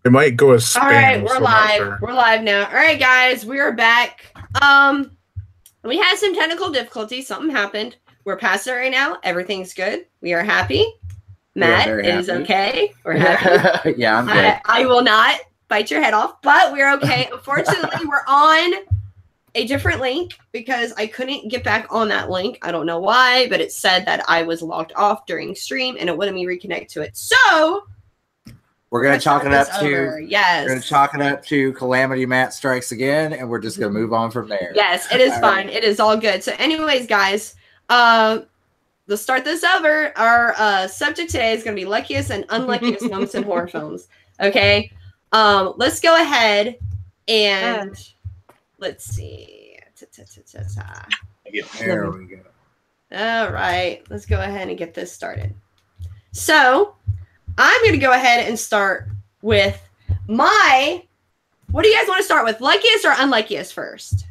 It might go as spam. All right, we're so live. sure. We're live now. All right, guys, we are back. We had some technical difficulties. Something happened. We're past it right now. Everything's good. We are happy. Matt is okay. We're happy. Yeah, I'm good. I will not bite your head off, but we're okay. Unfortunately, we're on a different link because I couldn't get back on that link. I don't know why, but it said that I was logged off during stream and it wouldn't let me reconnect to it. So we're gonna chalk it up to yes. We're gonna chalk it up to Calamity Matt Strikes Again, and we're just gonna move on from there. Yes, it is fine. Right. It is all good. So, anyways, guys, let's start this over. Our subject today is gonna be luckiest and unluckiest moments in horror films. Okay, let's go ahead and let's see. There we go. All right, let's go ahead and get this started. So, I'm going to go ahead and start with my... What do you guys want to start with? Luckiest or unluckiest first?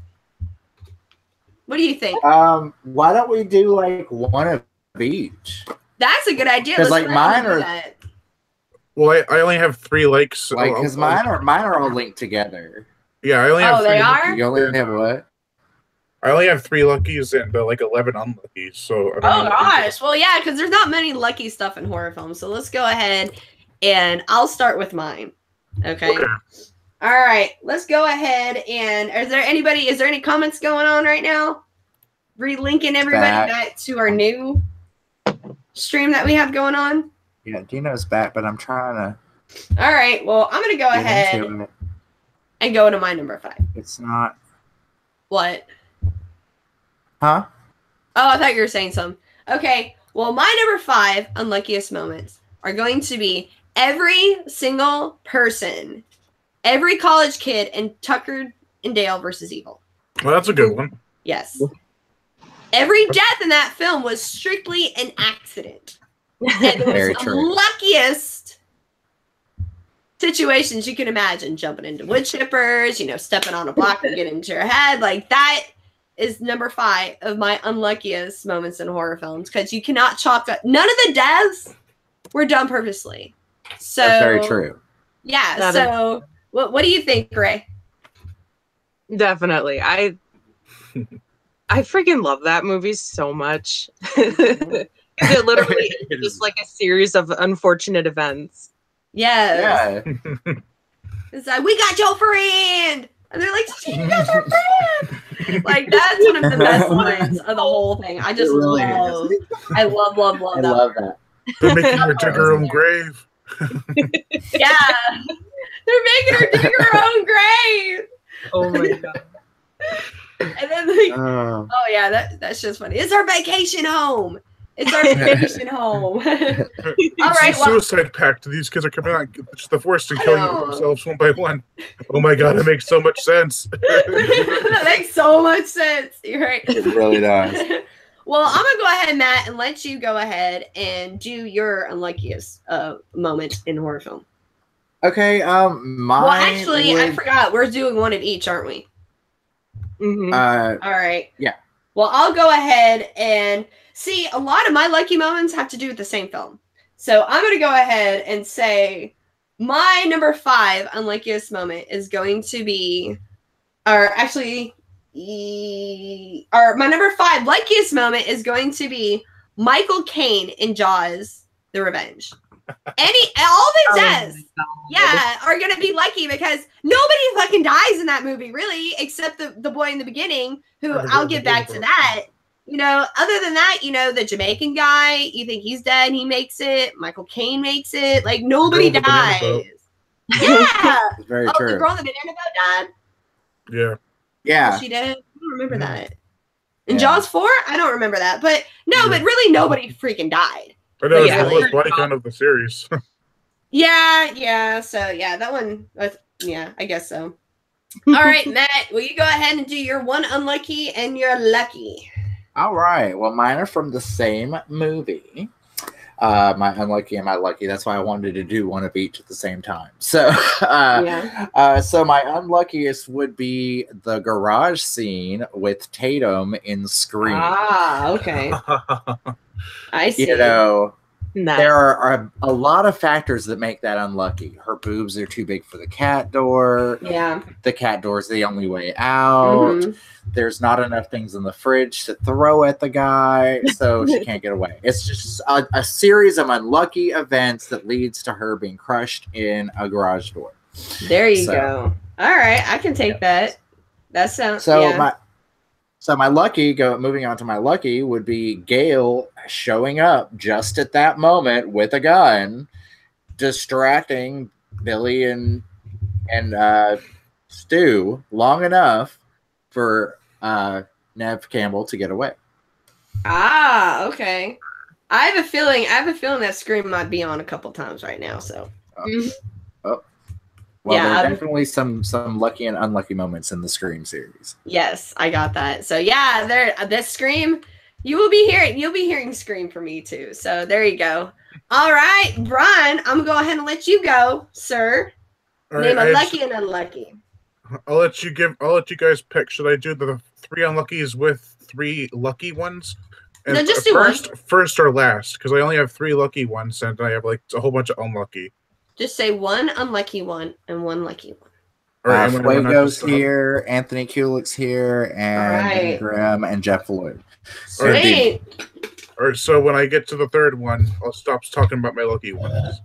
What do you think? Why don't we do like one of each? That's a good idea. Because like mine are... Well, I only have 3 likes. Like, because mine are all linked together. Yeah, I only have 3. They are? You only have what? I only have 3 luckies and like 11 unluckies. So oh gosh, well yeah, because there's not many lucky stuff in horror films. So let's go ahead and I'll start with mine. Okay. All right, let's go ahead and is there any comments going on right now? Relinking everybody back to our new stream that we have going on. Yeah, Dino's back, but I'm trying to. All right, well I'm gonna go ahead and go to my number 5. It's not. What? Huh? Oh, I thought you were saying something. Okay. Well, my number 5 unluckiest moments are going to be every single person, every college kid in Tucker and Dale versus Evil. Well, that's a good one. Yes. Every death in that film was strictly an accident. And it was the luckiest situations you can imagine. Jumping into wood chippers, stepping on a block and getting into your head. Like that is number 5 of my unluckiest moments in horror films because you cannot chalk up. None of the deaths were done purposely. So that's very true. Yeah. So what do you think, Ray? Definitely. I freaking love that movie so much. It literally is just like a series of unfortunate events. Yes. Yeah. It's like, we got your friend. And they're like, she got your friend. Like, that's one of the best lines of the whole thing. I just really love I love that. They're making her dig her own grave. Yeah. They're making her dig her own grave. Oh my god. And then like, oh yeah, that's just funny. It's our vacation home. It's our vacation home. All right. Suicide pact. These kids are coming out. It's the force and killing themselves one by one. Oh my god, it makes so much sense. That makes so much sense. You're right. It really does. Well, I'm gonna go ahead, Matt, and let you go ahead and do your unluckiest moment in horror film. Okay. Mine. Well, actually, I forgot. We're doing one of each, aren't we? Mm-hmm. All right. Yeah. Well, I'll go ahead and see. A lot of my lucky moments have to do with the same film, so I'm going to go ahead and say my number 5 unluckiest moment is going to be, or actually, my number 5 luckiest moment is going to be Michael Caine in Jaws: The Revenge. All the deaths, are gonna be lucky because nobody fucking dies in that movie, really, except the boy in the beginning, who I'll get back to that. Other than that, the Jamaican guy, you think he's dead, he makes it. Michael Caine makes it. Like, nobody dies. Yeah. Very true. The girl in the banana boat died? Yeah. Yeah. She did? I don't remember that. In Jaws 4? I don't remember that. But no, but really nobody freaking died. I know, it's the lowest body count of the series. Yeah. So, yeah, that one, yeah, I guess so. All right, Matt, will you go ahead and do your one unlucky and your lucky? All right. Well, mine are from the same movie. My unlucky and my lucky. That's why I wanted to do one of each at the same time. So, so my unluckiest would be the garage scene with Tatum in Scream. Ah, okay. I see. There are a lot of factors that make that unlucky. Her boobs are too big for the cat door. Yeah. The cat door is the only way out. There's not enough things in the fridge to throw at the guy, so she can't get away. It's just a series of unlucky events that leads to her being crushed in a garage door. There you go. All right, I can take that. That sounds my lucky moving on to my lucky would be Gail showing up just at that moment with a gun, distracting Billy and Stu long enough for Nev Campbell to get away. Ah, okay. I have a feeling that Scream might be on a couple times right now. So. Well, there are definitely some lucky and unlucky moments in the Scream series. Yes, I got that. So yeah, this Scream, you'll be hearing Scream from me too. So there you go. All right, Brian, I'm gonna go ahead and let you go, sir. Name a lucky and unlucky. I'll let you guys pick. Should I do the 3 unluckies with 3 lucky ones? And no, just do first or last, because I only have 3 lucky ones, and I have like a whole bunch of unlucky. Just say 1 unlucky one and 1 lucky one. Fuego's here, Anthony Kulik's here, and Graham and Jeff Lloyd. Sweet. All right, so when I get to the 3rd one, I'll stop talking about my lucky ones.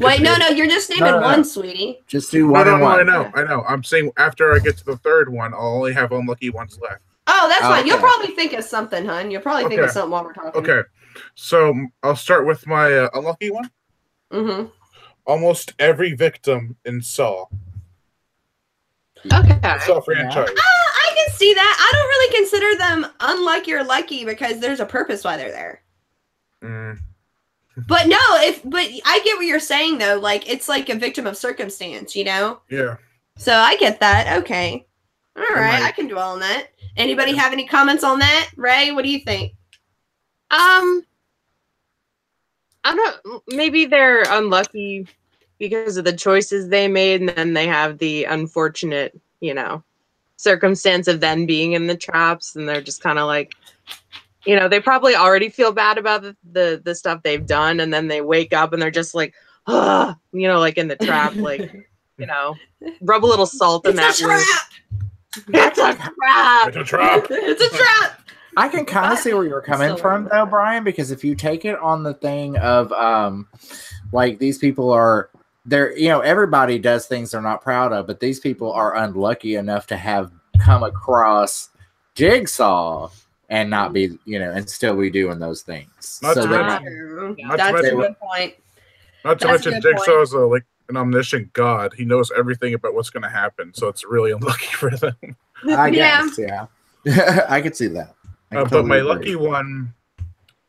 Wait, no, you're just naming one, sweetie. Just do one and one. I know. I'm saying after I get to the 3rd one, I'll only have unlucky ones left. Oh, that's fine. You'll probably think of something, hon. You'll probably think of something while we're talking. Okay, so I'll start with my unlucky one. Mm-hmm. Almost every victim in Saw. Okay. Saw franchise. I can see that. I don't really consider them unlucky or lucky because there's a purpose why they're there. But no, but I get what you're saying though. Like it's like a victim of circumstance, you know? Yeah. So I get that. Okay. All right, I can dwell on that. Anybody have any comments on that? Ray, what do you think? I don't. Maybe they're unlucky because of the choices they made, and then they have the unfortunate, circumstance of then being in the traps, and they're just kind of like, they probably already feel bad about the stuff they've done, and then they wake up and they're just like, like in the trap, like, rub a little salt in that wound. It's a trap. It's a trap. It's a trap. I can kind of see where you're coming from, though, Brian, because if you take it on the thing of, like, these people are, everybody does things they're not proud of, but these people are unlucky enough to have come across Jigsaw and not be, and still be doing those things. That's a good point. Not to mention Jigsaw is an omniscient god. He knows everything about what's going to happen, so it's really unlucky for them. I guess, yeah. I could see that. But my lucky one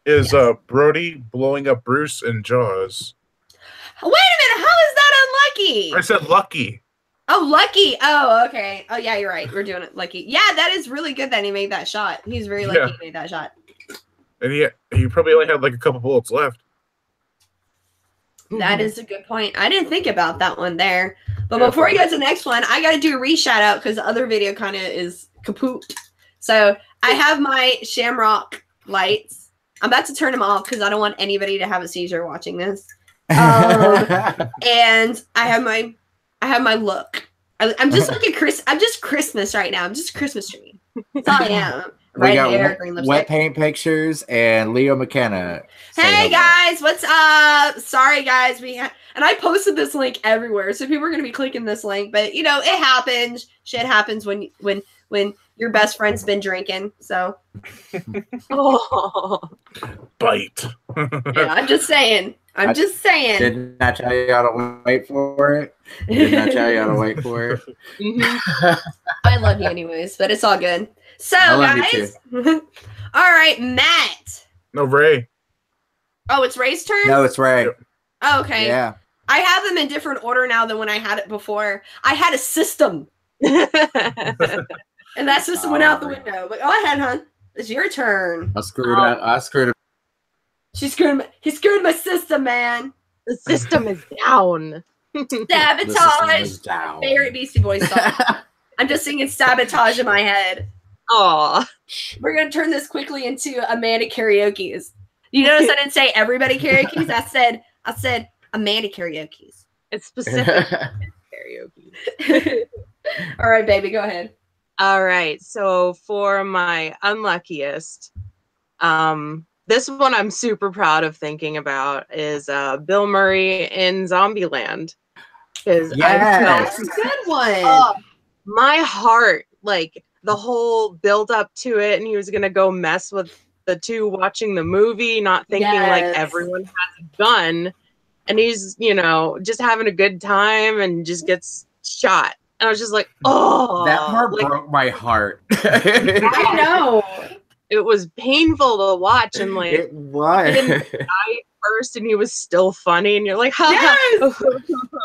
is Brody blowing up Bruce in Jaws. Wait a minute, how is that unlucky? I said lucky. Oh, lucky. Oh, okay. Oh, yeah, you're right. We're doing it lucky. Yeah, that is really good that he made that shot. He's very lucky he made that shot. And he probably only had like a couple bullets left. That is a good point. I didn't think about that one there. But before we go to the next one, I got to do a re-shout out because the other video kind of is kaput. So I have my Shamrock lights. I'm about to turn them off because I don't want anybody to have a seizure watching this. And I have my look. I'm just like I'm just Christmas right now. I'm just a Christmas tree. That's all I am. We got wet paint pictures and Leo McKenna. Hey guys, what's up? Sorry guys, and I posted this link everywhere, so people are gonna be clicking this link. But it happens. Shit happens when your best friend's been drinking. So, bite. Yeah, I'm just saying. Didn't I tell you how to wait for it? I love you anyways, but it's all good. So, guys. All right, Matt. No, Ray. Oh, it's Ray's turn? No, it's Ray. Oh, okay. Yeah. I have them in different order now than when I had it before. I had a system. And that system went out the window. But go ahead, hon. It's your turn. I screwed up. He screwed my system, man. The system is down. Sabotage. My favorite Beastie Boys song. I'm just singing Sabotage in my head. Aw. We're going to turn this quickly into Amanda Karaoke's. You notice I didn't say everybody karaoke's. I said Amanda karaoke's. It's specific karaoke. All right, baby, go ahead. All right. So for my unluckiest, this one I'm super proud of thinking about is Bill Murray in Zombieland. Because That's a good one. My heart, like the whole build up to it, and he was gonna go mess with the two watching the movie, not thinking like everyone has a gun, and he's, you know, just having a good time and just gets shot. And I was just like, oh, that part broke my heart. I know. It was painful to watch, and like It was. he didn't die first, and he was still funny, and you're like, ha, Yes! ha.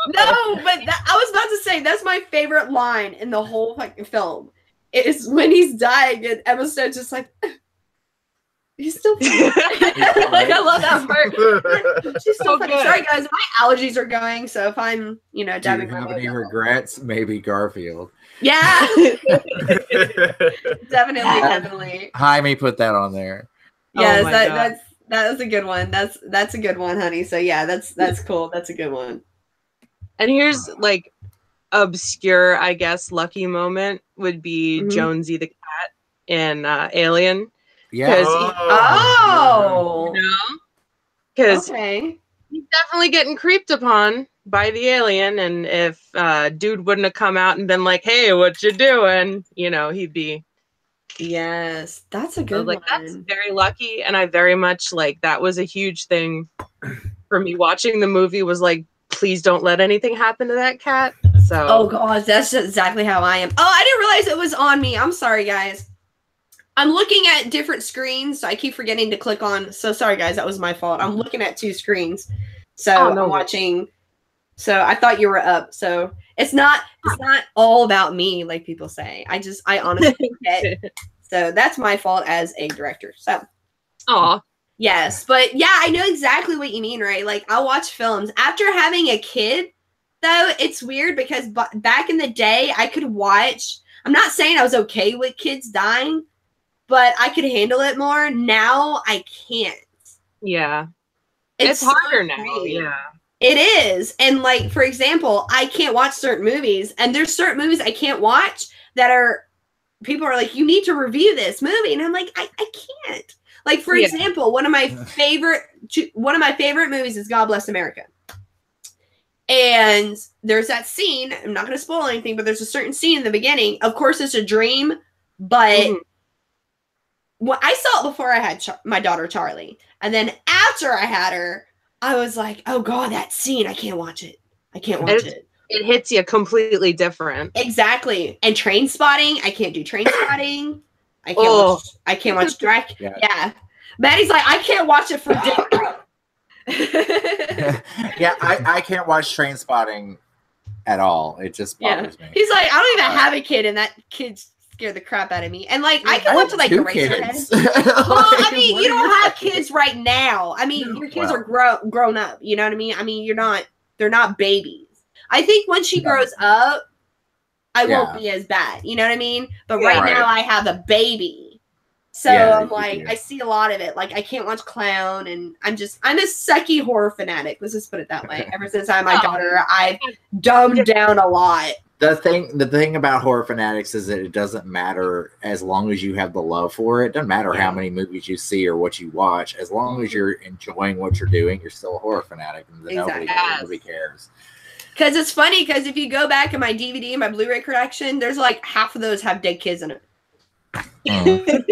No, but I was about to say that's my favorite line in the whole fucking film. It is when he's dying, and Emma Stone's just like, he's still funny. Like, I love that part. She's so funny. Sorry, guys, my allergies are going, so if I'm, you know, Do you dabbing my have leg any up. regrets? Maybe Garfield. Yeah. Definitely. Jaime put that on there. Yes, my God. that's a good one. That's a good one, honey. So yeah, that's cool. That's a good one. And here's like obscure, I guess, lucky moment would be Jonesy the cat in Alien. Yeah. Oh. Because Okay. he's definitely getting creeped upon by the alien, and if dude wouldn't have come out and been like, hey, what you doing, you know, he'd be Yes, that's a I was good like, one. that's very lucky. And I very much like that was a huge thing for me watching the movie, was like, please don't let anything happen to that cat. So Oh gosh, that's exactly how I am. Oh, I didn't realize it was on me. I'm sorry, guys. I'm looking at different screens, so I keep forgetting to click on. So sorry, guys, that was my fault. I'm looking at two screens, so no. I'm watching. So I thought you were up. So it's not all about me, like people say. I honestly forget. So that's my fault as a director. So aw. yes, but yeah, I know exactly what you mean, right? Like I'll watch films after having a kid. Though it's weird because back in the day, I could watch. I'm not saying I was okay with kids dying, but I could handle it more. Now I can't. Yeah. It's harder now. crazy. Yeah. It is. And like, for example, I can't watch certain movies, and there's certain movies I can't watch that are people are like, you need to review this movie. And I'm like, I can't. Like, for example, one of my favorite movies is God Bless America. And there's that scene, I'm not going to spoil anything, but there's a certain scene in the beginning. Of course, it's a dream, but well, I saw it before I had my daughter, Charlie. And then after I had her, I was like, oh God, that scene, I can't watch it. I can't watch it. It hits you completely different. Exactly. And Train Spotting, I can't do Train Spotting. I can't watch Drake. Yeah. Maddie's like, I can't watch it for dinner. Yeah, I can't watch Train Spotting at all. It just bothers me. He's like, I don't even have a kid, and that kid scared the crap out of me. And like, I can watch it like Eraserhead. Well, I mean, you don't have kids right now. I mean, your kids are grown up. You know what I mean? I mean, they're not babies. I think when she grows up, I won't be as bad. You know what I mean? But right now, I have a baby. So I'm like, I see a lot of it. Like, I can't watch Clown, and I'm a sucky horror fanatic. Let's just put it that way. Ever since I had my daughter, I've dumbed down a lot. The thing about horror fanatics is that it doesn't matter as long as you have the love for it. It doesn't matter how many movies you see or what you watch. As long as you're enjoying what you're doing, you're still a horror fanatic, and nobody cares. Because it's funny, because if you go back in my DVD and my Blu-ray collection, there's like half of those have dead kids in it.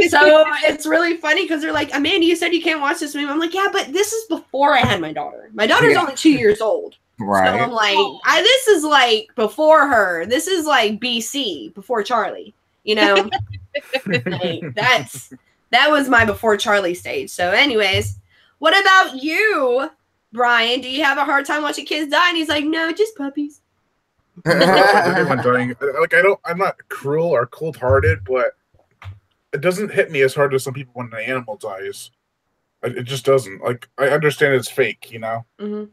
So it's really funny because they're like, Amanda, you said you can't watch this movie. I'm like, yeah, but this is before I had my daughter. My daughter's only 2 years old. Right. So I'm like, this is like before her. This is like BC, before Charlie. You know, like, that was my before Charlie stage. So anyways, what about you, Brian? Do you have a hard time watching kids die? And he's like, no, just puppies. Everyone dying. Like, I'm not cruel or cold-hearted, but it doesn't hit me as hard as some people when an animal dies. It just doesn't. Like, I understand it's fake, you know? Mm-hmm.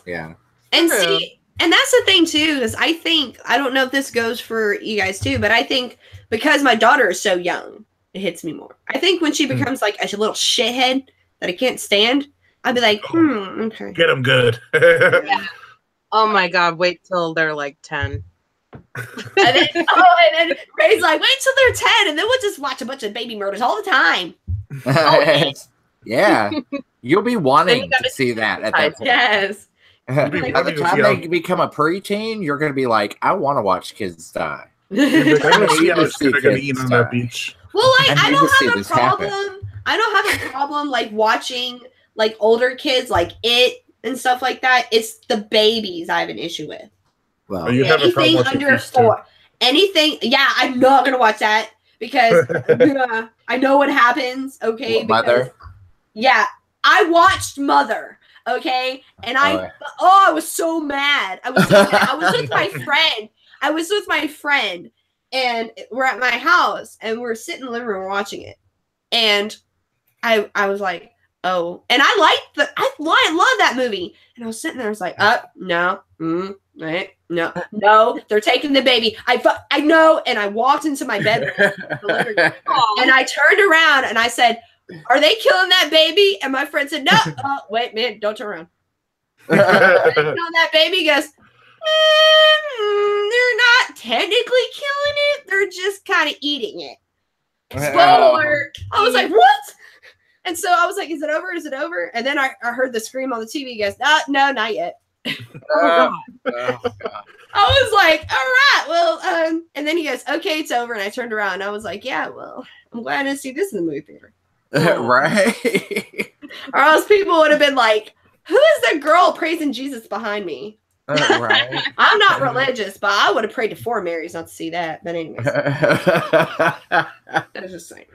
Yeah. And see, and that's the thing too, is I think, I don't know if this goes for you guys too, but I think because my daughter is so young, it hits me more. I think when she becomes like a little shithead, that I can't stand, I'd be like, okay. Get them good. Yeah. Oh my God! Wait till they're like 10. And then Ray's like, wait till they're 10, and then we'll just watch a bunch of baby murders all the time. Yeah, you'll be wanting to see that at that point. Yes. By the time they become a preteen, you're going to be like, I want to watch kids die. They're going to eat on that beach. Well, like, I don't have a problem. I don't have a problem like watching like older kids like It and stuff like that. It's the babies I have an issue with. Well, you have anything under 4. Anything, yeah, I'm not gonna watch that because I know what happens. Okay, Mother. Yeah, I watched Mother. Okay, and I was so mad. I was with my friend. I was with my friend, and we're at my house, and we're sitting in the living room watching it, and I was like, oh, and I love that movie, and I was sitting there, I was like, no, right, no, they're taking the baby. I know, and I walked into my bedroom, and I turned around and I said, are they killing that baby? And my friend said, no. Wait, man, don't turn around. Killing that baby. He goes, they're not technically killing it. They're just kind of eating it. Spoiler. I was like, what? And so I was like, is it over? Is it over? And then I heard the scream on the TV. He goes, no, not yet. I was like, all right, well, and then he goes, okay, it's over. And I turned around and I was like, yeah, well, I'm glad I didn't see this in the movie theater. Right. Or else people would have been like, who is the girl praising Jesus behind me? Right. I'm not religious, but I would have prayed to 4 Marys not to see that. But anyways. I was just saying.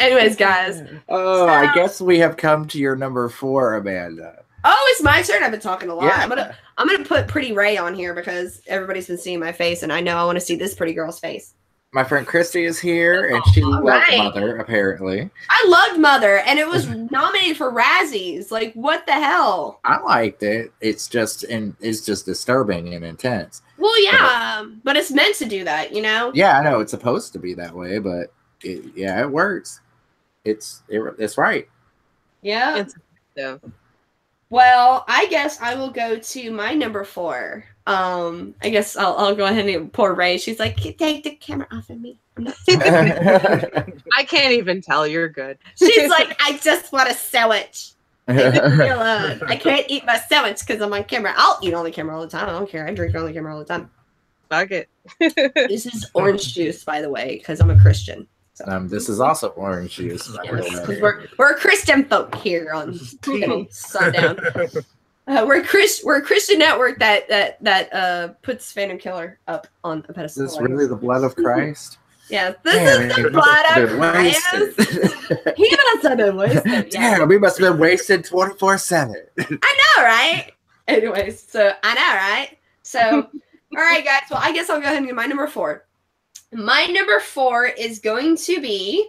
Anyways, guys. Oh, I guess we have come to your number 4, Amanda. Oh, it's my turn. I've been talking a lot. Yeah. I'm gonna put Pretty Ray on here because everybody's been seeing my face, and I know I want to see this pretty girl's face. My friend Christy is here, and she loved Mother, apparently. I loved Mother, and it was nominated for Razzies. Like, what the hell? I liked it. It's just disturbing and intense. Well, yeah, but it's meant to do that, you know? Yeah, I know it's supposed to be that way, but it works. It's right. Yeah. Well, I guess I will go to my number 4. I guess I'll go ahead and poor Ray. She's like, take the camera off of me. I can't even tell. You're good. She's like, I just want a sandwich. Leave me alone. I can't eat my sandwich because I'm on camera. I'll eat on the camera all the time. I don't care. I drink on the camera all the time. Fuck it. This is orange juice, by the way, because I'm a Christian. So. This is also orange juice. Yes, we're Christian folk here on Sundown. We're a Christian network that puts Phantom Killer up on a pedestal. Is this really the blood of Christ? Yeah, this is the blood of Christ. He must have been wasted. Damn, we must have been wasted 24/7. I know, right? Anyways, so I know, right? So, all right, guys. Well, I guess I'll go ahead and do my number 4. My number 4 is going to be.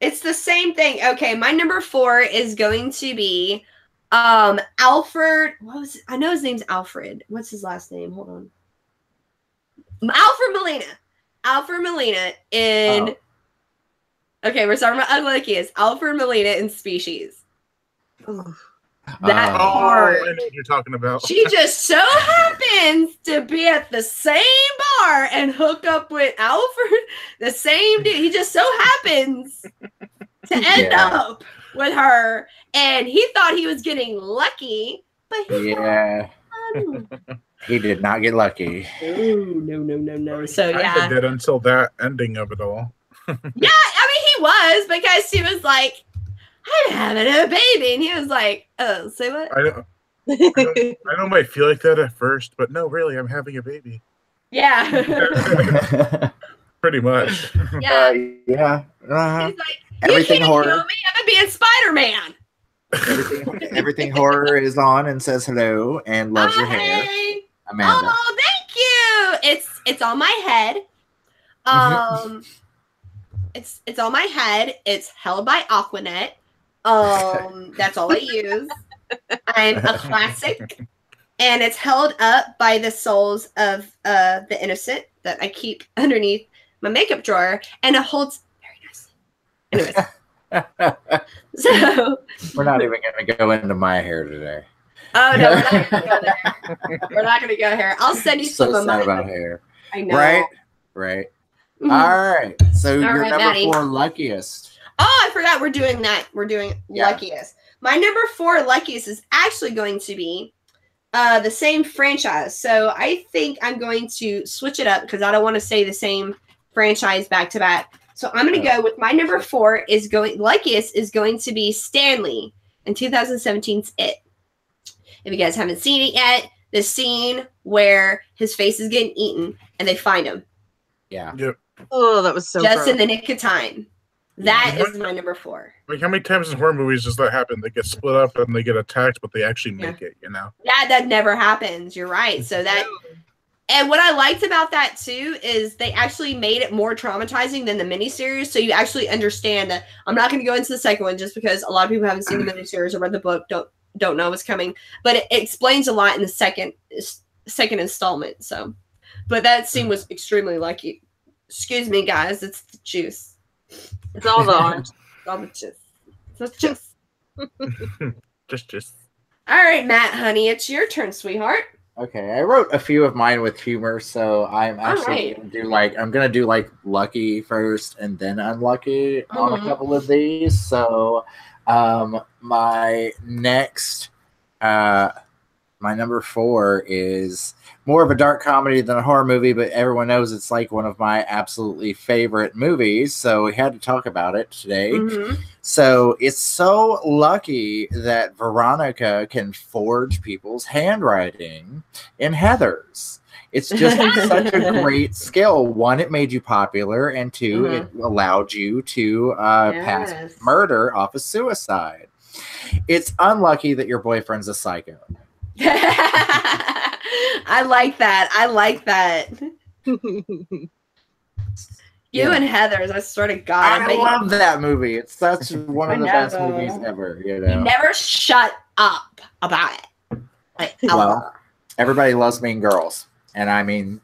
It's the same thing. Okay, my number 4 is going to be. Alfred, I know his name's Alfred. What's his last name? Hold on. Alfred Molina in. Okay, we're talking about Unluckiest. Alfred Molina in Species. That part. I know what you're talking about. She just so happens to be at the same bar and hook up with Alfred, the same dude. He just so happens to end up with her, and he thought he was getting lucky, but he did not get lucky. No. So I did until that ending of it all. Yeah, I mean he was, because she was like, I'm having a baby, and he was like, oh, say what? I know might feel like that at first, but no, really, I'm having a baby. Yeah. Pretty much. Yeah. He's like, everything horror. Kill me, I'm being Spider-Man. Everything horror is on and says hello and loves your hair. Amanda. Oh, thank you. It's on my head. It's on my head. It's held by Aquanet. That's all I use. I'm a classic. And it's held up by the souls of the innocent that I keep underneath my makeup drawer, and it holds very nicely. Anyways, So we're not even going to go into my hair today. Oh no, we're not gonna go there. We're not gonna go here. I'll send you So some of sad my about hair. I know. Right. Mhm. All right. So All your right, number Maddie. 4 luckiest. Oh, I forgot we're doing that. We're doing Yeah. luckiest. My number 4 luckiest is actually going to be the same franchise. So I think I'm going to switch it up because I don't want to say the same franchise back to back. So I'm going to go with my number 4 luckiest is going to be Stanley in 2017's It. If you guys haven't seen it yet, the scene where his face is getting eaten and they find him. Yeah. Yep. Oh, that was so Just gross. in the nick of time. That Yeah. is my number 4. Like, how many times in horror movies does that happen? They get split up and they get attacked, but they actually make it, you know? That never happens. You're right. So that, and what I liked about that too is they actually made it more traumatizing than the miniseries. So you actually understand that. I'm not going to go into the second one just because a lot of people haven't seen the miniseries or read the book, don't know what's coming. But it explains a lot in the second installment. So, but that scene was extremely lucky. Excuse me, guys. It's the juice. It's all the orange. It's all the juice. It's just. Just. All right, Matt, honey, it's your turn, sweetheart. Okay, I wrote a few of mine with humor, so I'm actually right. gonna do like lucky first and then unlucky on a Mhm. couple of these. So my next my number 4 is more of a dark comedy than a horror movie, but everyone knows it's like one of my absolutely favorite movies, so we had to talk about it today. Mhm. So it's so lucky that Veronica can forge people's handwriting in Heather's. It's just such a great skill. 1, it made you popular, and 2, it allowed you to pass Yes. murder off of suicide. It's unlucky that your boyfriend's a psycho. I like that. I like that. You and Heather's, I swear to God. I love that movie. It's such one of the best know. movies ever. You You know. never shut up about it. Like, Well, everybody loves Mean Girls, and I mean,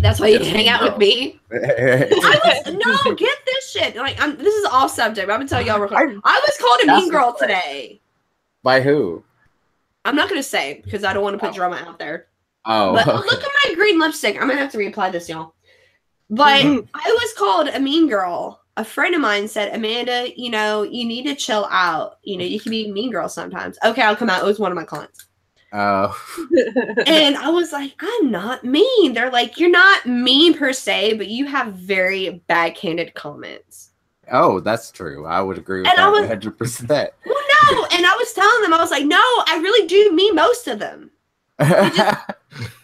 that's why you just hang Mean out with Girls. me. No, get this shit. Like, this is off subject. But I'm gonna tell y'all real quick. I was called a mean girl today. By who? I'm not gonna say because I don't want to put drama out there. Oh, But okay. look at my green lipstick. I'm gonna have to reapply this, y'all. But I was called a mean girl. A friend of mine said, Amanda, you need to chill out. You can be a mean girl sometimes. Okay, I'll come out. It was one of my clients. Oh. And I was like, I'm not mean. They're like, you're not mean per se, but you have very backhanded comments. Oh, that's true. I would agree with And that I was- 100%. Well, no. And I was telling them, I was like, no, I really do mean most of them.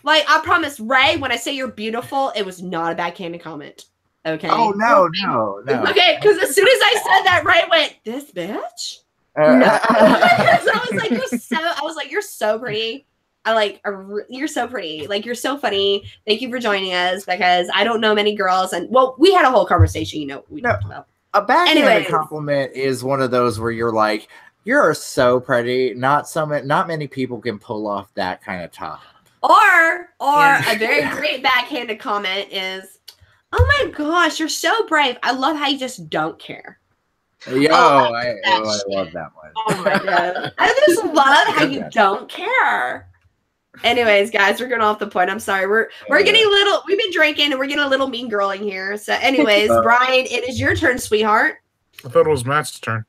Like, I promise, Ray, when I say you're beautiful, it was not a backhanded comment. Okay. Oh, no. Okay, because as soon as I said that, Ray went, "This bitch." No. So I was like, you're so pretty. You're so pretty. Like, you're so funny. Thank you for joining us because I don't know many girls. And well, we had a whole conversation. We talked about. A backhanded Anyways. compliment is one of those where you're like, you're so pretty. Not many people can pull off that kind of top. Or a very great backhanded comment is, "Oh my gosh, you're so brave. I love how you just don't care." I love that one. Oh my god. I just love how you don't care. Anyways, guys, we're getting off the point. I'm sorry. We're getting a little, we've been drinking and we're getting a little mean girling here. So anyways, Brian, it is your turn, sweetheart. I thought it was Matt's turn.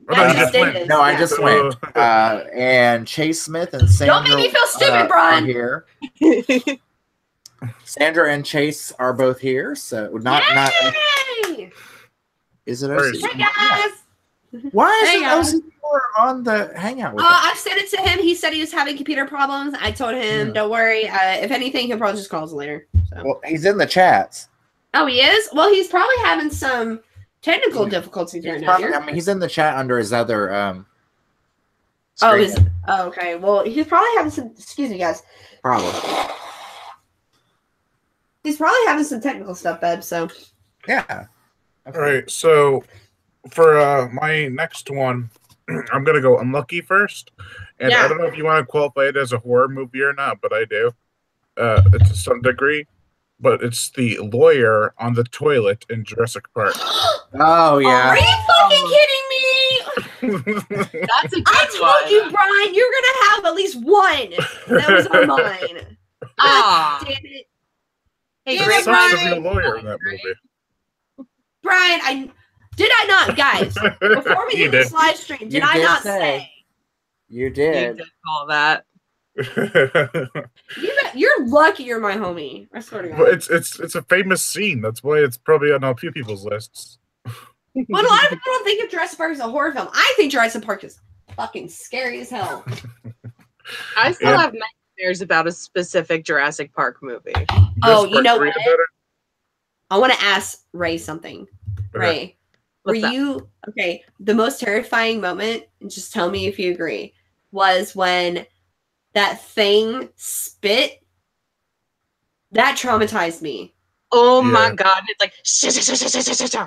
No, I you thought just you did this. No, I Yeah. just went. And Chase Smith and Sandra. Don't make me feel stupid, Brian. Are here. Sandra and Chase are both here. So not. Yay! Is it Where OC? is Hey guys. Why Hey, guys. isn't OC on the hangout with us? I sent it to him. He said he was having computer problems. I told him, don't worry. If anything, he'll probably just call us later. So. Well, he's in the chats. Oh, he is? Well, he's probably having some technical difficulties right now. I mean, he's in the chat under his other Oh, okay. Well, he's probably having some. Excuse me, guys. Probably. He's probably having some technical stuff, babe. So Yeah. All right, so for my next one, I'm gonna go unlucky first, and I don't know if you want to qualify it as a horror movie or not, but I do. It's to some degree, but it's the lawyer on the toilet in Jurassic Park. Oh yeah. Are you fucking kidding me? That's a good I told one. you, Brian, you're gonna have at least one that was on mine. Ah. Damn it, Hey, Damn He it, great sucks to Brian. be a lawyer in that movie. Brian. I not, guys? Before we You did this did. live stream, did You I did not say. say? You You did. did call that. You're lucky you're my homie. I swear to God. Well, it's a famous scene. That's why it's probably on a few people's lists. But a lot of people don't think of Jurassic Park as a horror film. I think Jurassic Park is fucking scary as hell. I still Yeah. have nightmares about a specific Jurassic Park movie. Oh, Just you know read what? about it. I want to ask Ray something. Ray, were What's that? you okay? The most terrifying moment, and just tell me if you agree, was when that thing spit. That traumatized me. Oh my Yeah. god! It's like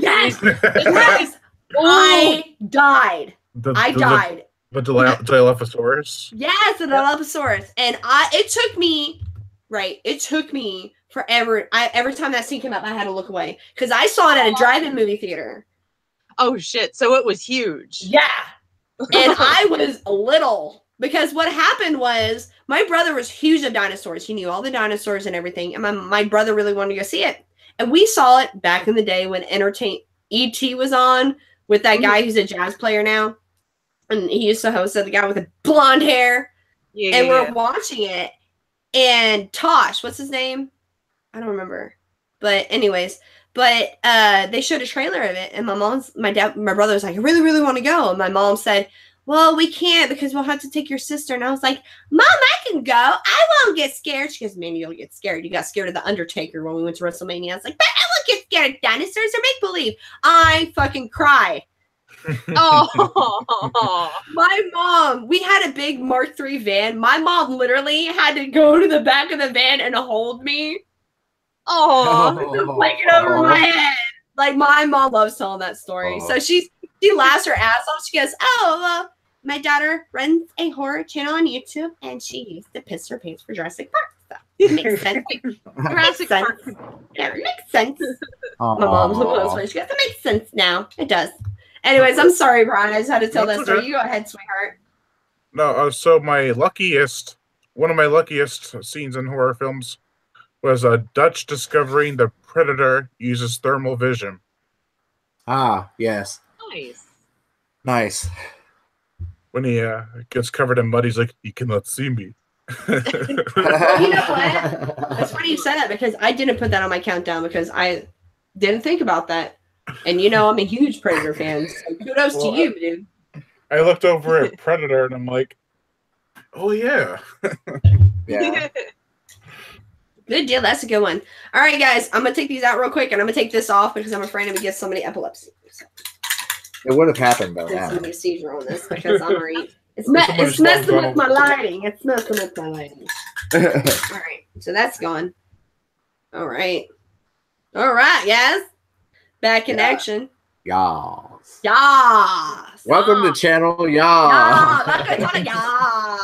Yes, the yes. I died. I died. The Dilophosaurus. Yes, the Dilophosaurus. And it took me forever. Every time that scene came up, I had to look away. Because I saw it at a drive-in movie theater. Oh shit! So it was huge. Yeah. And I was little. Because what happened was my brother was huge of dinosaurs. He knew all the dinosaurs and everything. And my brother really wanted to go see it. And we saw it back in the day when E.T. was on with that guy who's a jazz player now. And he used to host it, the guy with the blonde hair. Yeah, And we're yeah. watching it. And Tosh, what's his name? I don't remember. But anyways, they showed a trailer of it. And my brother was like, I really, really want to go. And my mom said, well, we can't because we'll have to take your sister. And I was like, Mom, I can go. I won't get scared. She goes, man, you'll get scared. You got scared of the Undertaker when we went to WrestleMania. I was like, but I won't get scared of dinosaurs or make-believe. I fucking cry. Oh, My mom, we had a big Mark III van. My mom literally had to go to the back of the van and hold me. oh, Blanket over my head. Like, my mom loves telling that story. So she laughs her ass off. She goes, my daughter runs a horror channel on YouTube, and she used to piss her pants for Jurassic Park. So it makes sense. Jurassic Park. Yeah, it makes sense. My mom's one of those ones. She goes, it makes sense now. It does. Anyways, I'm sorry, Brian. I just had to tell that story. You go ahead, sweetheart. No, so one of my luckiest scenes in horror films was Dutch discovering the predator uses thermal vision. Ah, yes. Nice. When he gets covered in mud, he's like, "You cannot see me." Well, you know what? That's funny you said that because I didn't put that on my countdown because I didn't think about that. And you know, I'm a huge Predator fan. So kudos to you, dude. I looked over at Predator and I'm like, "Oh yeah." Yeah. Good deal. That's a good one. All right, guys. I'm going to take these out real quick, and I'm going to take this off because I'm afraid I'm going to get somebody epilepsy. So, It would have happened by there's now. going to be a seizure on this because I'm already... It's messing with my lighting. It's messing with my lighting. All right. So that's gone. All right. All right, guys. Back in action. Yas. Yas. Welcome to channel Yas. Yas. Welcome to Yas.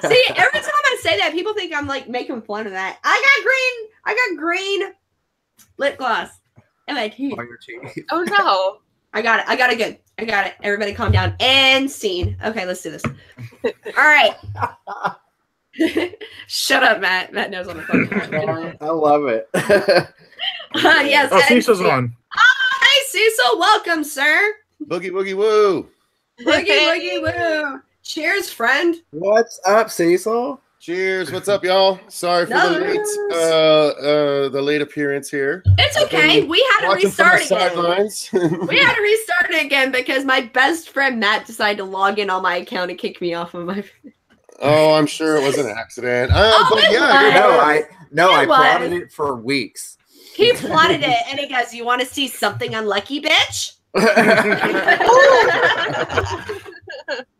See, every time I say that, people think I'm like making fun of that. I got green lip gloss in my teeth. On your teeth. Oh no. I got it. Everybody calm down. And scene. Okay, let's do this. All right. Shut up, Matt. Matt knows what I'm talking about. I love it. Yes. Oh, Cecil's on. Hi, Cecil. Welcome, sir. Boogie woogie woo. Woogie, woogie, woo. Cheers, friend. What's up, Cecil? Cheers. What's up, y'all? Sorry for the late appearance here. It's okay. We had to Watching from restart the again. sidelines. We had to restart it again because my best friend Matt decided to log in on my account and kick me off of my. Oh, I'm sure it was an accident. But it yeah, No, I It was. plotted it for weeks. He plotted it and he goes, "You want to see something unlucky, bitch?"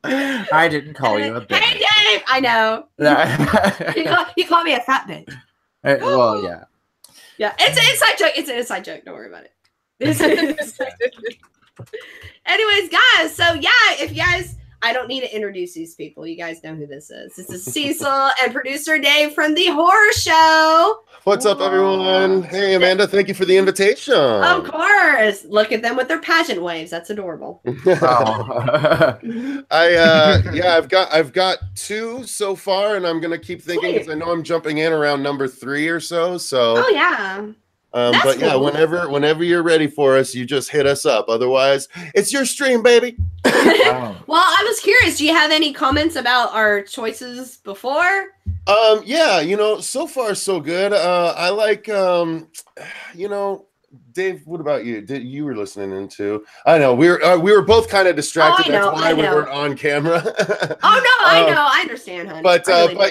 I didn't call you a bitch. Hey, Dave. I know. He called me a fat bitch. Well, yeah. Yeah, it's an inside joke. It's an inside joke. Don't worry about it. Anyways, guys. So yeah, if you guys, I don't need to introduce these people. You guys know who this is. This is Cecil and producer Dave from the horror show. What's up, everyone? Hey, Amanda, thank you for the invitation. Of course. Look at them with their pageant waves. That's adorable. I've got 2 so far, and I'm gonna keep thinking because I know I'm jumping in around number 3 or so. So oh yeah. But yeah, cool. whenever you're ready for us, you just hit us up. Otherwise, it's your stream, baby. Well, I was curious. Do you have any comments about our choices before? Yeah, so far so good. I like, Dave. What about you? You were listening into? I know we were both kind of distracted. That's why we weren't on camera. Oh no, I know. I understand, honey. But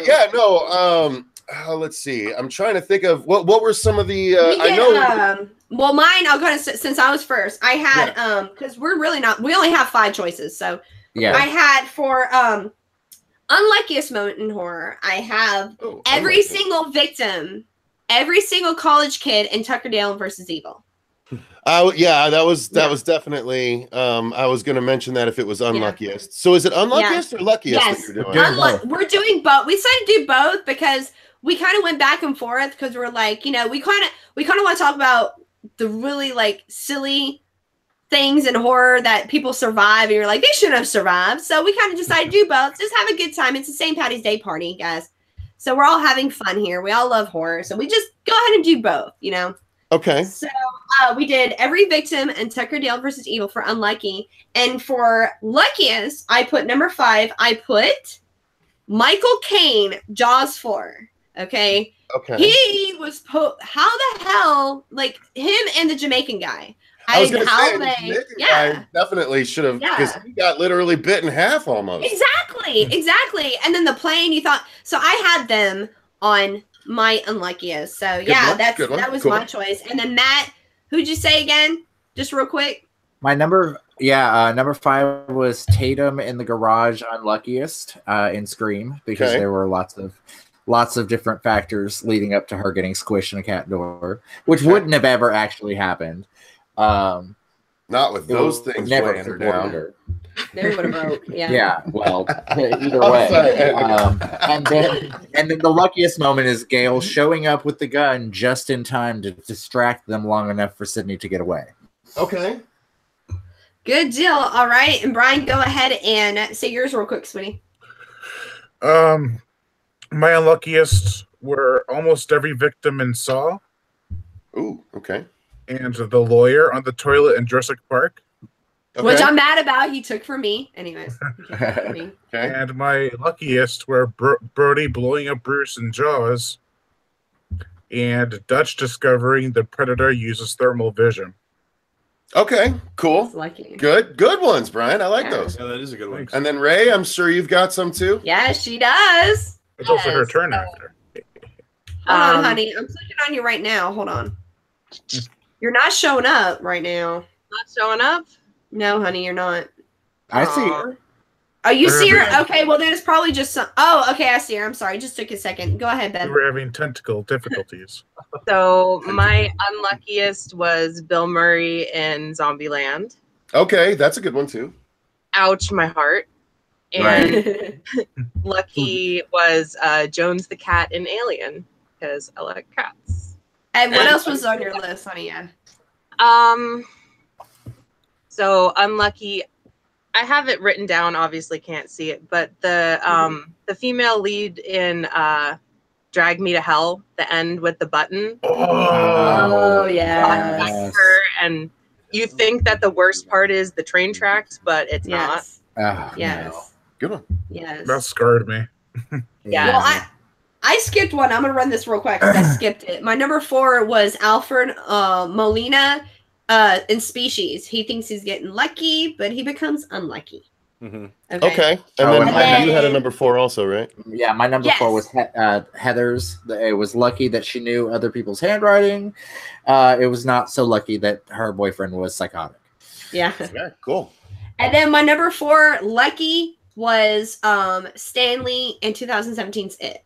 yeah, no. Let's see. I'm trying to think of what were some of the. I know. Well, mine. I'll go to since I was first. I had because we're really not. We only have 5 choices, so yeah. I had for unluckiest moment in horror. I have every single victim, every single college kid in Tuckerdale versus Evil. Yeah, that was definitely. I was going to mention that if it was unluckiest. So is it unluckiest or luckiest that you're doing? We're doing both. We decided to do both because we kind of went back and forth because we're like, we kind of want to talk about the really like silly things in horror that people survive and you're like, they shouldn't have survived. So we kind of decided to do both. Just have a good time. It's the St. Patty's Day party, guys. So we're all having fun here. We all love horror. So we just go ahead and do both, Okay. So we did every victim and Tuckerdale versus Evil for unlucky. And for luckiest, I put number 5. I put Michael Caine, Jaws 4. Okay. He was how the hell, like him and the Jamaican guy. I was going to say, the Jamaican guy definitely should have, because he got literally bit in half almost. Exactly. And then the plane, you thought, so I had them on my unluckiest. So that was my choice. And then Matt, who'd you say again? Just real quick. My number 5 was Tatum in the garage unluckiest in Scream, because there were lots of different factors leading up to her getting squished in a cat door, which wouldn't have ever actually happened. Not with those things weighing her down. They would have broke. Yeah. Yeah. Well, either way. And then the luckiest moment is Gail showing up with the gun just in time to distract them long enough for Sydney to get away. Okay. Good deal. All right. And Brian, go ahead and say yours real quick, sweetie. My unluckiest were almost every victim in Saw. Ooh, okay. And the lawyer on the toilet in Jurassic Park. Okay. Which I'm mad about. He took from me. Anyways. Okay. And my luckiest were Brody blowing up Bruce in Jaws. And Dutch discovering the Predator uses thermal vision. Okay, cool. Lucky. Good ones, Brian. I like those. Yeah, that is a good one. And then Ray, I'm sure you've got some too. Yeah, she does. It's also her turn after. Hold on, honey. I'm clicking on you right now. Hold on. You're not showing up right now. Not showing up? No, honey, you're not. I see her. Oh, you see her? Okay, well, then it's probably just some. Oh, okay, I see her. I'm sorry. It just took a second. Go ahead, Ben. We were having technical difficulties. So my unluckiest was Bill Murray in Zombieland. Okay, that's a good one too. Ouch, my heart. And lucky was Jones the cat in Alien, because I like cats. And what else was on your list, honey? Yeah. So unlucky. I have it written down. Obviously, can't see it, but the female lead in Drag Me to Hell, the end with the button. Oh yeah. And you think that the worst part is the train tracks, but it's not. Yes. No. Good one. Yes. That scarred me. Yeah. Well, I skipped one. I'm gonna run this real quick because I skipped it. My number 4 was Alfred Molina in Species. He thinks he's getting lucky, but he becomes unlucky. Mm-hmm. Okay. And then you had a number 4 also, right? Yeah, my number 4 was Heather's. It was lucky that she knew other people's handwriting. It was not so lucky that her boyfriend was psychotic. Yeah. Yeah, cool. And then my number 4 lucky was Stanley in 2017's It.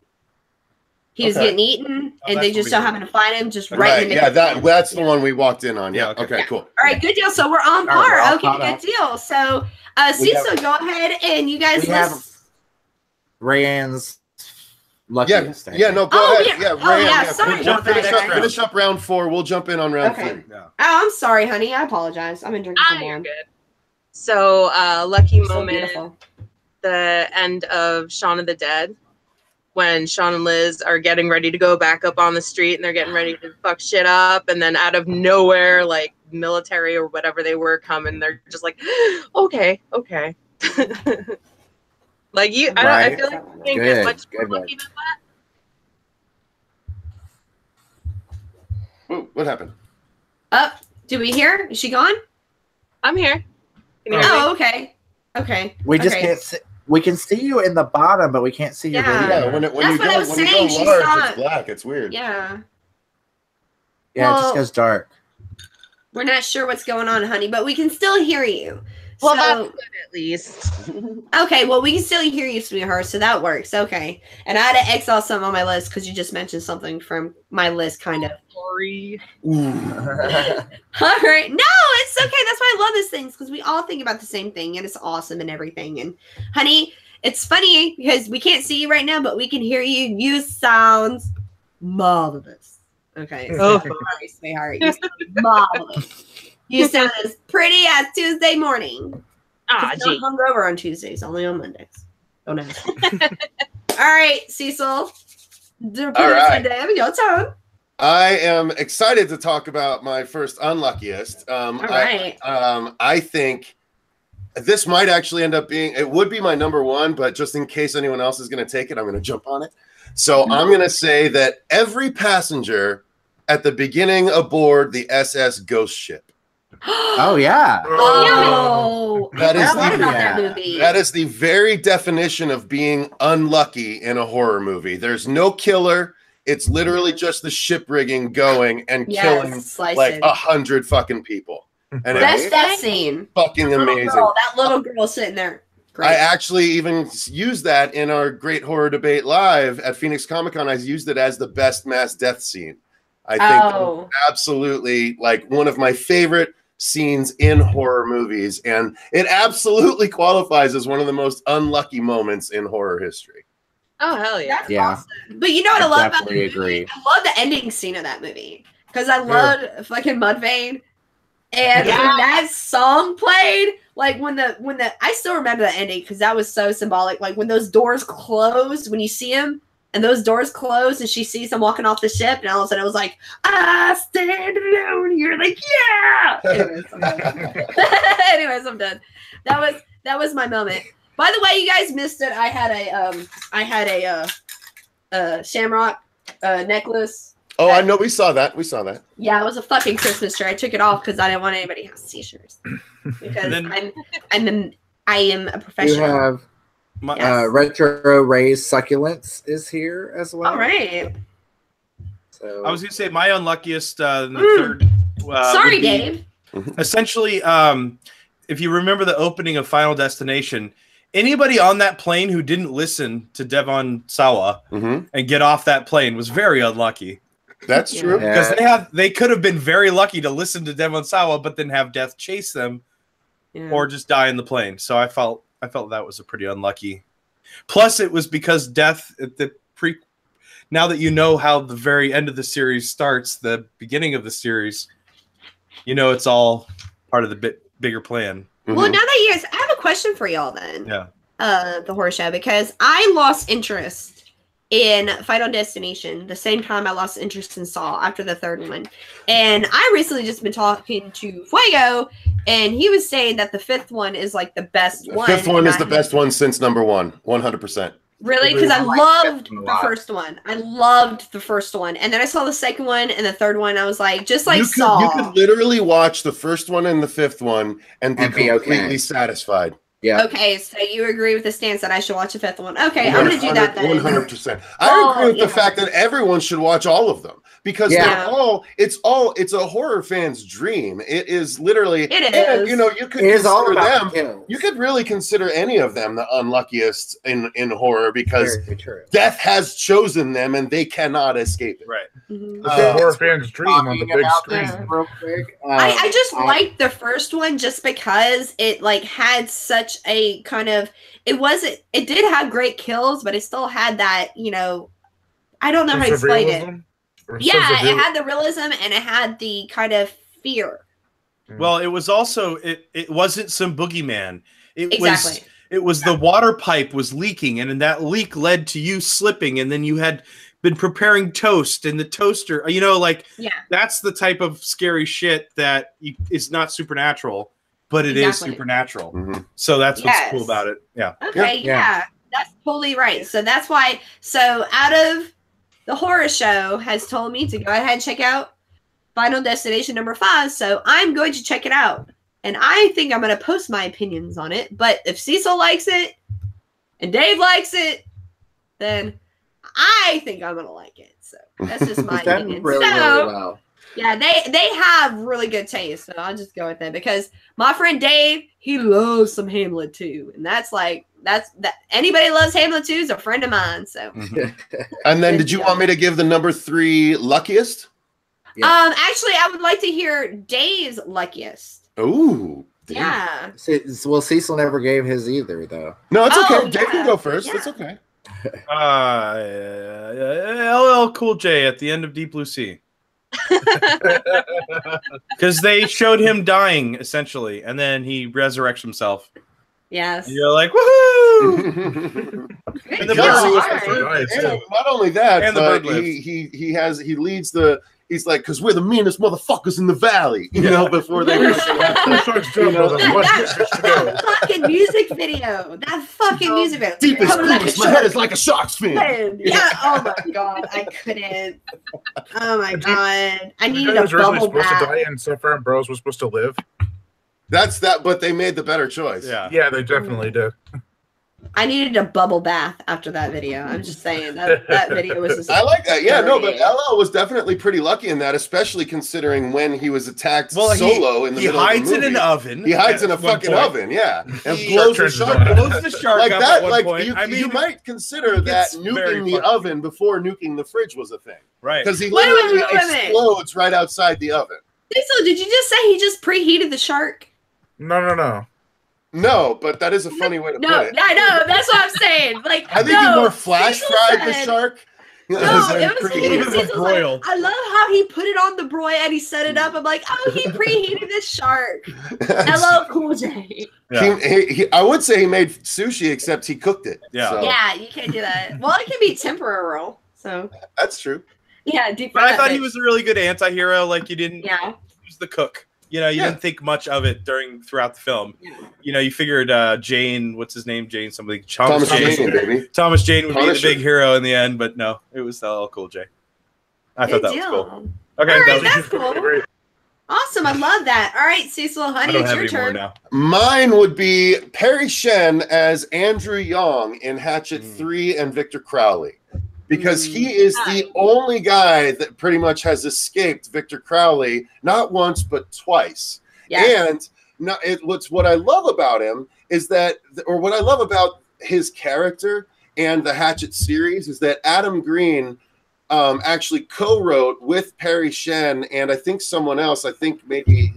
He was getting eaten, and they just so happened to find him just right in the middle. Yeah, that's the one we walked in on. Yeah. Okay. Cool. All right. Good deal. So we're on par. Okay. Good deal. So, Cecil, go ahead and you guys list Rayanne's luckiest. Yeah. No. Go ahead. Yeah. Rayanne. Sorry. Finish up round 4. We'll jump in on round 3. Yeah. Oh, I'm sorry, honey. I apologize. I've been drinking some more. Good. So, lucky moment. Beautiful. The end of Shaun of the Dead, when Shaun and Liz are getting ready to go back up on the street and they're getting ready to fuck shit up, and then out of nowhere, like military or whatever they were coming, they're just like, okay. Like you, I feel like you can't get much more lucky than that. Ooh, what happened? Do we hear? Is she gone? I'm here. Can you hear me? Okay. Okay. We just can't see. We can see you in the bottom, but we can't see your video. Yeah, when you go large, it's black. It's weird. Yeah. Yeah, it just goes dark. We're not sure what's going on, honey, but we can still hear you. Well, that's good at least. Okay, well, we can still hear you, sweetheart, so that works. Okay. And I had to exile some on my list because you just mentioned something from my list, kind of. Sorry. All right. No, it's okay. That's why I love these things, because we all think about the same thing, and it's awesome and everything. And, honey, it's funny because we can't see you right now, but we can hear you. You sound marvelous. Okay. So sorry, sweetheart. You sound marvelous. You sound as pretty as Tuesday morning. Not hungover on Tuesdays, only on Mondays. Don't ask me. All right, Cecil. All right. Your turn. I am excited to talk about my first unluckiest. All right. I think this might actually end up being, it would be my number 1, but just in case anyone else is going to take it, I'm going to jump on it. So I'm going to say that every passenger at the beginning aboard the SS Ghost Ship. Oh yeah. Oh, that is the very definition of being unlucky in a horror movie. There's no killer. It's literally just the ship rigging going and killing like 100 fucking people. And that's that scene. Fucking amazing. That little girl sitting there. Great. I actually even used that in our Great Horror Debate Live at Phoenix Comic Con. I used it as the best mass death scene. I think absolutely like one of my favorite scenes in horror movies, and it absolutely qualifies as one of the most unlucky moments in horror history. Oh hell yeah. That's awesome. But you know what I love about the movie? I love the ending scene of that movie because I loved fucking Mudvayne, and when that song played, like when the I still remember the ending because that was so symbolic. Like when those doors closed, when you see him and those doors close and she sees him walking off the ship, and all of a sudden it was like, I stand alone. You're like, yeah. Anyways, I'm done. That was my moment. By the way, you guys missed it. I had a shamrock necklace. Oh, I know. We saw that. Yeah, it was a fucking Christmas tree. I took it off because I didn't want anybody to have t-shirts. Because I am a professional. You have Retro Ray's Succulents is here as well. All right. So I was gonna say my unluckiest in the third. Sorry, Dave. Essentially, if you remember the opening of Final Destination, anybody on that plane who didn't listen to Devon Sawa and get off that plane was very unlucky. That's true. Because they could have been very lucky to listen to Devon Sawa, but then have death chase them, or just die in the plane. So I felt that was a pretty unlucky. Plus, it was because death at the now that you know how the very end of the series starts, the beginning of the series, you know it's all part of the bigger plan. Well, now that you guys, I have a question for y'all then. Yeah. The horror show, because I lost interest in Final Destination the same time I lost interest in Saw after the third one. And I recently just been talking to Fuego, and he was saying that the fifth one is like the best one. The fifth one is the best one since number 1, 100%. Really? Because I loved the first one. I loved the first one. And then I saw the second one and the third one. I was like, just like Saw. You could literally watch the first one and the fifth one and be completely satisfied. Yeah. Okay, so you agree with the stance that I should watch the fifth one. Okay, I'm going to do that then. 100%. I agree with the fact that everyone should watch all of them because they're all it's a horror fan's dream. It is literally It is. And, you know, you could consider them. You could really consider any of them the unluckiest in horror because death has chosen them and they cannot escape it. Right. It's a horror fan's dream on the big screen. Real quick. I just liked the first one just because it like had such a kind of it did have great kills, but it still had that, you know, I don't know how to explain it. Yeah, it had the realism and it had the kind of fear. Well, it was also it wasn't some boogeyman. It was the water pipe was leaking, and that leak led to you slipping, and then you had been preparing toast in the toaster. You know, like that's the type of scary shit that is not supernatural, but it is supernatural. So that's what's cool about it. Yeah. Okay. Yeah, that's totally right. So that's why. So out of the horror show has told me to go ahead and check out Final Destination number 5. So I'm going to check it out. And I think I'm going to post my opinions on it. But if Cecil likes it and Dave likes it, then I think I'm going to like it. So that's just my opinion. Really well. Yeah, they have really good taste. So I'll just go with it because my friend Dave, he loves some Hamlet too. And that's like, anybody loves Hamlet too is a friend of mine. So. And then did you want me to give the number 3 luckiest? Yeah. Actually, I would like to hear Dave's luckiest. Ooh. Yeah. Well, Cecil never gave his either, though. No, it's okay. Dave can go first. It's okay. LL Cool J at the end of Deep Blue Sea. Because they showed him dying, essentially, and then he resurrects himself. Yes. And you're like, woohoo! And the not only that, and but he leads the. He's like, because we're the meanest motherfuckers in the valley, you know, before they that fucking music video. That fucking music video. Deepest blues, my head is like a shark's fin. Yeah, oh my god, I couldn't. Oh my god. I needed a bubble bath. To die and Sapphire and Bros was supposed to live. That's that, but they made the better choice. Yeah, they definitely did. I needed a bubble bath after that video. I'm just saying that video was just I like that. Yeah, no, but LL was definitely pretty lucky in that, especially considering when he was attacked solo in the middle of the movie. He hides in an oven. He hides in a fucking oven, yeah. And blows the shark like up that, at one point. You might consider that nuking the oven before nuking the fridge was a thing. Right. Because he literally explodes right outside the oven. So did you just say he just preheated the shark? No. No, but that is a funny way to put it. I know. That's what I'm saying. Like, I think he more flash fried the shark. No, it was broil. Like, I love how he put it on the broil and he set it up. I'm like, oh, he preheated this shark. Hello, Cool J. Yeah. I would say he made sushi, except he cooked it. Yeah. So. Yeah, you can't do that. Well, it can be temporal. So that's true. Yeah, but I thought he was a really good anti-hero. Like you didn't use the cook. You know, you didn't think much of it throughout the film. Yeah. You know, you figured Jane, what's his name? Jane, somebody. Thomas Jane, baby. Thomas Jane would be the big hero in the end, but no, it was LL Cool J. I thought that was cool. Okay, right, that's cool. Awesome, I love that. All right, Cecil, honey, it's your turn. Now. Mine would be Perry Shen as Andrew Yong in Hatchet 3 and Victor Crowley. Because he is the only guy that pretty much has escaped Victor Crowley, not once, but twice. Yes. And what I love about him is that, or what I love about his character and the Hatchet series is that Adam Green actually co-wrote with Perry Shen and I think someone else, I think maybe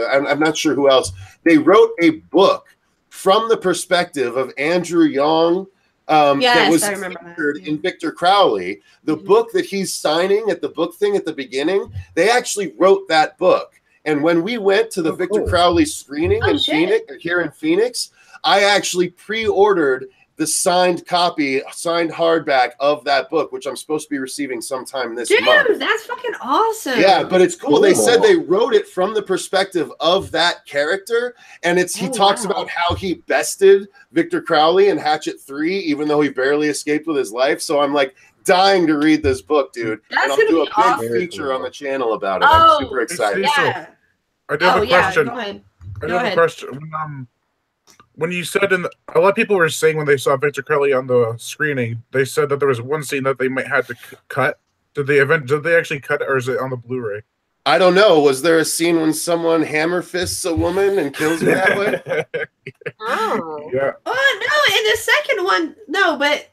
I'm not sure who else. They wrote a book from the perspective of Andrew Yong, that was featured in Victor Crowley. The book that he's signing at the book thing at the beginning, they actually wrote that book. And when we went to the Victor Crowley screening in Phoenix, here in Phoenix, I actually pre-ordered the signed copy, signed hardback of that book, which I'm supposed to be receiving sometime this month. Dude, that's fucking awesome. Yeah, but it's cool. They said they wrote it from the perspective of that character, and he talks about how he bested Victor Crowley in Hatchet 3, even though he barely escaped with his life. So I'm like dying to read this book, dude. And I'll do a big feature on the channel about it. I'm super excited. Yeah. I do have a question. Go ahead. I do have a question. when you said a lot of people were saying when they saw Victor Crowley on the screening, they said that there was one scene that they might have to cut. Did they actually cut it, or is it on the Blu-ray? I don't know. Was there a scene when someone hammer fists a woman and kills her that way? Oh. Yeah. Oh no! In the second one, no, but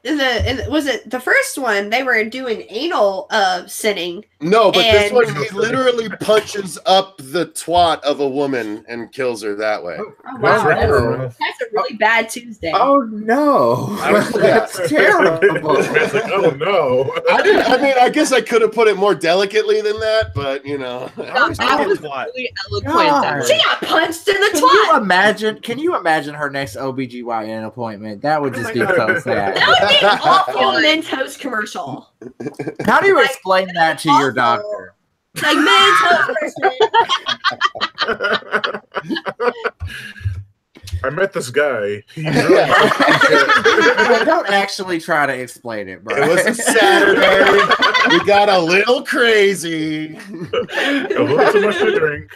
was it the first one? They were doing anal sinning. No, but this one he literally punches up the twat of a woman and kills her that way. Oh, wow. That's a really bad Tuesday. Oh no, that's terrible. It's like, oh no. I guess I could have put it more delicately than that, but you know. That was really eloquent. God. She got punched in the Can twat. you imagine? Can you imagine her next OBGYN appointment? That would just be so sad. That would be an awful Mentos commercial. How do you explain that to your doctor? Like Mentos. I met this guy. He's really Don't actually try to explain it, bro. It was a Saturday. We got a little crazy. a little too much to drink.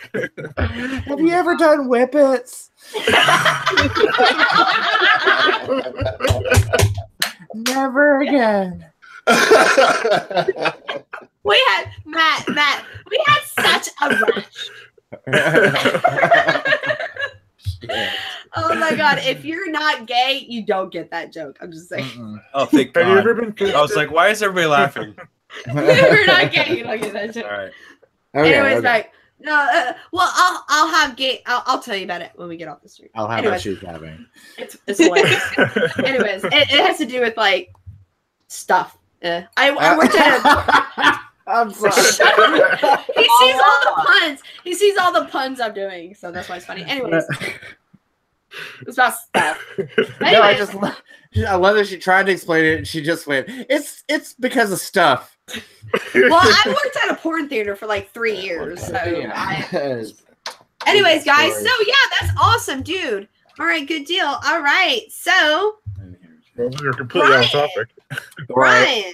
Have you ever done whippets? Never again. We had Matt. We had such a rush. Oh my god! If you're not gay, you don't get that joke. I'm just saying. Oh, thank Have you God. ever been kissed? I was like, why is everybody laughing? If you're not gay, you don't get that joke. All right. Anyways, like no. Well, I'll have gay. I'll tell you about it when we get off the street. I'll have Anyways, what she's having. It's hilarious. Anyways, it has to do with like stuff. I worked at a. I'm sorry. He sees all the puns. He sees all the puns I'm doing, so that's why it's funny. Anyways, it's about stuff. No, Anyways, I love that she tried to explain it and she just went, it's because of stuff. well, I worked at a porn theater for like 3 years. So anyways, guys, so yeah, that's awesome, dude. All right, good deal. All right, so You're completely off topic. Ryan,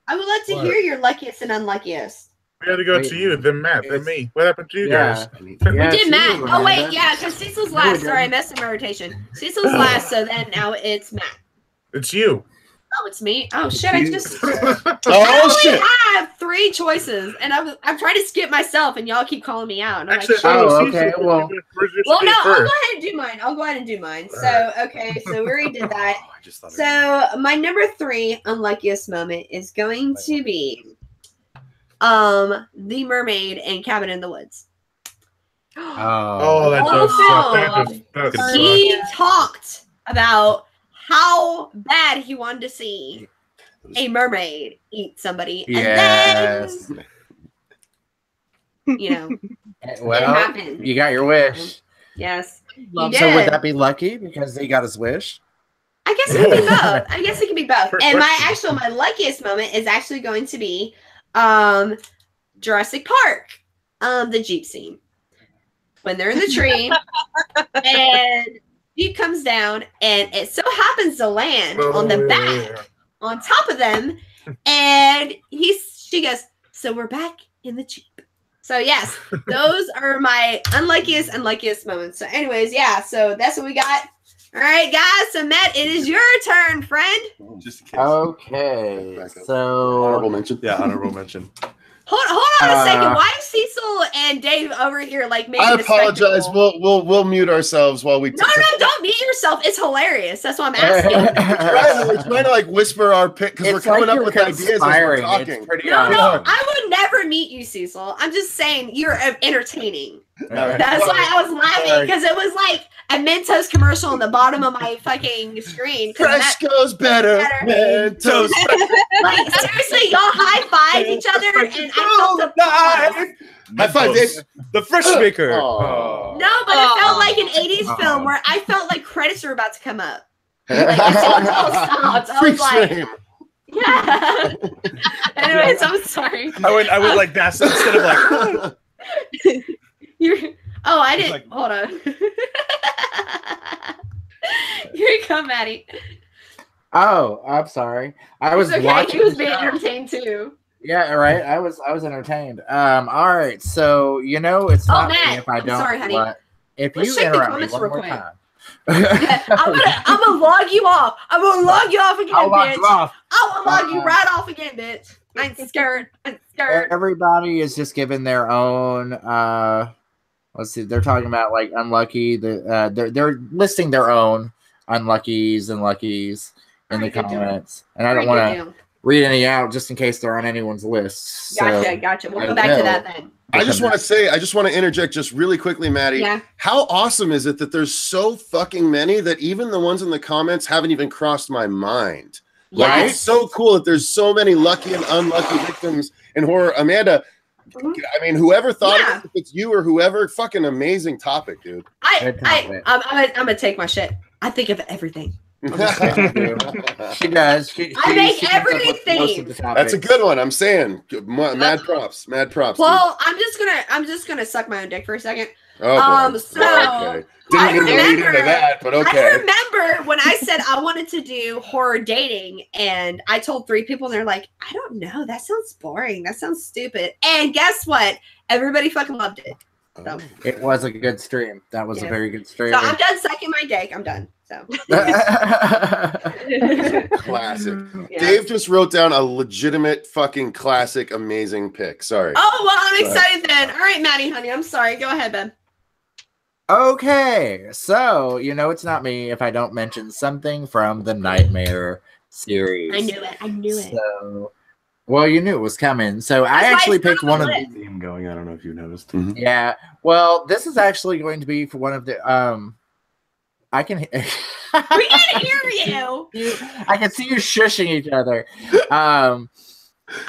I would like to hear your luckiest and unluckiest. We had to go to you, then Matt, then me. What happened to you guys? We did Matt. Oh wait, yeah, because Cecil's last. Sorry, I messed in my rotation. Cecil's last, so then now it's Matt. It's you. Oh, it's me. Oh shit! I just Oh shit! I have 3 choices, and I'm trying to skip myself, and y'all keep calling me out. And I'm Actually, like, okay. Well, no, I'll go ahead and do mine. I'll go ahead and do mine. So okay, so we already did that. I just thought So my number 3 unluckiest moment is going to be the mermaid in Cabin in the Woods. Oh, that Also, does suck. he talked about how bad he wanted to see a mermaid eat somebody, yes. and then you know, Well, it happened. you got your wish. Yes, Love you So would did. that be lucky because he got his wish? I guess it could be both. I guess it could be both. First And question. my luckiest moment is actually going to be Jurassic Park, the Jeep scene. When they're in the tree and Jeep comes down and it so happens to land on the back on top of them, and she goes, so we're back in the Jeep. So yes, those are my unluckiest moments. So anyways, yeah, so that's what we got. All right, guys. So Matt, it is your turn, friend. Just in case. Okay. So Honorable mention. Yeah, honorable mention. Hold on a second. Why is Cecil and Dave over here like making I a apologize. spectacle? We'll mute ourselves while we. No, don't mute yourself. It's hilarious. That's what I'm asking. We're trying to like whisper our pick because we're coming up with ideas as we're talking. It's pretty No, awesome. I would never meet you, Cecil. I'm just saying you're entertaining. Alright. That's why I was laughing, because it was like a Mentos commercial on the bottom of my fucking screen. 'Cause Fresh goes better. Mentos. like seriously, y'all high-fived each other, and I felt the pause. High five, Dave. The Fresh Maker. Oh. No, but it felt like an 80s film where I felt like credits were about to come up. Like, I stopped. I Free was like, frame. yeah. Anyways, I'm sorry. I would like that instead of like. You're. Oh, I didn't. Like- Hold on. Here you come, Maddie. Oh, I'm sorry. I was It's okay. watching. He was the being show. entertained too. Yeah, right. I was entertained. All right. So it's Oh, not me Matt, if I I'm don't. sorry, honey. If Let's you check the interrupt me comments one real more quick. time. I'm gonna log you off. I'm gonna log you off again, I'll log bitch. you off. I will log you right off again, bitch. I ain't scared. I'm scared. Everybody is just given their own. Let's see. They're talking about like unlucky. They're listing their own unluckies and luckies in the comments, and I don't want to read any out just in case they're on anyone's list. Gotcha. We'll go back to that then. I just want to interject just really quickly, Maddie. Yeah. How awesome is it that there's so fucking many that even the ones in the comments haven't even crossed my mind? Yes. Right? It's so cool that there's so many lucky and unlucky victims in horror. Amanda, I mean, whoever thought of it, if it's you or whoever, fucking amazing topic, dude. I'm gonna take my shit. I think of everything. She does. I make everything. That's a good one. I'm saying, mad props. Well, I'm just gonna suck my own dick for a second. Oh, boy. So okay. Didn't even lead into that, but okay. I remember when I said I wanted to do horror dating, and I told 3 people, and they're like, "I don't know. That sounds boring. That sounds stupid." And guess what? Everybody fucking loved it. So. It was a good stream. That was a very good stream. So I'm done sucking my dick. I'm done. So classic. Yeah. Dave just wrote down a legitimate fucking classic, amazing pick. Sorry. Oh well, I'm excited then. All right, Maddie, honey. I'm sorry. Go ahead, Ben. Okay, so you know it's not me if I don't mention something from the Nightmare series. I knew it. So, well, you knew it was coming. So I actually picked one of the theme going. I don't know if you noticed. Mm-hmm. Yeah. Well, this is actually going to be for one of the I can we can hear you. I can see you shushing each other. I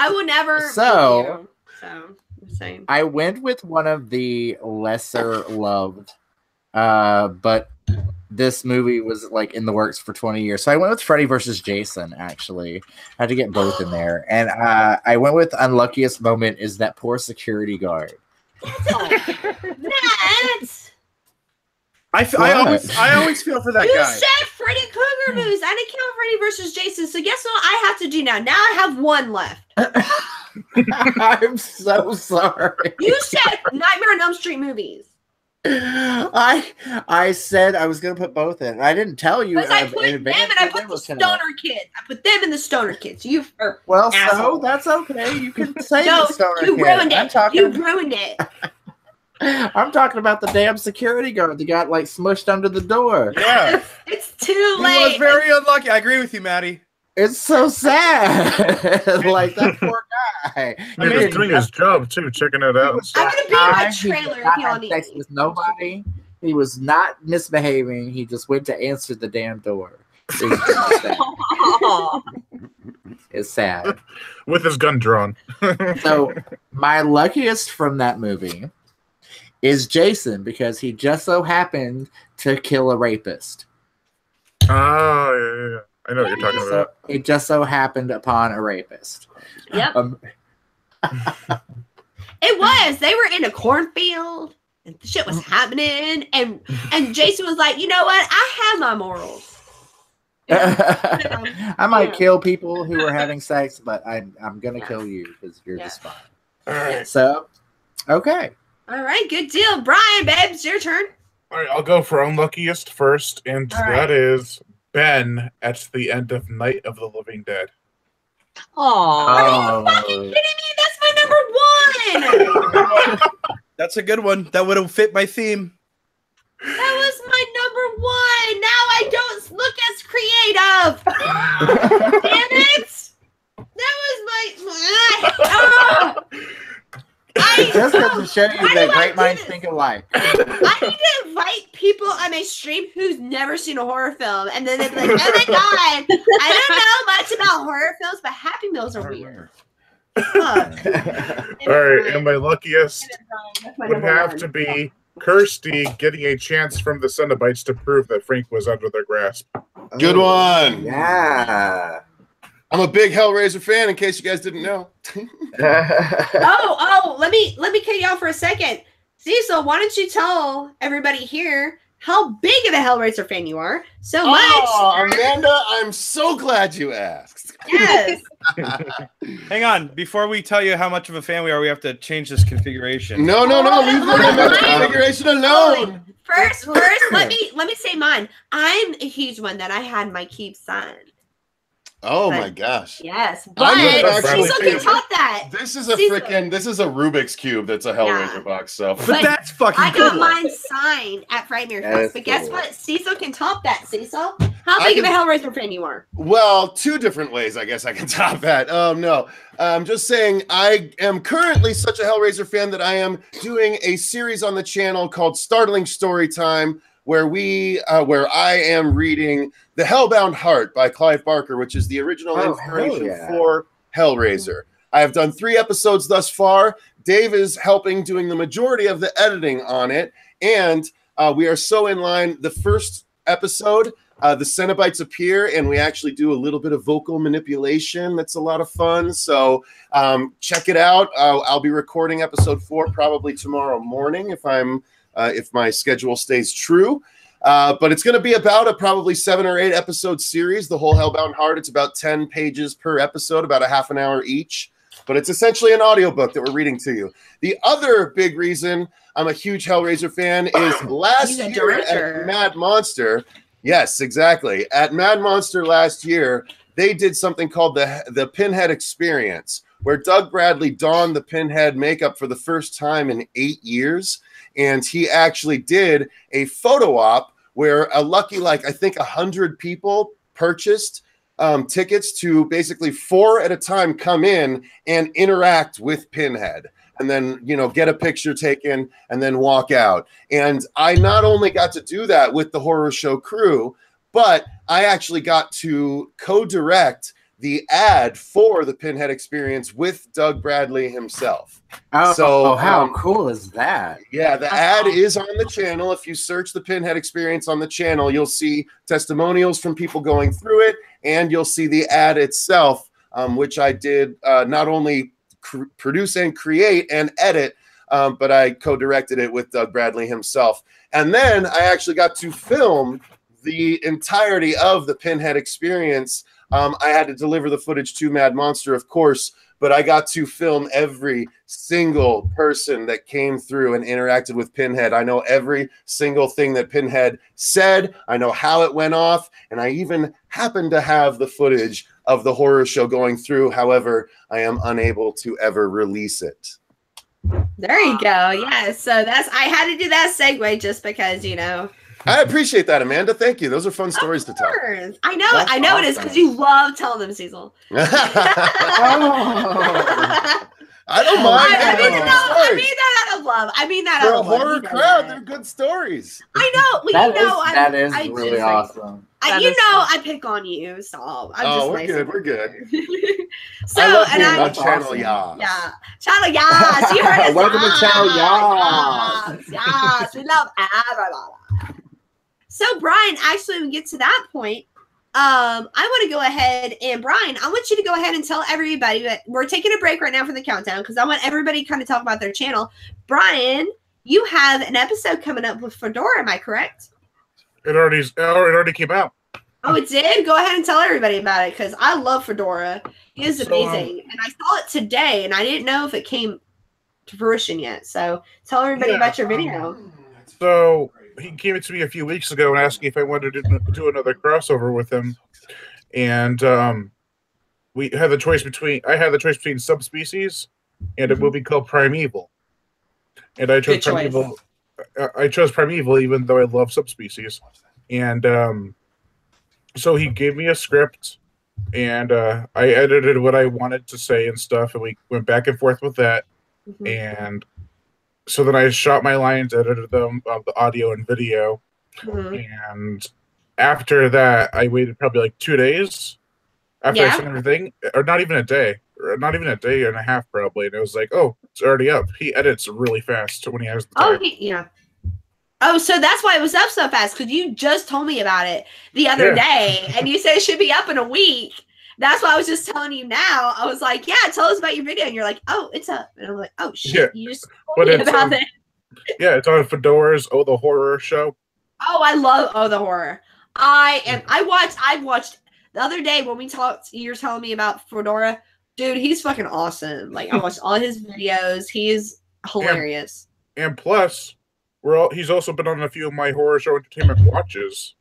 will never. So I'm saying. I went with one of the lesser loved, but this movie was like in the works for 20 years. So I went with Freddy versus Jason. Actually, I had to get both in there, and I went with unluckiest moment is that poor security guard. I always feel for that you guy. You said Freddy Krueger movies. I didn't count Freddy versus Jason. So guess what I have to do now? Now I have 1 left. I'm so sorry. You said Nightmare on Elm Street movies. I said I was gonna put both in. I didn't tell you. I put them and I put the stoner kids. I put them in the stoner kids. You well, asshole. So that's okay. You can say no, the stoner you kid. ruined it. You ruined it. I'm talking about the damn security guard that got like smushed under the door. Yeah, it's too late. He was very unlucky. I agree with you, Maddie. It's so sad. Like that poor guy. He was doing his job too, checking it out. I'm gonna be in my trailer if y'all need sex with nobody. He was not misbehaving. He just went to answer the damn door. It's sad. With his gun drawn. So my luckiest from that movie is Jason because he just so happened to kill a rapist. Oh, yeah. I know what you're talking about. It just so happened upon a rapist. Yep. It was. They were in a cornfield and shit was happening. And Jason was like, you know what? I have my morals. I might kill people who are having sex, but I'm gonna kill you because you're just fine. All right. So, okay. All right, good deal. Brian, babe, it's your turn. All right, I'll go for unluckiest first, and that is Ben at the end of Night of the Living Dead. Are you fucking kidding me? That's my number 1. That's a good one. That would have fit my theme. That was my number 1. Now I don't look as creative. Damn it! That was my. Just to show you that great minds think alike. I need to invite people on my stream who's never seen a horror film, and then they'd be like, "Oh my god, I don't know much about horror films, but Happy Meals are weird." All right, and my luckiest would have to be Kirsty getting a chance from the Cenobites to prove that Frank was under their grasp. Good one. Yeah. I'm a big Hellraiser fan, in case you guys didn't know. Let me cut you off for a second. Cecil, why don't you tell everybody here how big of a Hellraiser fan you are so much? Oh, Amanda, I'm so glad you asked. Yes. Hang on. Before we tell you how much of a fan we are, we have to change this configuration. No. Leave the configuration alone. First, let me say mine. I'm a huge one that I had my cube signed. Oh But- my gosh. Yes, I'm an but actual Cecil fan. can top that. This is a Cecil. Rubik's Cube that's a Hellraiser Yeah. box. So But that's fucking I got cool. mine signed at Frightmare That Fest. is But guess cool. what? Cecil can top that, Cecil. How I big of a can- Hellraiser fan you are? well, two different ways I guess I can top that. No. I'm just saying I am currently such a Hellraiser fan that I am doing a series on the channel called Startling Storytime, where I am reading The Hellbound Heart by Clive Barker, which is the original Oh, inspiration hell yeah. for Hellraiser. I have done 3 episodes thus far. Dave is helping doing the majority of the editing on it, and we are so in line. The first episode, the Cenobites appear, and we actually do a little bit of vocal manipulation. That's a lot of fun. So check it out. I'll be recording episode 4 probably tomorrow morning if my schedule stays true. But it's going to be about a probably 7 or 8 episode series, the whole Hellbound Heart. It's about 10 pages per episode, about a half an hour each. But it's essentially an audiobook that we're reading to you. The other big reason I'm a huge Hellraiser fan is last He's a year director. at Mad Monster. Yes, exactly. At Mad Monster last year, they did something called the Pinhead Experience, where Doug Bradley donned the Pinhead makeup for the first time in 8 years. And he actually did a photo op where a lucky, I think 100 people purchased tickets to basically 4 at a time come in and interact with Pinhead. And then, get a picture taken and then walk out. And I not only got to do that with the horror show crew, but I actually got to co-direct the ad for the Pinhead Experience with Doug Bradley himself. Oh, how cool is that? Yeah, the ad is on the channel. If you search the Pinhead Experience on the channel, you'll see testimonials from people going through it, and you'll see the ad itself, which I did not only produce and create and edit, but I co-directed it with Doug Bradley himself. And then I actually got to film the entirety of the Pinhead Experience. I had to deliver the footage to Mad Monster, of course, but I got to film every single person that came through and interacted with Pinhead. I know every single thing that Pinhead said. I know how it went off, and I even happen to have the footage of the horror show going through. However, I am unable to ever release it. There you go. Yeah. So I had to do that segue just because, I appreciate that, Amanda. Thank you. Those are fun stories to tell. I know. That's I know it is awesome. because you love telling them, Cecil. I don't mind. I They're mean, good no, I stories. mean that out of love. I mean that For out a of love. horror You know crowd, that. they're good stories. I know. Well, That is I really just, awesome. That you is know, I pick on you, so I'm just Oh, we're nice good. about We're good. it. So, I love and being I, on That's Channel awesome. Yas. yeah, Channel Yas. You heard us. Welcome to Channel Yas. Yes, we love everybody. So, Brian, actually, when we get to that point, I want to go ahead and Brian, I want you to go ahead and tell everybody that we're taking a break right now from the countdown because I want everybody to kind of talk about their channel. Brian, you have an episode coming up with Fedora, am I correct? It already came out. Oh, it did? Go ahead and tell everybody about it because I love Fedora. He is So, amazing. And I saw it today and I didn't know if it came to fruition yet. So tell everybody Yeah, about your video. So he came to me a few weeks ago and asked me if I wanted to do another crossover with him, and we had the choice between Subspecies and a movie called Primeval, and I chose Good choice. Primeval. I chose Primeval even though I love Subspecies, and so he gave me a script, and I edited what I wanted to say and stuff, and we went back and forth with that, and so then I shot my lines, edited them, the audio and video, and after that, I waited probably like 2 days after I sent everything, or not even a day and a half probably, and it was like, oh, it's already up. He edits really fast when he has the time. Yeah. Oh, so that's why it was up so fast because you just told me about it the other day, and you said it should be up in a week. That's why I was just telling you now. I was like, yeah, tell us about your video. And you're like, oh, it's up. And I'm like, oh, shit. You just told me about it. Yeah, it's on Fedora's Oh, the Horror Show. Oh, I love Oh, the Horror. I watched the other day when we talked, you were telling me about Fedora. Dude, he's fucking awesome. Like, I watched all his videos. He is hilarious. And plus, He's also been on a few of my horror show entertainment watches.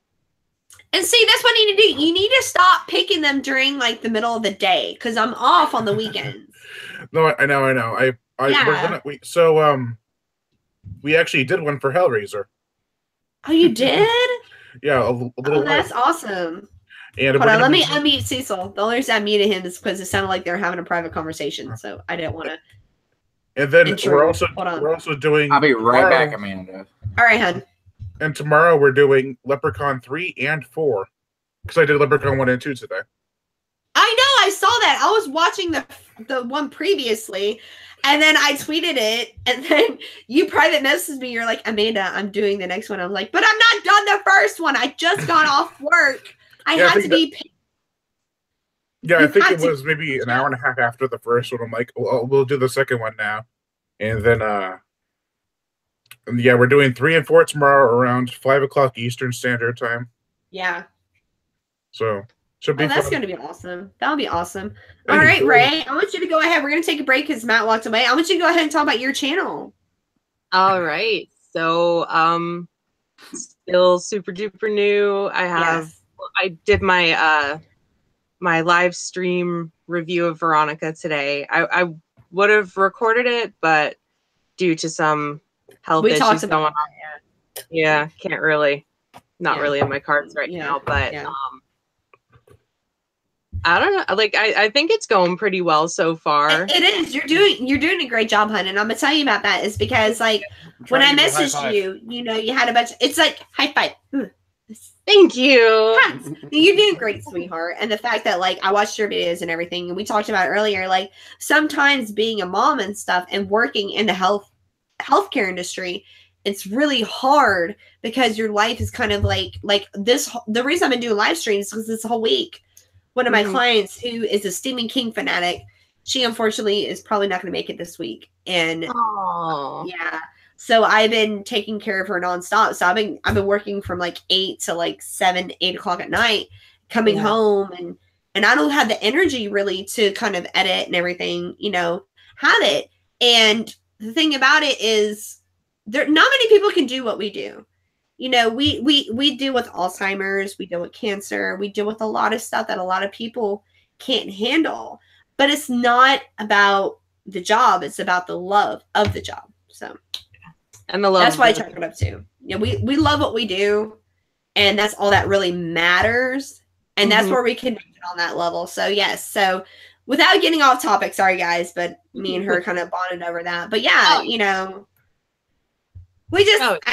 And see, that's what you need to do. You need to stop picking them during like the middle of the day because I'm off on the weekends. No, I know. We actually did one for Hellraiser. Oh, you did? Yeah, a little. Oh, that's awesome. And hold on, let me unmute Cecil. The only reason I muted him is because it sounded like they were having a private conversation, so I didn't want to. And then we're also doing. I'll be right back, Amanda. All right, hun. And tomorrow we're doing Leprechaun 3 and 4 because I did Leprechaun 1 and 2 today. I know, I saw that. I was watching the one previously, and then I tweeted it, and then you private messaged me. You're like, Amanda, I'm doing the next one. I'm like, but I'm not done the first one. I just got off work. I had to be. Yeah, I think it was maybe an hour and a half after the first one. I'm like, we'll do the second one now, and then yeah, we're doing 3 and 4 tomorrow around 5 o'clock Eastern Standard Time. Yeah. So should be. That's gonna be awesome. That'll be awesome. All right, Ray. I want you to go ahead. We're gonna take a break because Matt walked away. I want you to go ahead and talk about your channel. All right. So still super duper new. I did my my live stream review of Veronica today. I would have recorded it, but due to some health issues going on, yeah, can't really, not really in my cards right now. But I don't know. Like I think it's going pretty well so far. It is. You're doing a great job, hun. And I'm gonna tell you about that is because like when I messaged you, you had a bunch. It's like high five. Thank you. You're doing great, sweetheart. And the fact that like I watched your videos and everything, and we talked about it earlier, like sometimes being a mom and stuff and working in the healthcare industry, it's really hard because your life is kind of like this. The reason I've been doing live streams is because this whole week, one of my clients who is a Stephen King fanatic, she unfortunately is probably not going to make it this week. And yeah. So I've been taking care of her nonstop. So I've been working from like 8 to like 7, 8 o'clock at night, coming home and I don't have the energy really to kind of edit and everything, have it. And the thing about it is not many people can do what we do. We deal with Alzheimer's, we deal with cancer, we deal with a lot of stuff that a lot of people can't handle. But it's not about the job, it's about the love of the job. So and the love. That's why I chalk it up too. We love what we do, and that's all that really matters. And that's where we connect on that level. So yes. So without getting off topic, sorry guys, but me and her kind of bonded over that. But yeah, I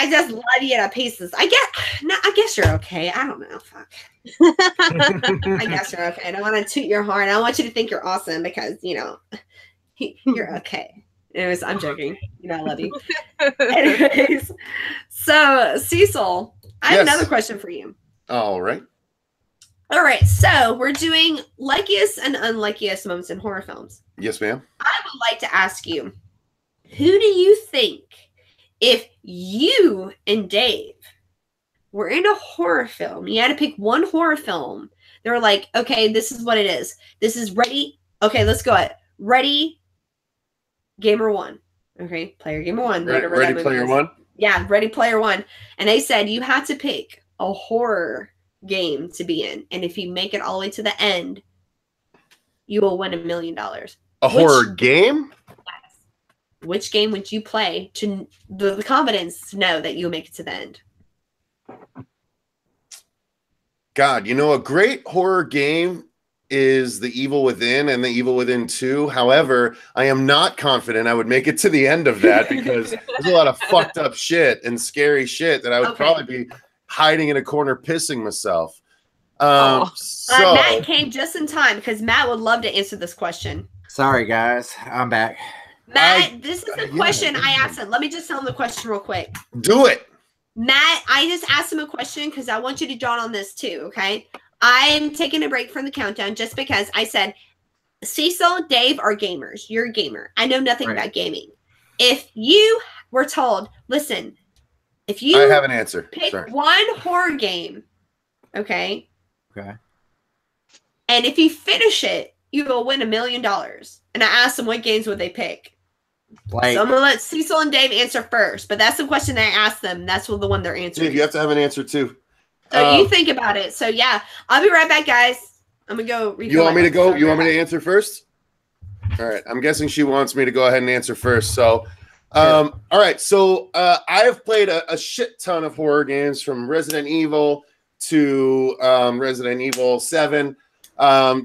just love you to pieces. I guess you're okay. I don't know. Fuck. I guess you're okay. I don't want to toot your horn. I want you to think you're awesome because you're okay. Anyways, I'm joking. I love you. Anyways, so Cecil, I have another question for you. All right. So we're doing luckiest and unluckiest moments in horror films. Yes, ma'am. I would like to ask you, who do you think, if you and Dave were in a horror film, you had to pick one horror film, they were like, okay, this is what it is. This is ready. Okay, let's go at ready. Gamer One. Okay, Player Gamer One. Ready Player One? Yeah, Ready Player One. And they said you had to pick a horror game to be in. And if you make it all the way to the end, you will win $1 million. Horror game? Yes. Which game would you play to the confidence to know that you'll make it to the end? God, a great horror game is The Evil Within and The Evil Within 2. However, I am not confident I would make it to the end of that because there's a lot of fucked up shit and scary shit that I would probably be hiding in a corner pissing myself. Matt came just in time because Matt would love to answer this question. Sorry, guys. I'm back. Matt, this is the question I asked him. Let me just tell him the question real quick. Do it. Matt, I just asked him a question because I want you to jot on this too, okay? I'm taking a break from the countdown just because I said, Cecil, Dave are gamers. You're a gamer. I know nothing about gaming. If you were told, listen, if you I have an answer. Pick one horror game, okay? Okay. And if you finish it, you will win $1 million. And I asked them what games would they pick. Like, So I'm gonna let Cecil and Dave answer first, but that's the question I asked them. That's the one they're answering. Dave, you have to have an answer too. So you think about it. So yeah, I'll be right back, guys. I'm gonna go. You want me to go? You want me to answer first? All right. I'm guessing she wants me to go ahead and answer first. So, all right. So I have played a shit ton of horror games, from Resident Evil to Resident Evil 7 I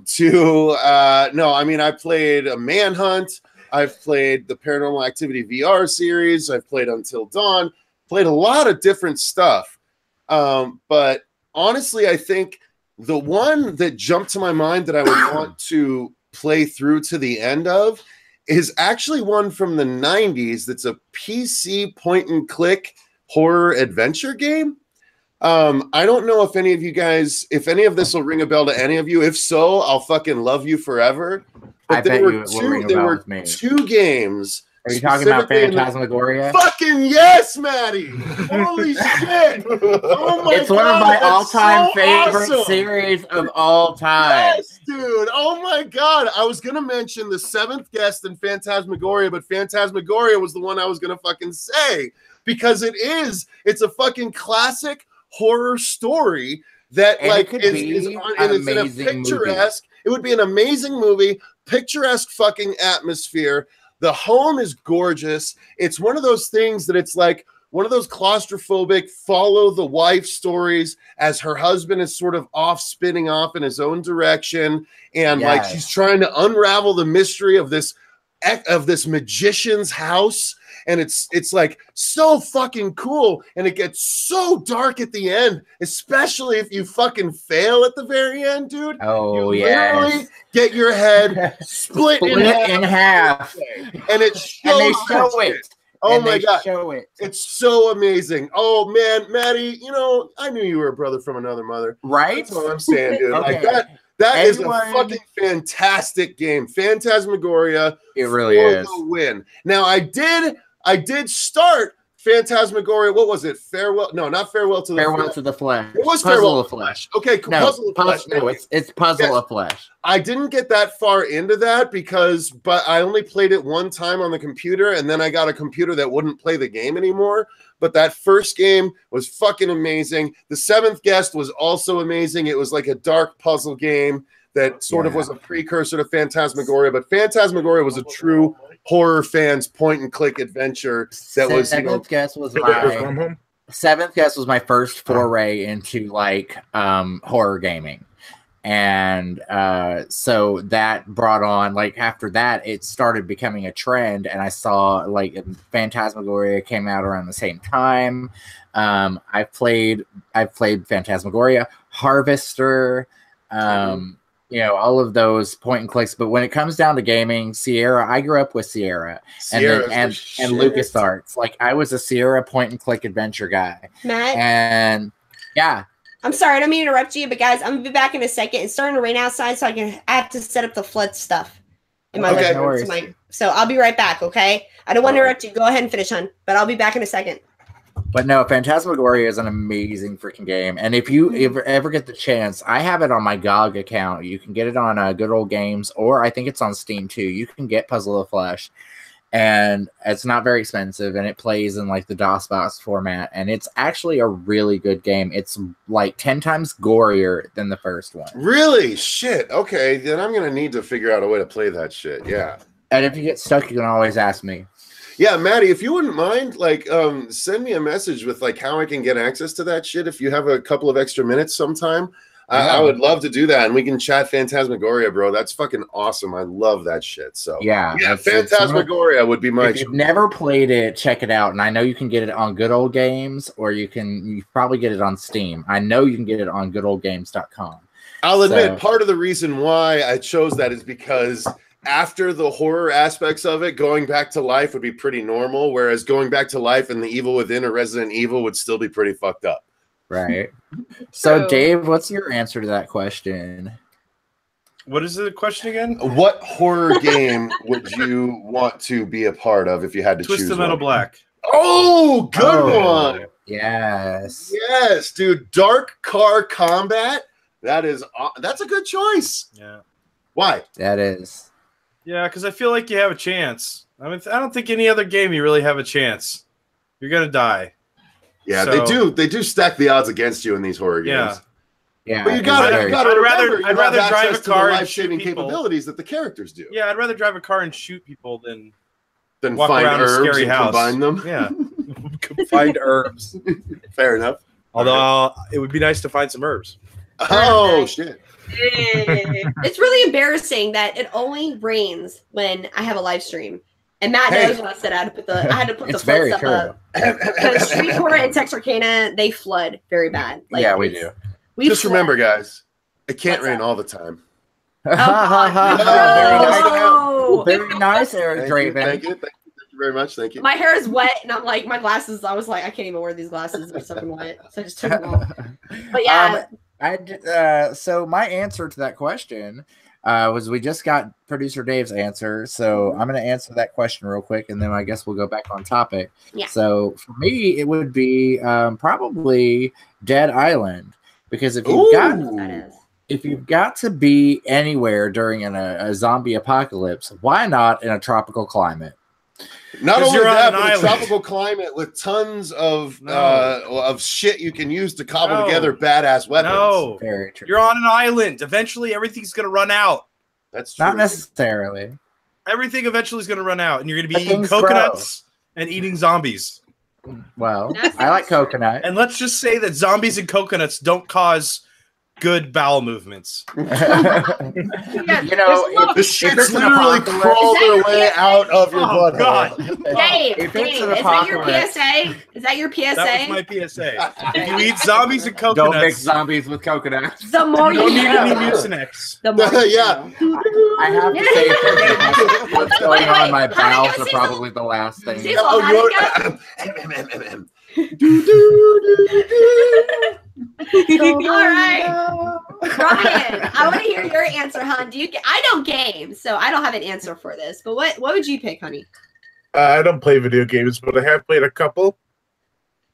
played a Manhunt. I've played the Paranormal Activity VR series. I've played Until Dawn. Played a lot of different stuff. But honestly, I think the one that jumped to my mind that I would want to play through to the end of is actually one from the 90s that's a PC point-and-click horror adventure game. I don't know if any of you guys, if any of this will ring a bell to any of you. If so, I'll fucking love you forever. But there were two games. Are you talking about Phantasmagoria? Fucking yes, Maddie! Holy shit! Oh my god! It's one of my all-time favorite series of all time. Yes, dude! Oh my god! I was gonna mention The Seventh Guest and Phantasmagoria, but Phantasmagoria was the one I was gonna fucking say, because it's a fucking classic horror story that and like it's in a picturesque. It would be an amazing movie, picturesque fucking atmosphere. The home is gorgeous. It's one of those things that it's like one of those claustrophobic follow the wife stories as her husband is sort of off spinning off in his own direction. And like she's trying to unravel the mystery of this magician's house. And it's like so fucking cool. And it gets so dark at the end, especially if you fucking fail at the very end, dude. Oh, you literally get your head split in half. And it shows and they show it. Oh my god. It's so amazing. Oh man, Maddie, I knew you were a brother from another mother. Right? That's what I'm saying, dude. Like that is a fucking fantastic game. Phantasmagoria. It really is. The win. Now I did start Phantasmagoria. What was it? Farewell? No, not Farewell to the Farewell to the Flesh. It was Farewell of Flesh. Okay, cool. No, Puzzle of Flesh. No, it's Puzzle of Flesh. I didn't get that far into that but I only played it one time on the computer, and then I got a computer that wouldn't play the game anymore. But that first game was fucking amazing. The Seventh Guest was also amazing. It was like a dark puzzle game that sort of was a precursor to Phantasmagoria, but Phantasmagoria was a true horror fans point and click adventure. Seventh Guest was my first foray into like horror gaming. And so that brought on, like, after that, it started becoming a trend. And I saw, like, Phantasmagoria came out around the same time. I've played Phantasmagoria, Harvester, all of those point and clicks. But when it comes down to gaming, Sierra, I grew up with Sierra and LucasArts. Like, I was a Sierra point and click adventure guy. Matt? And yeah. I'm sorry, I don't mean to interrupt you, but guys, I'm gonna be back in a second. It's starting to rain outside, so I have to set up the flood stuff in my living room. So I'll be right back, okay? I don't want to interrupt you. Go ahead and finish, hon. But I'll be back in a second. But no, Phantasmagoria is an amazing freaking game. And if you ever get the chance, I have it on my GOG account. You can get it on Good Old Games, or I think it's on Steam too. You can get Puzzle of Flesh. And it's not very expensive, and it plays in like the DOS-BOX format, and it's actually a really good game. It's like 10 times gorier than the first one. Really? Shit. Okay, then I'm gonna need to figure out a way to play that shit. Yeah. And if you get stuck, you can always ask me. Yeah, Maddie, if you wouldn't mind, like, send me a message with like how I can get access to that shit if you have a couple of extra minutes sometime. I would love to do that, and we can chat Phantasmagoria, bro. That's fucking awesome. I love that shit. So yeah, Phantasmagoria would be my. If you've never played it, check it out. And I know you can get it on Good Old Games, or you probably get it on Steam. I know you can get it on goodoldgames.com. I'll admit, part of the reason why I chose that is because after the horror aspects of it, going back to life would be pretty normal, whereas going back to life and the evil within a Resident Evil would still be pretty fucked up. Right. So, Dave, what's your answer to that question? What is the question again? What horror game would you want to be a part of if you had to choose? Twisted Metal Black. Oh, good one. Yes. Yes, dude. Dark car combat. That's a good choice. Yeah. Why? That is. Yeah, because I feel like you have a chance. I mean, I don't think any other game you really have a chance. You're gonna die. Yeah, So- they do stack the odds against you in these horror games. Yeah, But you gotta I'd remember, rather you have drive a access to the car and life-saving shoot people. capabilities that the characters do. Yeah, I'd rather drive a car and shoot people than Then walk find around a herbs scary and house. combine them. Yeah, find herbs. Fair enough. Although it would be nice to find some herbs. Oh shit! It's really embarrassing that it only rains when I have a live stream. And Matt knows when I said I had to put the It's flood very stuff true. up. Because Shreveport and Texarkana, they flood very bad. Like, Yeah, we do. Just remember, guys, it can't What's rain that? all the time. Oh, Very nice, Eric Draven. Thank you very much. Thank you. my hair is wet, and I'm like, my glasses. I was like, I can't even wear these glasses. They're soaking wet, so I just took them off. But yeah, So my answer to that question was we just got producer Dave's answer. So I'm going to answer that question real quick, and then I guess we'll go back on topic. Yeah. So for me, it would be probably Dead Island, because if you've got to be anywhere during a zombie apocalypse, why not in a tropical climate? Not 'Cause only you're on that, an but a island. tropical climate with tons of shit you can use to cobble No. together badass weapons. No, Very true. you're on an island. Eventually, everything's gonna run out. That's true. Not necessarily. Everything eventually is gonna run out, and you're gonna be But eating things coconuts and eating zombies. Well, That's I like coconut. And let's just say that zombies and coconuts don't cause good bowel movements. You know, The if shit's it's an literally apocalypse- crawl Is that their your way PSA? out of your Oh, blood. God. Dave, If it's Dave, an is that your apocalypse- PSA? Is that your PSA? That was my PSA. If you eat zombies and Don't mix coconuts, zombies with coconuts. The more you you don't need any know. Mucinex. The more you Yeah. know. I have to say, what's going Wait, on? My wait, bowels Cecil. are probably the last thing. Cecil, Oh, how you're- All right, Ryan, I want to hear your answer, hon. I don't game, so I don't have an answer for this. But what would you pick, honey? I don't play video games, but I have played a couple.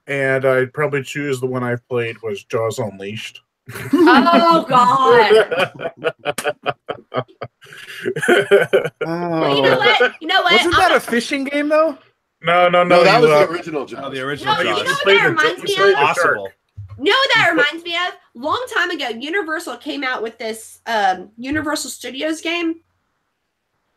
And I'd probably choose the one I've played was Jaws Unleashed. Oh God! Well, you know what? You know what? Wasn't that a fishing game though? No, No, that you, was the original Jaws. Oh, the original No, you Jaws. know what Played that the- reminds me played of? the shark. Possible. You know what that reminds me of? Long time ago, Universal came out with this Universal Studios game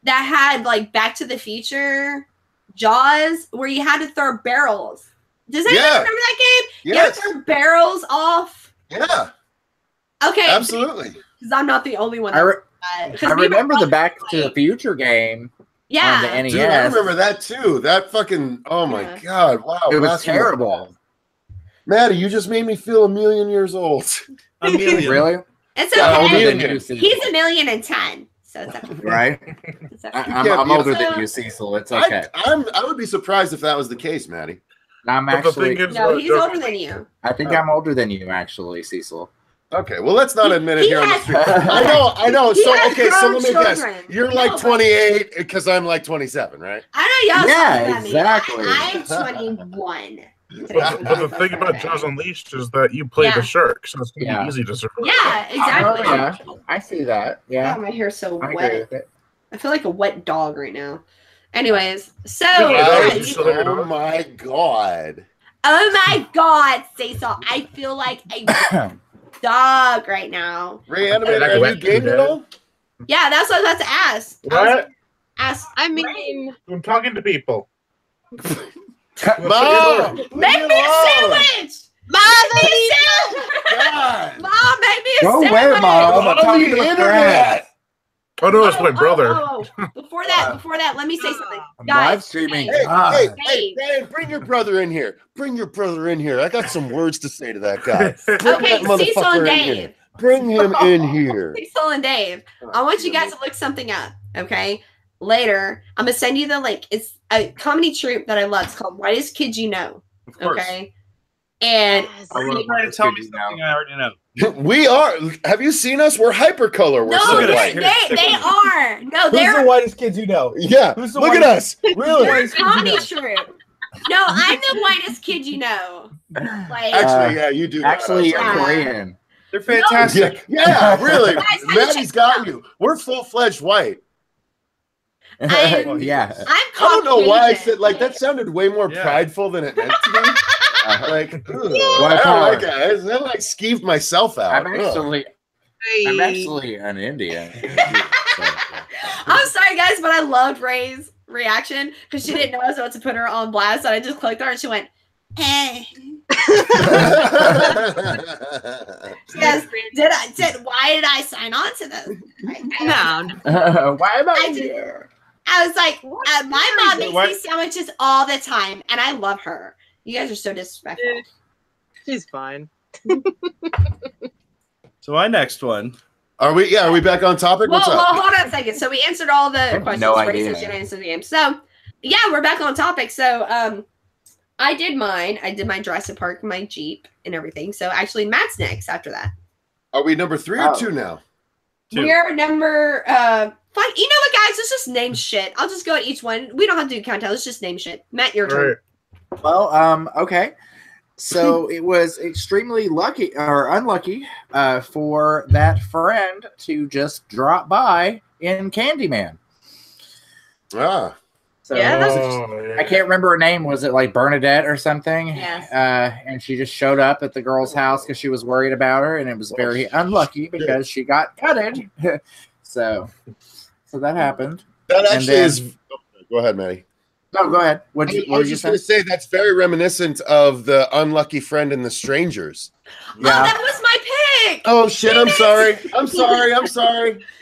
that had like Back to the Future, Jaws, where you had to throw barrels. Does anyone Yeah. remember that game? You Yes. had to throw barrels off. Yeah, Okay, absolutely. because I'm not the only one. I, re- That, I remember the Back to the Future game on Yeah, the NES. Dude, I remember that too. That fucking, oh my Yeah. God, wow. It was that's- terrible. Maddie, you just made me feel 1,000,000 years old. A million. Really? it's Yeah, older okay. than million. you, Cecil. He's 1,010,000, so it's okay. Right? It's okay. I'm Yeah, older so- than you, Cecil. It's okay. I would be surprised if that was the case, Maddie. I'm But the actually. thing is, No, he's older than you. I think I'm older than you, actually, Cecil. Okay, well, let's not admit it He here on the has- street. I know. He So, has okay, so grown let me guess. children. You're No, like but- 28 because I'm like 27, right? I know y'all. Yeah, talking about me. exactly. I'm 21. But the thing about Jaws Unleashed is that you play Yeah. the shark, so it's going to Yeah. be easy to survive. Yeah, exactly. Oh, yeah. I see that. Yeah. Oh, my hair's so I agree wet. with it. I feel like a wet dog right now. Anyways, so Yeah, yeah, so- Oh my God. oh my God, Cecil, I feel like a dog right now. Reanimator, Like a have you wet gamed dude, at all? Yeah, that's what I was about to ask. What? Ask. I mean, I'm talking to people. Mom! Make me a sandwich. Mom, make me a sandwich. God. Mom, make me a Go sandwich. away, Mom. I'm On talking the to a friend. internet! Oh no, it's my brother. Before that, let me say something. I'm Guys, live streaming. Hey, God. hey, Dave, bring your brother in here. Bring your brother in here. I got some words to say to that guy. Bring Okay, that Cecil motherfucker and in here. Dave. Bring him in here. Cecil and Dave. I want you guys to look something up, okay? Later, I'm gonna send you the link. It's a comedy troupe that I love. It's called Whitest Kids You Know. Of course. Okay. And yes. I love You're trying to tell me Kids You something I already know. We are. Have you seen us? We're hypercolor. We're no, so Look at white. they are. No, Who's they're the whitest kids you know? Yeah. Who's the Look at whitest- us. Really? they're a Whitest kids you comedy know? troupe. No, I'm the whitest kid you know. Like Actually, yeah, you do. Actually, you're Yeah. Korean. They're fantastic. Yeah, really. Guys, I Maddie's checked got out. you. We're full-fledged white. Yeah. I'm I don't know why I Caucasian. said like that sounded way more Yeah. prideful than it meant to be. Like, ugh, White I don't power. like it. I like skeeved myself out. I'm actually an Indian. I'm sorry, guys, but I loved Ray's reaction because she didn't know I was about to put her on blast, and I just clicked on her and she went, "Hey." Yes. Why did I sign on to this? No. Why am I here? I was like, my mom makes me sandwiches all the time, and I love her. You guys are so disrespectful. She's fine. So my next one. Are we back on topic? What's Well, up? hold on a second. So we answered all the questions. no Ray idea. said she didn't answer the game. So yeah, we're back on topic. So I did mine. I did my Jurassic Park, my Jeep, and everything. So actually, Matt's next after that. Are we number 3 or 2 now? 2. We're number fine. You know what, guys? Let's just name shit. I'll just go at each one. We don't have to do countdown. Let's just name shit. Matt, your turn. Right. Well, okay. So it was extremely lucky or unlucky for that friend to just drop by in Candyman. Ah. So Yeah, that's I can't remember her name. Was it like Bernadette or something? Yes. And she just showed up at the girl's house because she was worried about her, and it was very unlucky because she got gutted. so that happened. That And actually then- is. Go ahead, Maddie. No, go ahead. What I did was you just say? going to say that's very reminiscent of the unlucky friend in The Strangers. Oh, that was my pick. Oh shit! I'm sorry. I'm sorry.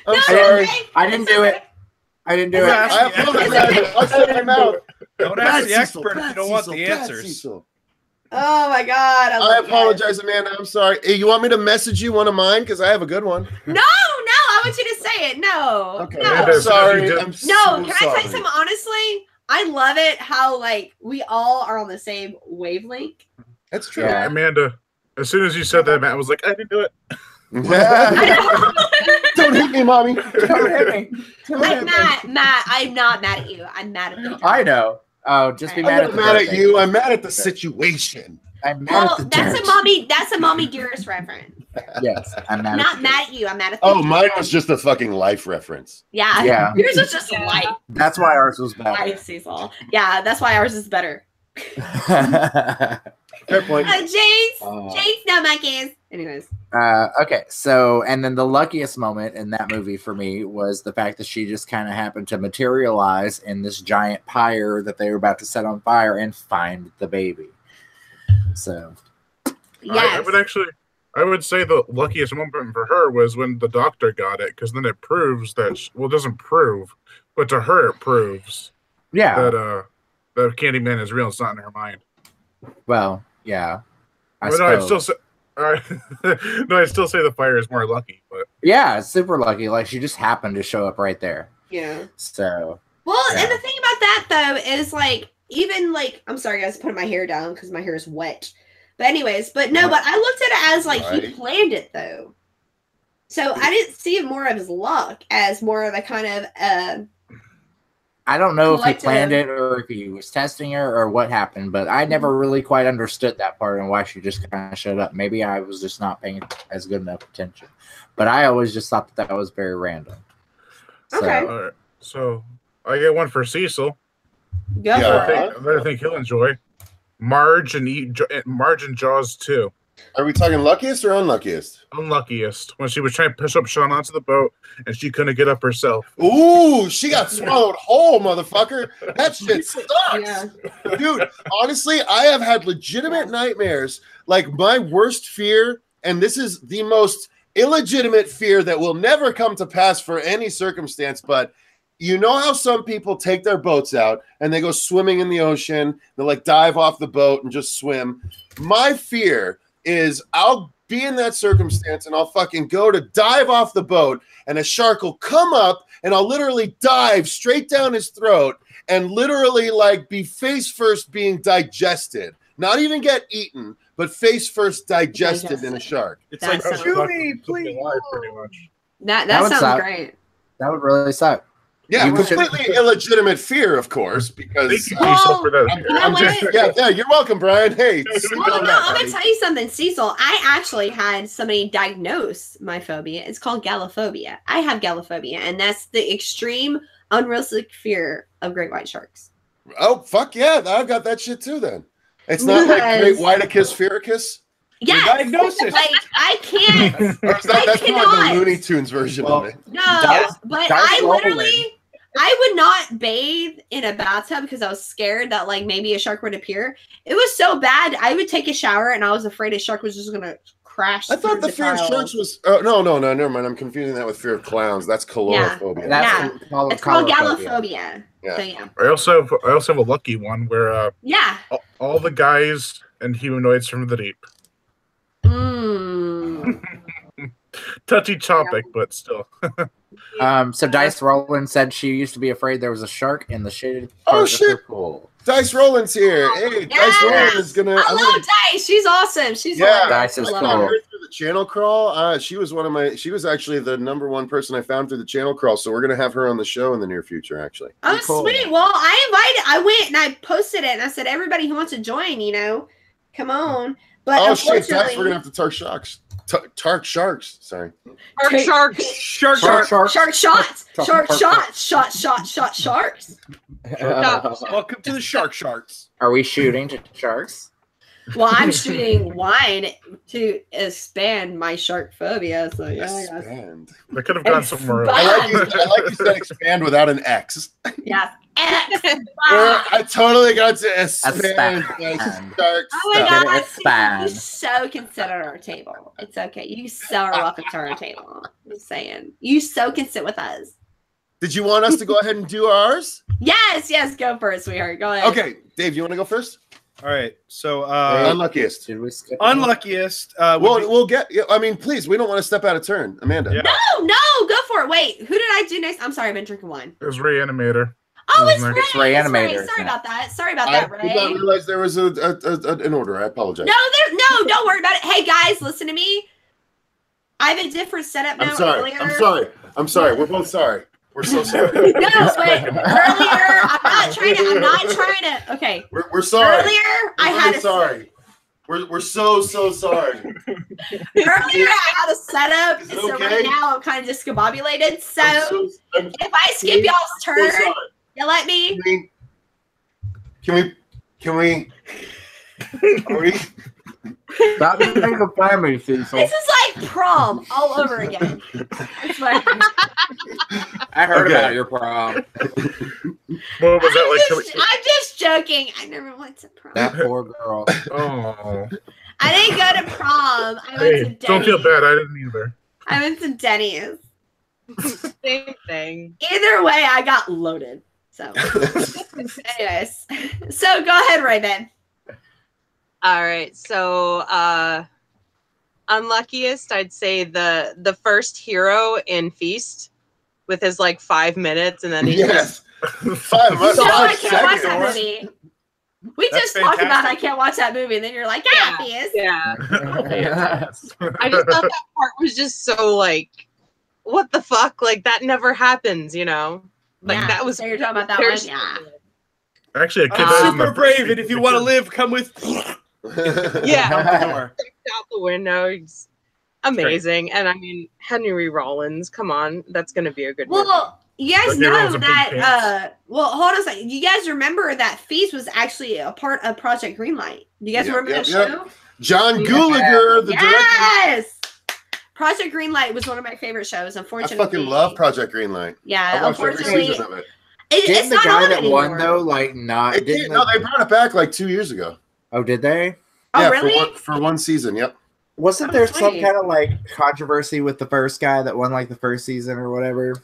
I didn't do it. I didn't do it. I apologize. I'll shut my mouth. Don't ask the expert if you don't want the answers. Oh my god. I love you guys. apologize, Amanda. I'm sorry. Hey, you want me to message you one of mine? Because I have a good one. No, I want you to say it. No. Okay. No. I'm sorry. I'm No, so can I sorry. tell you something honestly? I love it how like we all are on the same wavelength. That's true. Yeah. Amanda, as soon as you said that, Matt was like, I didn't do it. Don't hit me, mommy. Don't hit me. Matt, I'm not mad at you. I'm mad at you. I know. Oh, just be I'm mad not at the mad at birthday. you. I'm mad at the situation. I'm mad Well, at the that's dirt. a mommy dearest reference. Yes, I'm mad. I'm not at mad at you. I'm mad at the Oh, mine was just a fucking life reference. Yeah. Yeah. Yours is just life. That's why ours was better. Life, Cecil. Yeah, that's why ours is better. Fair point. Jace, Uh, no monkeys. Anyways. Okay, so and then the luckiest moment in that movie for me was the fact that she just kind of happened to materialize in this giant pyre that they were about to set on fire and find the baby. So Yes. I would say the luckiest moment for her was when the doctor got it, because then it proves that it doesn't prove, but to her it proves yeah, that Candyman is real. It's not in her mind. well, yeah, I But no, I'd suppose. still say, no, I'd still say the fire is more lucky. But Yeah, it's super lucky. Like she just happened to show up right there. Yeah. So Well, Yeah. and the thing about that though is like even like I'm sorry guys, putting my hair down because my hair is wet. But anyways, but no, but I looked at it as like he Right. planned it though. So I didn't see it more of his luck as more of a kind of I don't know if he Collective. planned it or if he was testing her or what happened, but I never really quite understood that part and why she just kind of showed up. Maybe I was just not paying as good enough attention, but I always just thought that was very random. So, Okay. all right, so I get one for Cecil. go Yeah. for it. I think he'll enjoy Marge and Jaws 2. Are we talking luckiest or unluckiest? Unluckiest, when she was trying to push up Sean onto the boat and she couldn't get up herself. Ooh, she got swallowed whole, motherfucker. That shit sucks. Yeah. Dude, honestly, I have had legitimate nightmares. Like my worst fear, and this is the most illegitimate fear that will never come to pass for any circumstance, but you know how some people take their boats out and they go swimming in the ocean, they like dive off the boat and just swim. My fear is I'll be in that circumstance and I'll fucking go to dive off the boat and a shark will come up and I'll literally dive straight down his throat and literally like be face first being digested. Not even get eaten, but face first digested in a shark. It's That like sounds- Chew me, please. Alive, pretty much. That That would sounds suck. great. that would really suck. Yeah, You should- completely illegitimate fear, of course, because Thank you, Cecil, for that. You know what? yeah, you're welcome, Brian. Hey, Well, no, I'm gonna tell you something, Cecil. I actually had somebody diagnose my phobia. It's called gallophobia. I have gallophobia, and that's the extreme, unrealistic fear of great white sharks. Oh, fuck yeah, I've got that shit too. Then it's not like Great Whiteicus Fearicus. Yeah, diagnosis. like I can't. Or is that, that's more like cannot. the Looney Tunes version of it. No, Dice- but dice I rolling. literally, I would not bathe in a bathtub because I was scared that like maybe a shark would appear. It was so bad. I would take a shower and I was afraid a shark was just gonna crash. I thought through the fear of tiles. sharks was. No, never mind. I'm confusing that with fear of clowns. That's calorophobia. That's It's called colophobia. gallophobia. Yeah. So yeah. I also have a lucky one where Yeah. all the guys and humanoids from the deep. Mm. Touchy topic, but still. So Dice Roland said she used to be afraid there was a shark in the shaded Oh, part of shit. her pool. Dice Roland's here. Hey, Dice Yes. Roland is gonna. I love Dice. She's awesome. She's Yeah. hilarious. Dice is I love cool. I her. heard through the channel crawl. She was one of my. She was actually the #1 person I found through the channel crawl. So we're gonna have her on the show in the near future. Actually. Oh, Cool. sweet. Well, I went and I posted it and I said, everybody who wants to join, come on. But Oh shit, Dice! unfortunately, We're gonna have to tark sharks. Tark sharks. Sorry. Shark. Shark. shark shots, Shark sharks. Sharks. Welcome to the Sharks. Are we shooting to sharks? Well, I'm shooting wine to expand my shark phobia. So yeah, I guess. Expand. I could have gone somewhere else. I like you said expand without an X. Yeah. I totally got to expand. Expand. Sharks. Oh my Get god, it, you expand. so can sit at our table. It's okay. You so are welcome to our table. I'm just saying. You so can sit with us. Did you want us to go ahead and do ours? Yes, go first, sweetheart. Go ahead. Okay, Dave, you want to go first? All right. So Unluckiest. Did we skip? unluckiest. We'll get. I mean, please, we don't want to step out of turn, Amanda. Yeah. No, go for it. Wait, who did I do next? I'm sorry, I've been drinking wine. It was Reanimator. Oh, it's It's Ray. It's Rayanimator. Sorry about that. Sorry about I that, did not Ray. realize there was an order. I apologize. No, don't worry about it. Hey guys, listen to me. I have a different setup now. I'm sorry. We're both sorry. We're so sorry. No, but earlier, I'm not trying to. Okay. We're sorry. Earlier, I We're had really sorry. We're so sorry. Earlier, I had a setup, Is and it so okay? right now I'm kind of discombobulated. So I'm if I skip y'all's so turn, sorry. you let me. Can we? Are we? Stop being a family, Cecil. This is like prom all over again. It's like, I heard Okay. about your prom. What was that like? I'm just joking. I never went to prom. That poor girl. Oh, I didn't go to prom. I went to hey, Denny's. don't feel bad. I didn't either. I went to Denny's. Same thing. Either way, I got loaded. So, anyways, so go ahead, Raven. All right. So unluckiest, I'd say the first hero in Feast with his like 5 minutes and then he Yes. No, 5 months. I 5 can't watch that seconds. movie. We That's just talked about fantastic. I can't watch that movie, and then you're like, yeah, he is. Yeah. I just thought that part was just so like, what the fuck? Like that never happens, Like Yeah. that was So you're talking about that there's- one, yeah. Actually, a kid I'm died in super the brave, and if you want to live, come with. Yeah. Out the door. Out the window. It's amazing. And I mean, Henry Rollins, come on. That's going to be a good movie. Well, you guys Like your know rolls of pink that. Well, hold on a second. You guys remember that Feast was actually a part of Project Greenlight? Do you guys Yep, remember yep, that yep. show? John Gulager, the director. Yes. Project Greenlight was one of my favorite shows. I Unfortunately, fucking love Project Greenlight. Yeah, I watched every unfortunately, season of it. it's Didn't the not guy on that anymore. won though, like not? It Didn't did, no, they brought it back like 2 years ago. Oh, did they? Oh, Yeah, really? for one season. Yep. Wasn't Oh, there some sweet. kind of like controversy with the first guy that won like the first season or whatever?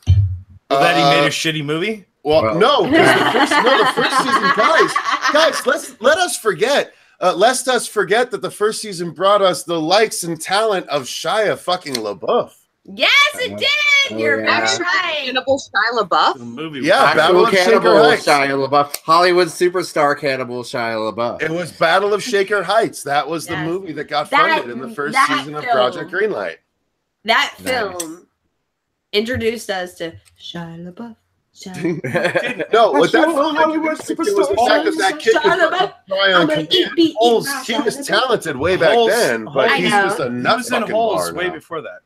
That he made a shitty movie. Well, no, because the first season, guys, let us forget. Lest us forget that the first season brought us the likes and talent of Shia fucking LaBeouf. Yes, it did. Oh, You're yeah. very right. Cannibal Shia LaBeouf. The movie. Yeah, Battle of Cannibal Shaker Heights. Shia LaBeouf, Hollywood superstar Cannibal Shia LaBeouf. It was Battle of Shaker Heights. That was the Yes. movie that got That- funded in the first that season of film. Project Greenlight. That Nice. film introduced us to Shia LaBeouf. No, what that Hollywood was the fact that that kid he was talented way back then, but he's just a nut fucking bar way now. before that.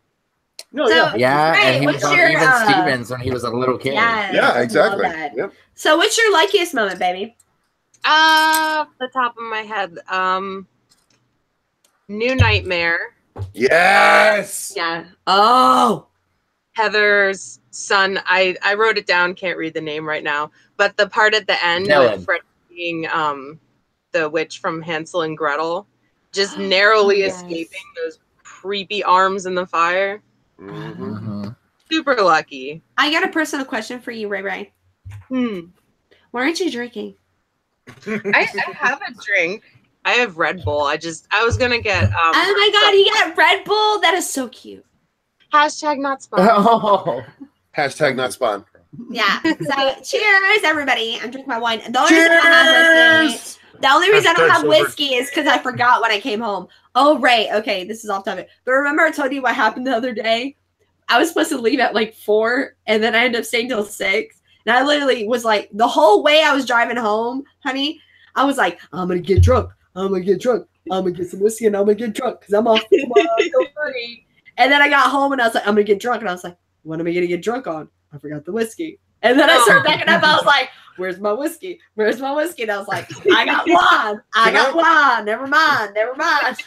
No, Yeah, Right, and he what's was on your, Even Stevens when he was a little kid. Yeah, exactly. Yep. So what's your luckiest moment, baby? Off the top of my head, New Nightmare. Yes. Yeah. Oh. Heather's son. I wrote it down. Can't read the name right now. But the part at the end Dylan. with Fred being the witch from Hansel and Gretel, just narrowly escaping those creepy arms in the fire. Mm-hmm. Super lucky. I got a personal question for you, Ray Ray. Why aren't you drinking? I have a drink. I have Red Bull. I was gonna get. Oh my God, he got Red Bull. That is so cute. Hashtag not spawn. Oh. Hashtag not spawn. Yeah. So cheers, everybody. I'm drinking my wine. The only reason I don't have whiskey is because I forgot when I came home. Oh, Ray. Okay, this is off topic. But remember I told you what happened the other day? I was supposed to leave at like 4, and then I ended up staying till 6. And I literally was like, the whole way I was driving home, honey, I was like, I'm going to get drunk. I'm going to get drunk. I'm going to get some whiskey, and I'm going to get drunk because I'm off tomorrow. And then I got home, and I was like, I'm going to get drunk. And I was like, what am I going to get drunk on? I forgot the whiskey. And then I started backing up. I was like, where's my whiskey? Where's my whiskey? And I was like, I got one. I got one. Never mind. Never mind.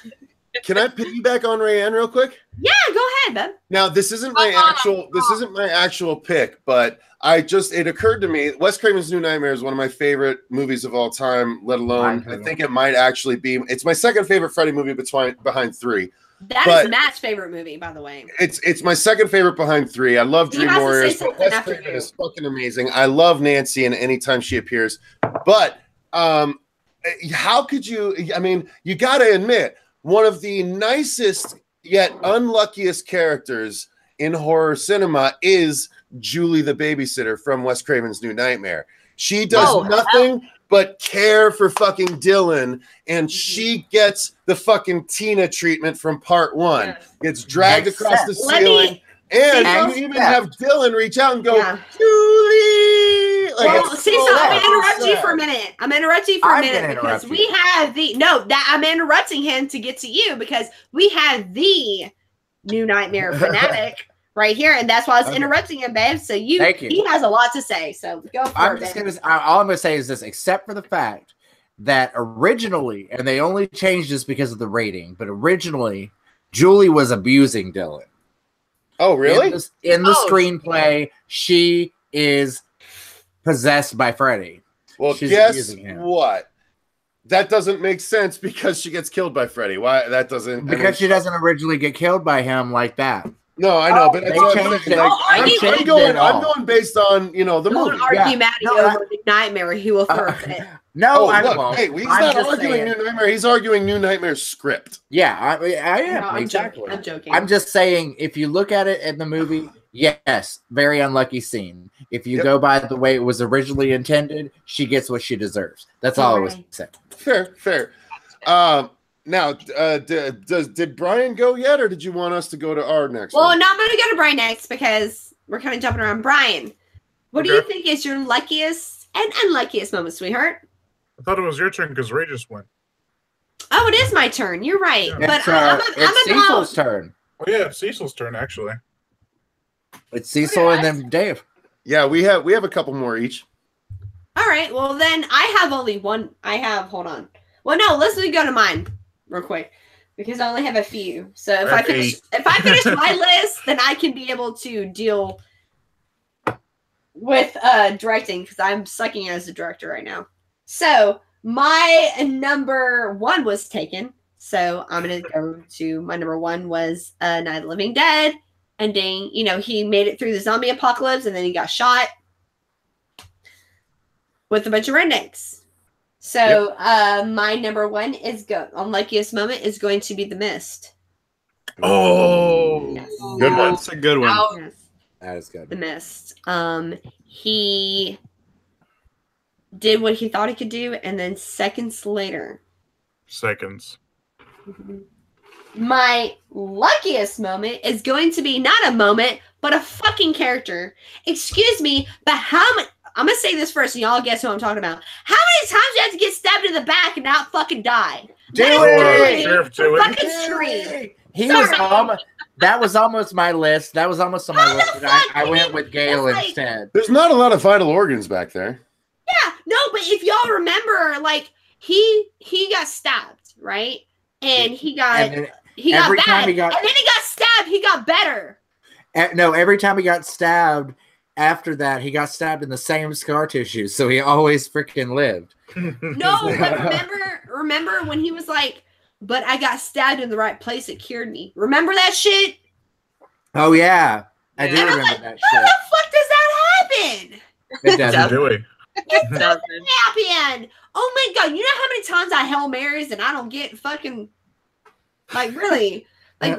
Can I piggyback on Rayanne real quick? Yeah, go ahead, Ben. Now, this isn't my actual pick, but it occurred to me, Wes Craven's New Nightmare is one of my favorite movies of all time, let alone, I think it might actually be, it's my second favorite Freddy movie behind 3. That is Matt's favorite movie, by the way. It's my second favorite behind 3. I love Dream Warriors, but Wes Craven is fucking amazing. I love Nancy and anytime she appears. But how could you, I mean, you got to admit, one of the nicest yet unluckiest characters in horror cinema is Julie the babysitter from Wes Craven's New Nightmare. She does nothing but care for fucking Dylan, and she gets the fucking Tina treatment from part 1. Gets dragged across the ceiling, and you even have Dylan reach out and go, Julie! Like, well, see, so I'm going to interrupt you for a minute. I'm interrupting you for a minute because we have I'm interrupting him to get to you because we have the New Nightmare fanatic right here, and that's why I was interrupting him, babe. So he has a lot to say. So go for it. All I'm going to say is this, except for the fact that originally, and they only changed this because of the rating, but originally, Julie was abusing Dylan. Oh, really? In the screenplay, she is possessed by Freddy. Well, guess what? That doesn't make sense because she gets killed by Freddy. Why? That doesn't... Because she doesn't originally get killed by him like that. No, I know, but that's what I'm saying. I'm going based on, the movie. Don't argue Maddie over the Nightmare. He will throw it. No, hey, he's not arguing New Nightmare. He's arguing New Nightmare's script. Yeah, I am. No, exactly. I'm joking. I'm just saying, if you look at it in the movie, yes, very unlucky scene. If you go by the way it was originally intended, she gets what she deserves. That's all I was saying. Fair. Now, did Brian go yet, or did you want us to go to our next one? Well, no, I'm going to go to Brian next because we're kind of jumping around. Brian, what do you think is your luckiest and unluckiest moment, sweetheart? I thought it was your turn because Ray just went. Oh, it is my turn. You're right. Yeah. But it's Cecil's turn. Oh, yeah, Cecil's turn, actually. It's Cecil and then Dave. Yeah, we have a couple more each. All right. Well, then I have only one. hold on. Well, no, let's go to mine real quick because I only have a few. So if I finish my list, then I can be able to deal with directing because I'm sucking as a director right now. So my number 1 was taken. So I'm going to go to my number 1 was Night of the Living Dead. Ending, he made it through the zombie apocalypse and then he got shot with a bunch of rednecks. So my number 1 is unluckiest moment is going to be The Mist. Oh, yes. Good one. That's a good one. Yes. That is good. The Mist. He did what he thought he could do, and then seconds later. My luckiest moment is going to be not a moment, but a fucking character. Excuse me, but how many? I'm gonna say this first, and y'all guess who I'm talking about. How many times do you have to get stabbed in the back and not fucking die? Fucking stream. He was almost. That was almost my list. That was almost on my list. I went with Gale instead. There's not a lot of vital organs back there. Yeah, no, but if y'all remember, like he got stabbed, right? And he got bad, and then he got stabbed. He got better. No, every time he got stabbed. After that, he got stabbed in the same scar tissue, so he always freaking lived. No, but remember when he was like, "But I got stabbed in the right place; it cured me." Remember that shit? Oh yeah, I do remember like, that how shit. the fuck does that happen? It doesn't. It doesn't happen. Oh my god! You know how many times I Hail Marys and I don't get fucking like really like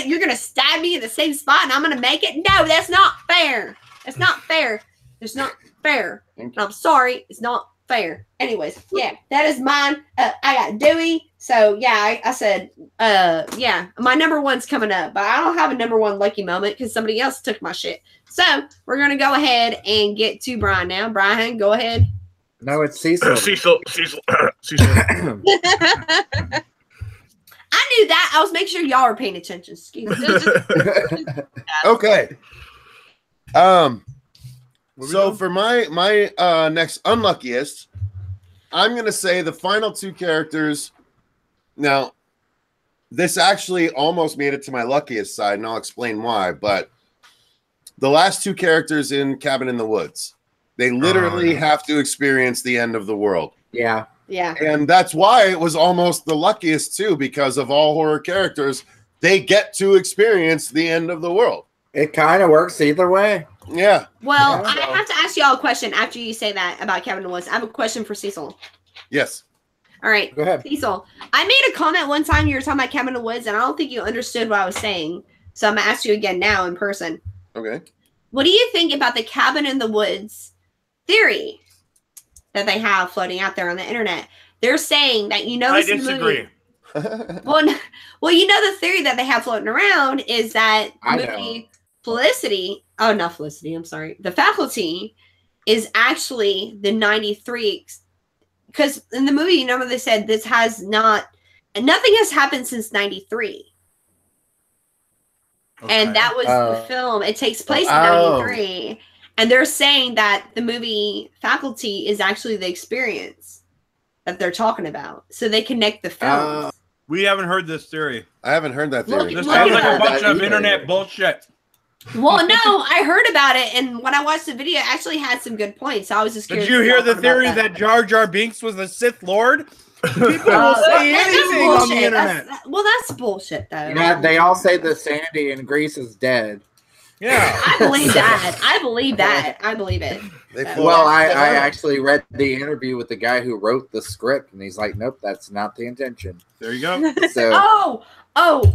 you're gonna stab me in the same spot and I'm gonna make it? No, that's not fair. It's not fair. It's not fair. I'm sorry. It's not fair. Anyways, yeah, that is mine. I got Dewey. So, yeah, I said, yeah, my number one's coming up. But I don't have a number one lucky moment because somebody else took my shit. So, we're going to go ahead and get to Brian now. Brian, go ahead. No, it's Cecil. Cecil. I knew that. I was making sure y'all were paying attention. Excuse me. Okay. So for my next unluckiest, I'm gonna say the final two characters. Now, this actually almost made it to my luckiest side, and I'll explain why. But the last two characters in Cabin in the Woods, they literally have to experience the end of the world. Yeah. Yeah. And that's why it was almost the luckiest too, because of all horror characters, they get to experience the end of the world. It kind of works either way. Yeah. Well, I have to ask y'all a question after you say that about Cabin in the Woods. I have a question for Cecil. Yes. All right. Go ahead. Cecil, I made a comment one time you were talking about Cabin in the Woods, and I don't think you understood what I was saying. So I'm going to ask you again now in person. Okay. What do you think about the Cabin in the Woods theory that they have floating out there on the internet? They're saying that, I disagree. Well, you know, the theory that they have floating around is that movie Felicity, the Faculty is actually the 93, because in the movie, you know, they said nothing has happened since 93. Okay. And that was the film. It takes place in 93. And they're saying that the movie Faculty is actually the experience that they're talking about. So they connect the films. We haven't heard this theory. I haven't heard that theory. This sounds like a bunch of internet bullshit. Well, no, I heard about it, and when I watched the video, it actually had some good points. So I was just curious. Did you hear the theory that Jar Jar Binks was a Sith Lord? People will say anything on the internet. That's bullshit, though. Yeah, they all say that Sandy in Greece is dead. Yeah. I believe that. I believe that. I believe it. Well, I actually read the interview with the guy who wrote the script, and he's like, nope, that's not the intention. There you go. So,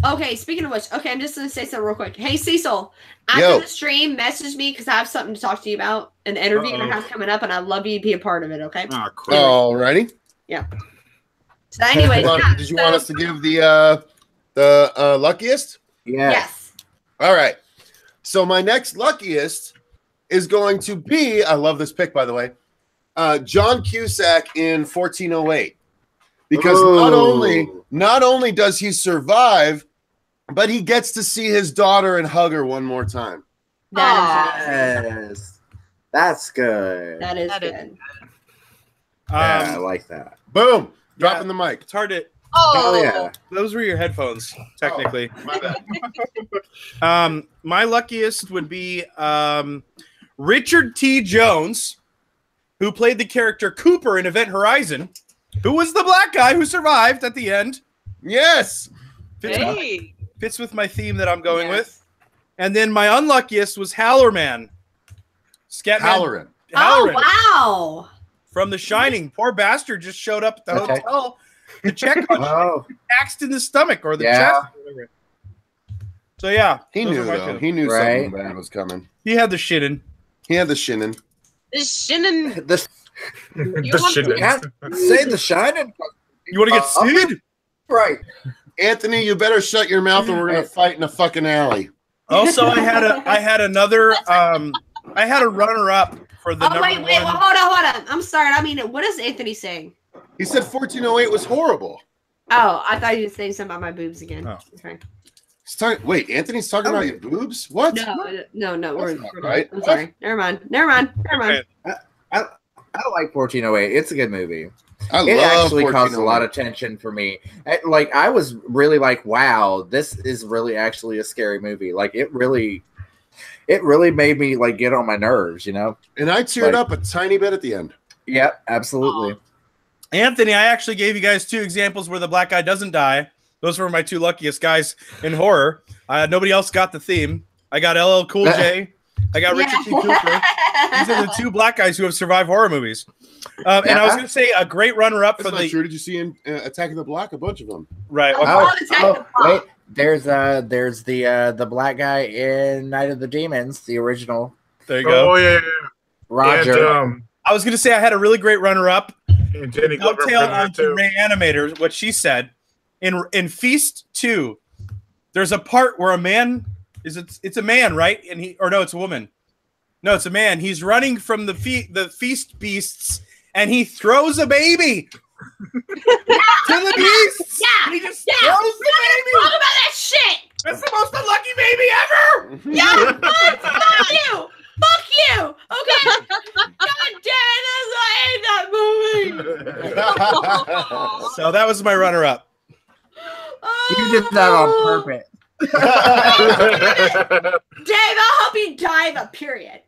okay. Speaking of which, okay, I'm just going to say something real quick. Hey, Cecil, after the stream, message me because I have something to talk to you about, an interview I have coming up, and I'd love you to be a part of it, okay? Oh, cool. Alrighty. Yeah. So anyways, did you want us to give the luckiest? yeah. Yes. All right. So my next luckiest is going to be, I love this pick, by the way, John Cusack in 1408. Because not only does he survive, but he gets to see his daughter and hug her one more time. Yes. That's good. That is good. Yeah, I like that. Boom. Dropping the mic. It's hard to... Oh, yeah. Those were your headphones, technically. My bad. My luckiest would be Richard T. Jones, who played the character Cooper in Event Horizon, who was the black guy who survived at the end. Yes. Fits with my theme that I'm going with. And then my unluckiest was Halloran. Halloran. Oh, wow. From The Shining. Poor bastard just showed up at the hotel to check on you. Axed in the stomach or the chest. Or whatever. So, yeah. He knew, though. He knew something bad was coming. He had the shinin. The shinin. Say the shining. You want to get sued? Right. Anthony, you better shut your mouth or we're going to fight in a fucking alley. Also, I had another. I had a runner-up for the number wait, one. well, hold on. I'm sorry. I mean, what is Anthony saying? He said 1408 was horrible. Oh, I thought you were saying something about my boobs again. Oh. Okay. Wait, Anthony's talking about your boobs? What? No. We're right. I'm sorry. Never mind. I like 1408. It's a good movie. It love actually caused a 1408. lot of tension for me. Like, I was really like, wow, this is really actually a scary movie. Like, it really made me like get on my nerves, you know? And I teared up a tiny bit at the end. Yep, absolutely. Anthony, I actually gave you guys 2 examples where the black guy doesn't die. Those were my 2 luckiest guys in horror. Nobody else got the theme. I got LL Cool J. I got Richard T. Cooper. These are the 2 black guys who have survived horror movies. And I was going to say a great runner-up for the. True. Did you see in Attack of the Block? A bunch of them. Right. Wait. There's the black guy in Night of the Demons, the original. There you go. Oh yeah. Roger. And, I was going to say I had a really great runner-up. and Jenny Glover Dovetail Predator onto too. RAYANIMATOR, what she said. In Feast 2, there's a part where a man it's a man, right? And it's a woman. No, it's a man. He's running from the feast beasts, and he throws a baby to the beasts. Yeah. He just throws the baby. Talk about that shit. That's the most unlucky baby ever. Yeah. Fuck you. Fuck you. Okay. God damn it. I hate that movie. So that was my runner-up. You did that on purpose. Dave, I hope you die of a period.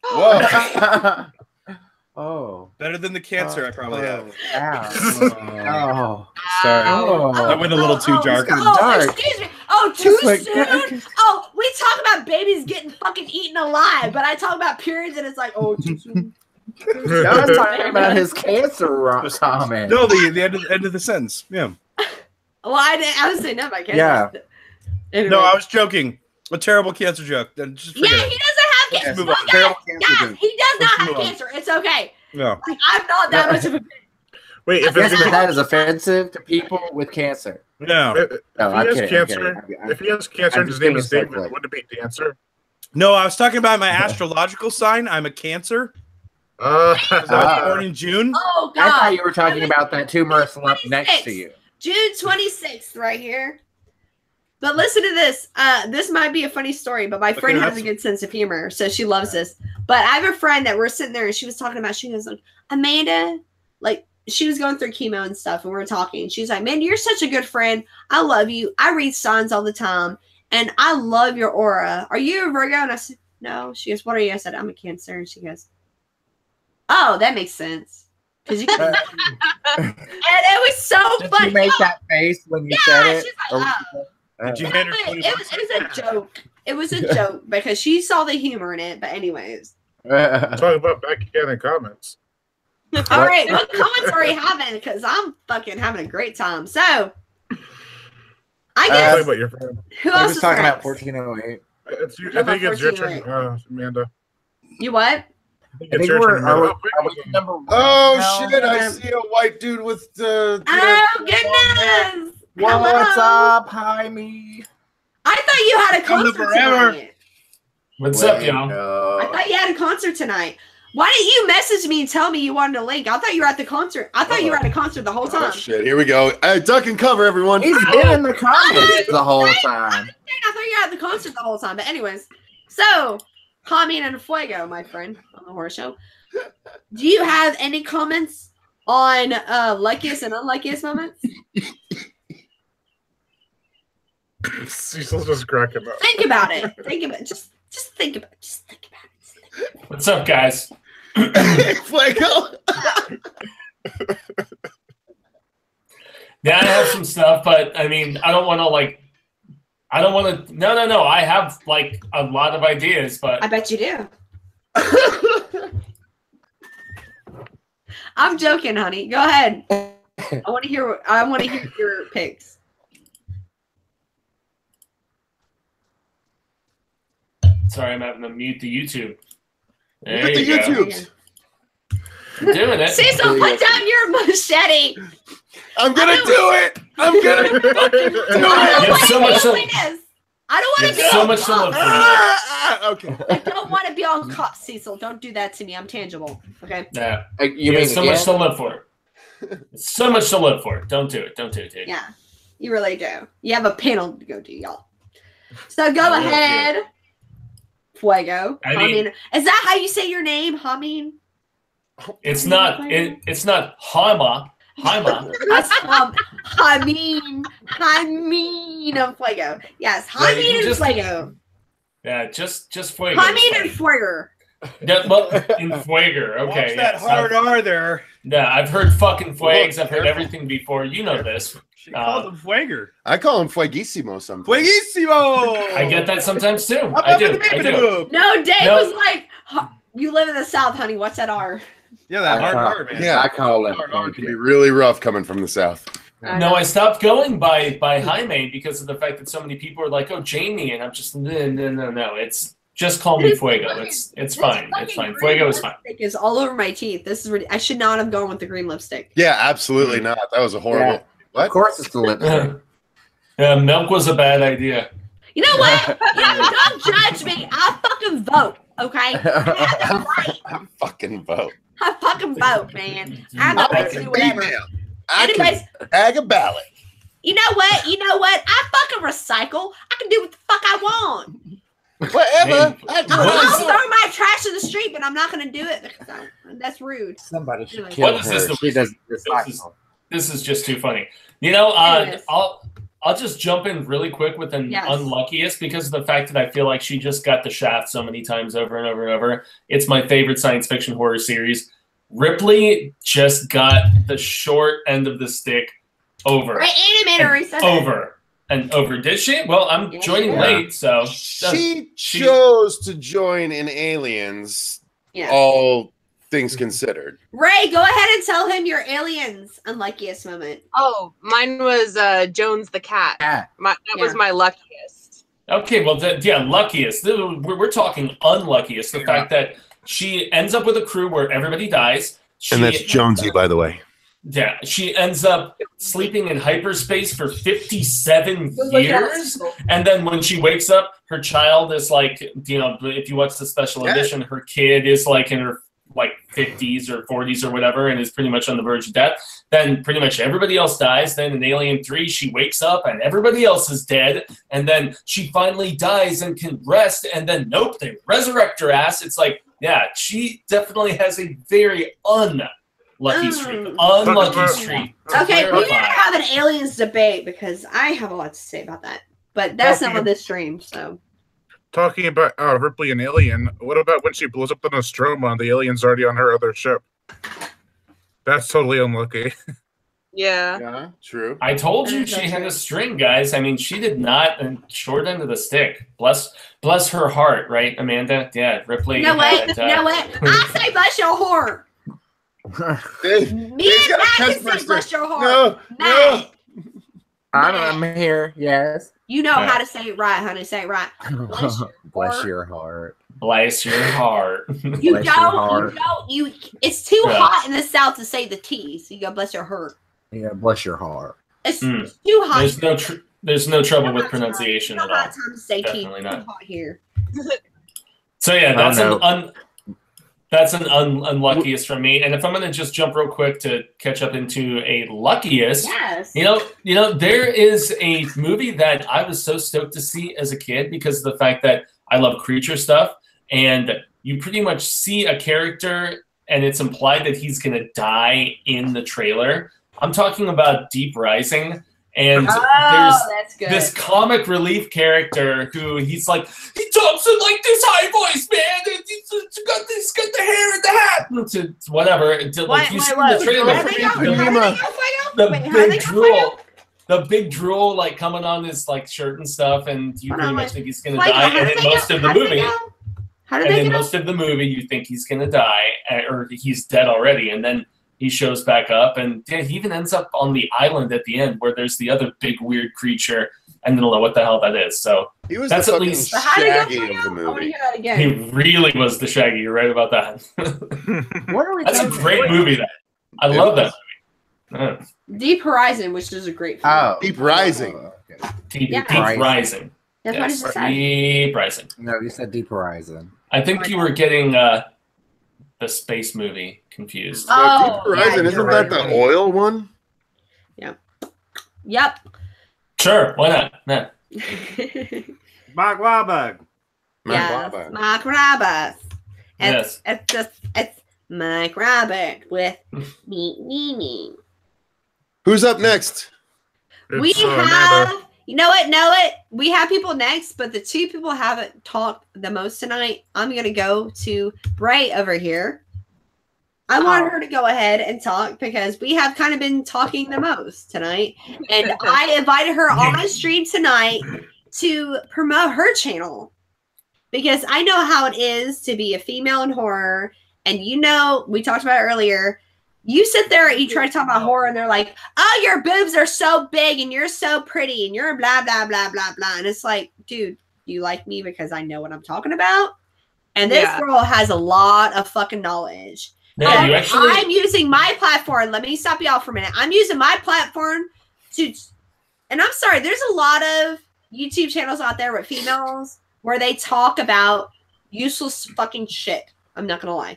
Whoa. Oh. Better than the cancer I probably have. Oh. Sorry. Oh. That went a little too dark. dark. Excuse me. Oh, too Like- soon? Oh, we talk about babies getting fucking eaten alive, but I talk about periods and it's like, oh, too soon. I was talking about his cancer comment. No, the end of the sentence. Yeah. Well, I was saying no, I can't. Yeah. Anyway. No, I was joking. A terrible cancer joke. Then just Yeah, forget he it. doesn't have Let's cancer. move on. Okay, Terrible cancer guys, joke. he does not Let's have move on. cancer. It's okay. No. Like, I'm not that much of a. Wait, if Yes, it's that is offensive to people with cancer. No. No, if I'm he has kidding, I'm cancer, kidding. if he has cancer I'm and his just name being is David, cyclic. wouldn't it be Dancer? No, I was talking about my astrological sign. I'm a Cancer. I was born in June. Oh God! I thought you were talking about that tumorous lump next to you. June 26th, right here. But listen to this. This might be a funny story, but my friend has a good sense of humor, so she loves this. But I have a friend that we're sitting there, and she was talking about. She goes like, Amanda, like she was going through chemo and stuff, and we were talking. She's like, man, you're such a good friend. I love you. I read signs all the time, and I love your aura. Are you a Virgo? And I said, no. She goes, what are you? I said, I'm a Cancer. And she goes, oh, that makes sense. Because you and it was so Did funny. you make that face when you said it? she's like, Did you hand her But 20 it was a joke. It was a joke because she saw the humor in it. But anyways, Talk about backgammon comments. all right. What comments are you having? Because I'm fucking having a great time. So I Talk guess about your friend. who I else was is talking next? about 1408. I think it's your turn, Amanda. You what? I think I it's think your we're, turn. are we, Oh, are we number one? Oh now? shit! I see a white dude with the. Oh goodness! What's Hello? up? Hi, me. I thought you had a concert forever. tonight. What's up, y'all? I thought you had a concert tonight. Why didn't you message me and tell me you wanted a link? I thought you were at the concert. I thought you were at a concert the whole Oh time. shit! Here we go. Duck and cover, everyone. He's been in the comments the whole time. I thought you were at the concert the whole time. But anyways, so Comment and Fuego, my friend, on the horror show. Do you have any comments on luckiest and unluckiest moments? Cecil's just cracking up. Think about it. Think about it. Just think about it. Just think about it. What's up, guys? Fuego. Yeah, I have some stuff, but I mean, I don't want to. No. I have like a lot of ideas, but I bet you do. I'm joking, honey. Go ahead. I want to hear your picks. sorry, I'm having to mute the YouTube. There Mute the you go. YouTube. I'm doing it. Cecil, put down your machete. I'm gonna do it. I'm gonna fucking do You it. have so much. I don't want to be so on much to live cop. for. Okay. I don't want to be on cop, Cecil. Don't do that to me. I'm tangible. Okay. Yeah. You mean so much to live for. So much to live for. Don't do it. Don't do it, dude. Yeah, you really do. You have a panel to go to, y'all. So go ahead. Fuego. I mean, is that how you say your name? Hamin? It's not. It's not Haima. Haima. Hamin of Fuego. Yes, Hamin and Fuego. Yeah, just Fuego. Hamin and Fuego. Yeah, well, in Fuego. Okay. Watch that hard R there. Yeah, I've heard fucking Fuegs. I've heard everything before. You know this. She called him Fueger. I call him Fueguissimo sometimes. Fueguissimo! I get that sometimes too. I do. No, Dave was like, you live in the South, honey. What's that R? Yeah, that hard R, man. Yeah, I call him. It can be really rough coming from the South. No, I stopped going by Jaime because of the fact that so many people are like, "Oh, Jamie," and I'm just no. It's just call me Fuego. It's fine. It's fine. Fuego is fine. Lipstick is all over my teeth. This is I should not have gone with the green lipstick. Yeah, absolutely not. That was a horrible. Yeah. What? Of course, it's the lipstick. Milk was a bad idea. You know what? Don't judge me. I fucking vote. Okay. I fucking vote. I fucking vote, man. I'm the right to do whatever. Anyways, ag a ballot. You know what? I fucking recycle. I can do what the fuck I want. Whatever. I'll throw my trash in the street, but I'm not going to do it because that's rude. Somebody should Anyways. kill What is her. this? She does recycle. This is just too funny. You know, Anyways. I'll just jump in really quick with an Yes. unluckiest because of the fact that I feel like she just got the shaft so many times over and over and over. It's my favorite science fiction horror series. Ripley just got the short end of the stick over. Right, animator already said that. Over. And over. Did she? Well, I'm Yeah, joining she late, so. She chose to join in Aliens, Yeah. all things considered. Ray, go ahead and tell him your aliens unluckiest moment. Oh, mine was Jones the cat. Yeah. That was my luckiest. Okay, well, luckiest. We're talking unluckiest. The fact that she ends up with a crew where everybody dies. And that's Jonesy, by the way. Yeah, she ends up sleeping in hyperspace for 57 years. And then when she wakes up, her child is like, you know, if you watch the special edition, her kid is like in her like 50s or 40s or whatever and is pretty much on the verge of death. Then pretty much everybody else dies. Then in Alien 3, she wakes up and everybody else is dead. And then she finally dies and can rest. And then, nope, they resurrect her ass. It's like, yeah, she definitely has a very unlucky streak. Unlucky streak. Okay, we're gonna have an aliens debate because I have a lot to say about that. But that's not on this stream, so. Talking about Ripley and Alien, what about when she blows up the Nostromo and the alien's already on her other ship? That's totally unlucky. Yeah. Yeah, true. I told you she had a string, guys. I mean, she did not, and short end of the stick. Bless her heart, right, Amanda? Yeah, Ripley. You know what? had, You know what? I say bless your heart. Me and Matt can say bless your heart. No. I'm here. Yes. You know how to say it right, honey. Say it right. Bless your heart. Bless your heart. You Bless your heart. It's too hot in the South to say the T, so you go bless your heart. Yeah, bless your heart. It's too hot. There's no trouble with pronunciation at all. Time to say T. Definitely It's not. too hot here. So yeah, that's an unluckiest from me. And if I'm gonna just jump real quick to catch up into a luckiest, yes. you know, there is a movie that I was so stoked to see as a kid because of the fact that I love creature stuff, and you pretty much see a character and it's implied that he's gonna die in the trailer. I'm talking about Deep Rising. And that's good. this comic relief character who he's like, he talks in like this high voice, man. He's got the hair and the hat. To whatever. Like, you see the trailer. The big drool like coming on his like shirt and stuff, and you pretty much think he's gonna die. And in most of the movie, you think he's gonna die or he's dead already, and then he shows back up, and he even ends up on the island at the end where there's the other big weird creature, and they don't know what the hell that is. So he was that's the at least Shaggy of the movie. He really was the Shaggy. You're right about that. That's a great movie. I love that movie. Deep Horizon, which is a great film. Deep Rising. Deep Rising. That's what I Yes, just said. Deep Rising. No, you said Deep Horizon. I think you were getting the space movie confused. Oh, Deep Horizon, yeah, isn't that the oil one? Yep. Sure, why not? Yeah. Mark Wahlberg. Yes, Mark Roberts. Yes. It's Mike Roberts with me. Who's up next? We It's, have, Amanda. you know what? We have people next, but the two people haven't talked the most tonight. I'm going to go to Bray over here. I want her to go ahead and talk because we have kind of been talking the most tonight. And I invited her on my stream tonight to promote her channel because I know how it is to be a female in horror. And you know, we talked about it earlier. You sit there and you try to talk about horror and they're like, oh, your boobs are so big and you're so pretty and you're blah, blah, blah, blah, blah. And it's like, dude, you like me because I know what I'm talking about? And this girl has a lot of fucking knowledge. Yeah, you actually... I'm using my platform. Let me stop y'all for a minute. I'm using my platform to, and I'm sorry, there's a lot of YouTube channels out there with females where they talk about useless fucking shit. I'm not going to lie.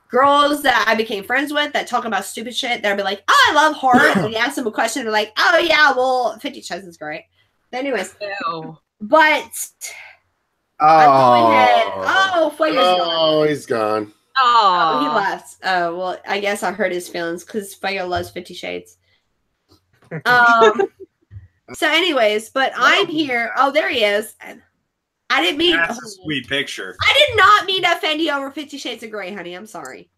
Girls that I became friends with that talk about stupid shit, they'll be like, oh, I love horror. And you ask them a question, they're like, oh, yeah, well, 50 Shades is great. But anyways. Ew. But. He's gone. Oh, he left. Oh, well, I guess I hurt his feelings because Fuego loves 50 Shades. So anyways, but I'm here. Oh, there he is. I didn't mean. That's a sweet picture. I did not mean to offend you over 50 Shades of Grey, honey. I'm sorry.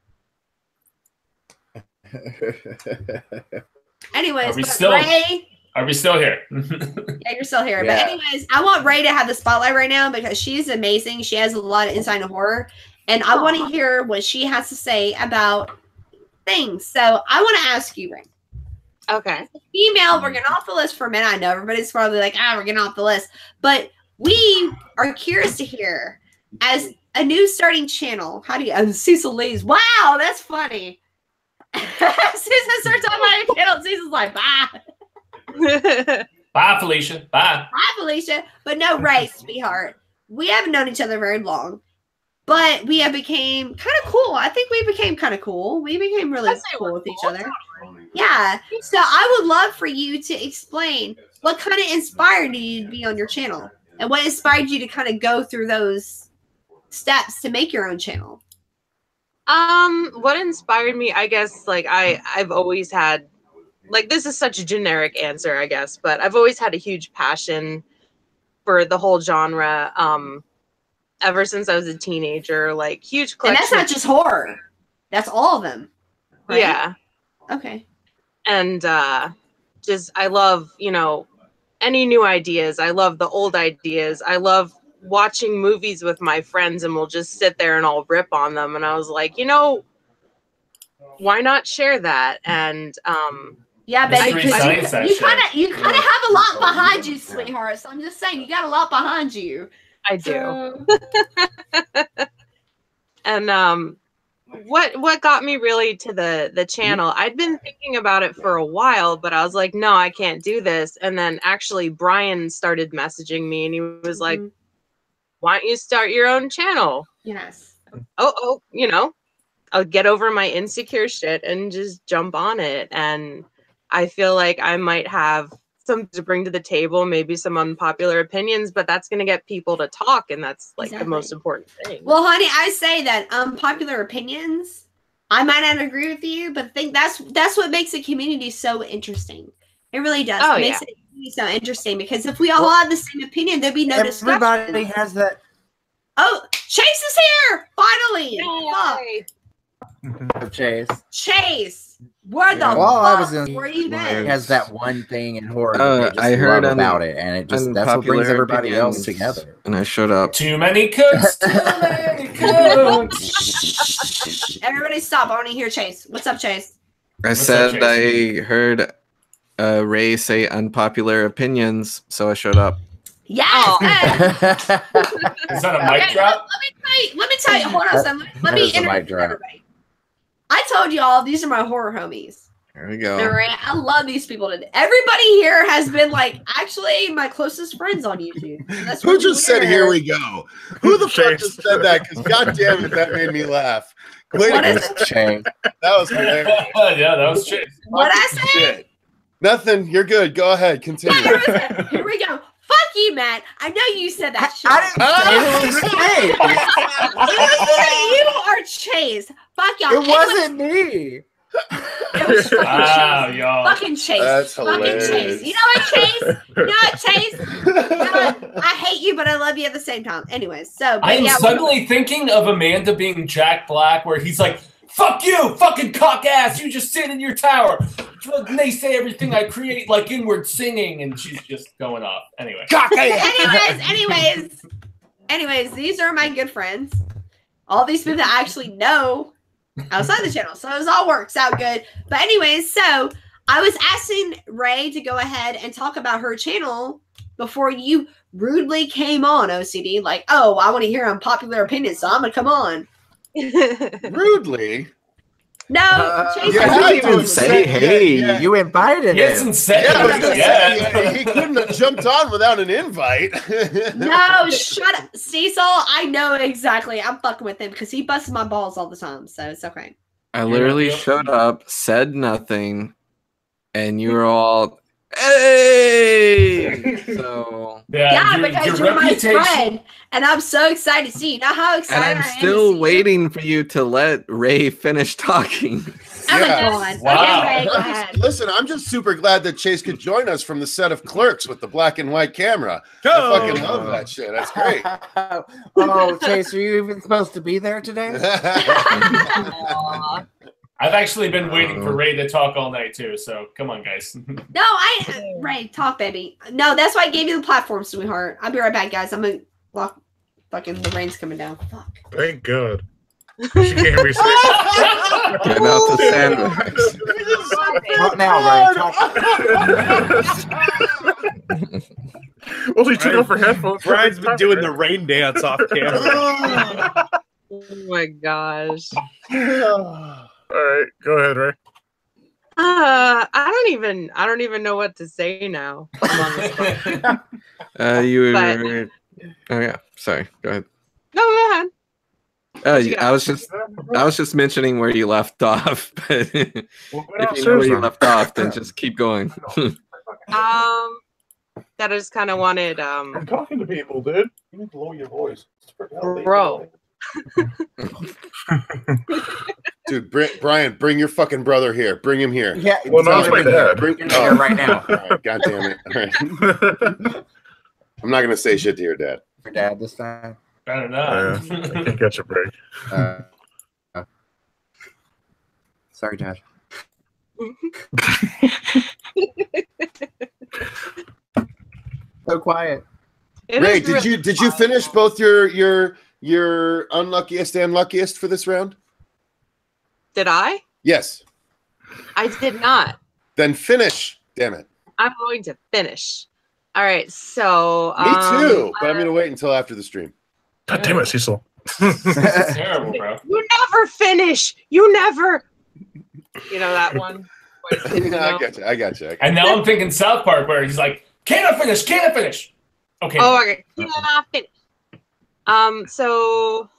Anyways, are we still here? Yeah, you're still here. Yeah. But anyways, I want Ray to have the spotlight right now because she's amazing. She has a lot of insight into horror. And I want to hear what she has to say about things. So I want to ask you, Ray. Okay. Female, we're getting off the list for a minute. I know everybody's probably like, we're getting off the list. But we are curious to hear, as a new starting channel, how do you, Cecil leaves. Wow, that's funny. Susan starts on my channel. Susan's like, bye. Bye, Felicia. Bye. Bye, Felicia. But no, Ray, sweetheart. We haven't known each other very long. But we have became kind of cool. I think we became kind of cool. We became really cool with each other. Yeah. So I would love for you to explain what kind of inspired you to be on your channel and what inspired you to kind of go through those steps to make your own channel. What inspired me, I guess, like I've always had, like, this is such a generic answer, I guess, but I've always had a huge passion for the whole genre. Ever since I was a teenager, like huge collection. And that's not just horror. That's all of them. Right? Yeah. Okay. And just, I love, you know, any new ideas. I love the old ideas. I love watching movies with my friends and we'll just sit there and I'll rip on them. And I was like, you know, why not share that? And yeah, but you kind of have a lot behind you, Mm-hmm. sweetheart. So I'm just saying, you got a lot behind you. I do. And what got me really to the channel, I'd been thinking about it for a while, but I was like, no, I can't do this. And then actually Brian started messaging me and he was like, why don't you start your own channel? Yes. Oh, you know, I'll get over my insecure shit and just jump on it. And I feel like I might have something to bring to the table, maybe some unpopular opinions, but that's going to get people to talk, and that's like the most important thing. Well, honey, I say that unpopular opinions, I might not agree with you, but I think that's what makes the community so interesting. It really does. Oh, it makes it so interesting because if we all had the same opinion, there'd be no discussion. Everybody has that. Oh, Chase is here! Finally! Chase! Where the fuck were you then? He has that one thing in horror that they just I heard love about it, and it just that's what brings everybody else together. And I showed up. Too many cooks. Too many cooks. Everybody stop. I want to hear Chase. What's up, Chase? I said I heard Ray say unpopular opinions, so I showed up. Yes. Is that a mic drop? Let me tell you. Hold on a second. Let me introduce everybody. I told you all these are my horror homies. There we go. All right, I love these people. Everybody here has been like actually my closest friends on YouTube. That's Who just said, weird. "Here we go"? Who the fuck just said that? Because God damn it, that made me laugh. Wait What a is minute. it? Shame. That was hilarious. Yeah, that was Chase. What I say? Shit. Nothing. You're good. Go ahead. Continue. Here we go. Fuck you, Matt. I know you said that shit. I didn't say it was Chase. It was either you or Chase. Fuck y'all. It wasn't me. It was fucking Wow, Chase. y'all. Fucking Chase. That's fucking hilarious. Chase. You know what, Chase? You know what, Chase? You know what? I hate you, but I love you at the same time. Anyways, so but I'm yeah, suddenly thinking of Amanda being Jack Black, where he's like, "Fuck you, fucking cock ass! You just sit in your tower." And they say everything I create like inward singing, and she's just going off. Anyway. anyways, these are my good friends. All these people that I actually know outside the channel. So it all works out good. But anyways, so I was asking Ray to go ahead and talk about her channel before you rudely came on, OCD. Like, oh, I want to hear unpopular opinions, so I'm going to come on. Rudely. No, Chase, You Yeah, didn't I even didn't say, say- hey, yeah. you invited He him. hasn't said Yeah, I was gonna anything yet. say, he couldn't have jumped on without an invite. No, shut up. Cecil, I know exactly. I'm fucking with him because he busts my balls all the time, so it's okay. I literally showed up, said nothing, and you were all, hey! So Yeah, your because you're my reputation. friend, and I'm so excited to see. You know how and excited I'm I am to still see you? waiting for you to let Ray finish talking. Oh my Yeah. god. Wow. Okay, Ray, go ahead. Listen, I'm just super glad that Chase could join us from the set of Clerks with the black and white camera. I fucking love that shit. That's great. Oh, Chase, are you even supposed to be there today? Aw. I've actually been waiting for Ray to talk all night too. So come on, guys. No, Ray, talk, baby. No, that's why I gave you the platform, sweetheart. I'll be right back, guys. I'm gonna lock. Fucking the rain's coming down. Fuck. Thank God. She can't be safe. Getting out the sandwich. Talk now, Ray. Talk. Well, she took off her headphones. Brian's been doing the rain dance off camera. Oh my gosh. All right, go ahead, Ray. I don't even know what to say now. I'm on the spot. You were. But- Oh yeah, sorry. Go ahead. No, go ahead. You got? I was just mentioning where you left off. But if Well, you know where you left off, then just keep going. That I just kind of wanted I'm talking to people, dude. You need to lower your voice. Bro. Dude, Brian, bring your fucking brother here. Bring him here. Yeah, Well, no, it's my dad. Bring You're here right now. All right, God damn it. All right. I'm not going to say shit to your dad. Your dad this time. I don't I know. can't catch a break. Sorry, Dad. So quiet. It Ray, is did really you finish fun. both your unluckiest and luckiest for this round? Did I? Yes. I did not. Then finish. Damn it. I'm going to finish. All right, so Me too, but I'm going to wait until after the stream. God damn it, Cecil. This is terrible, bro. you never finish. You never. You know that one. I got you. And now I'm thinking South Park, where he's like, "Can I finish? Can I finish?" Okay. Oh, okay. Cannot finish. So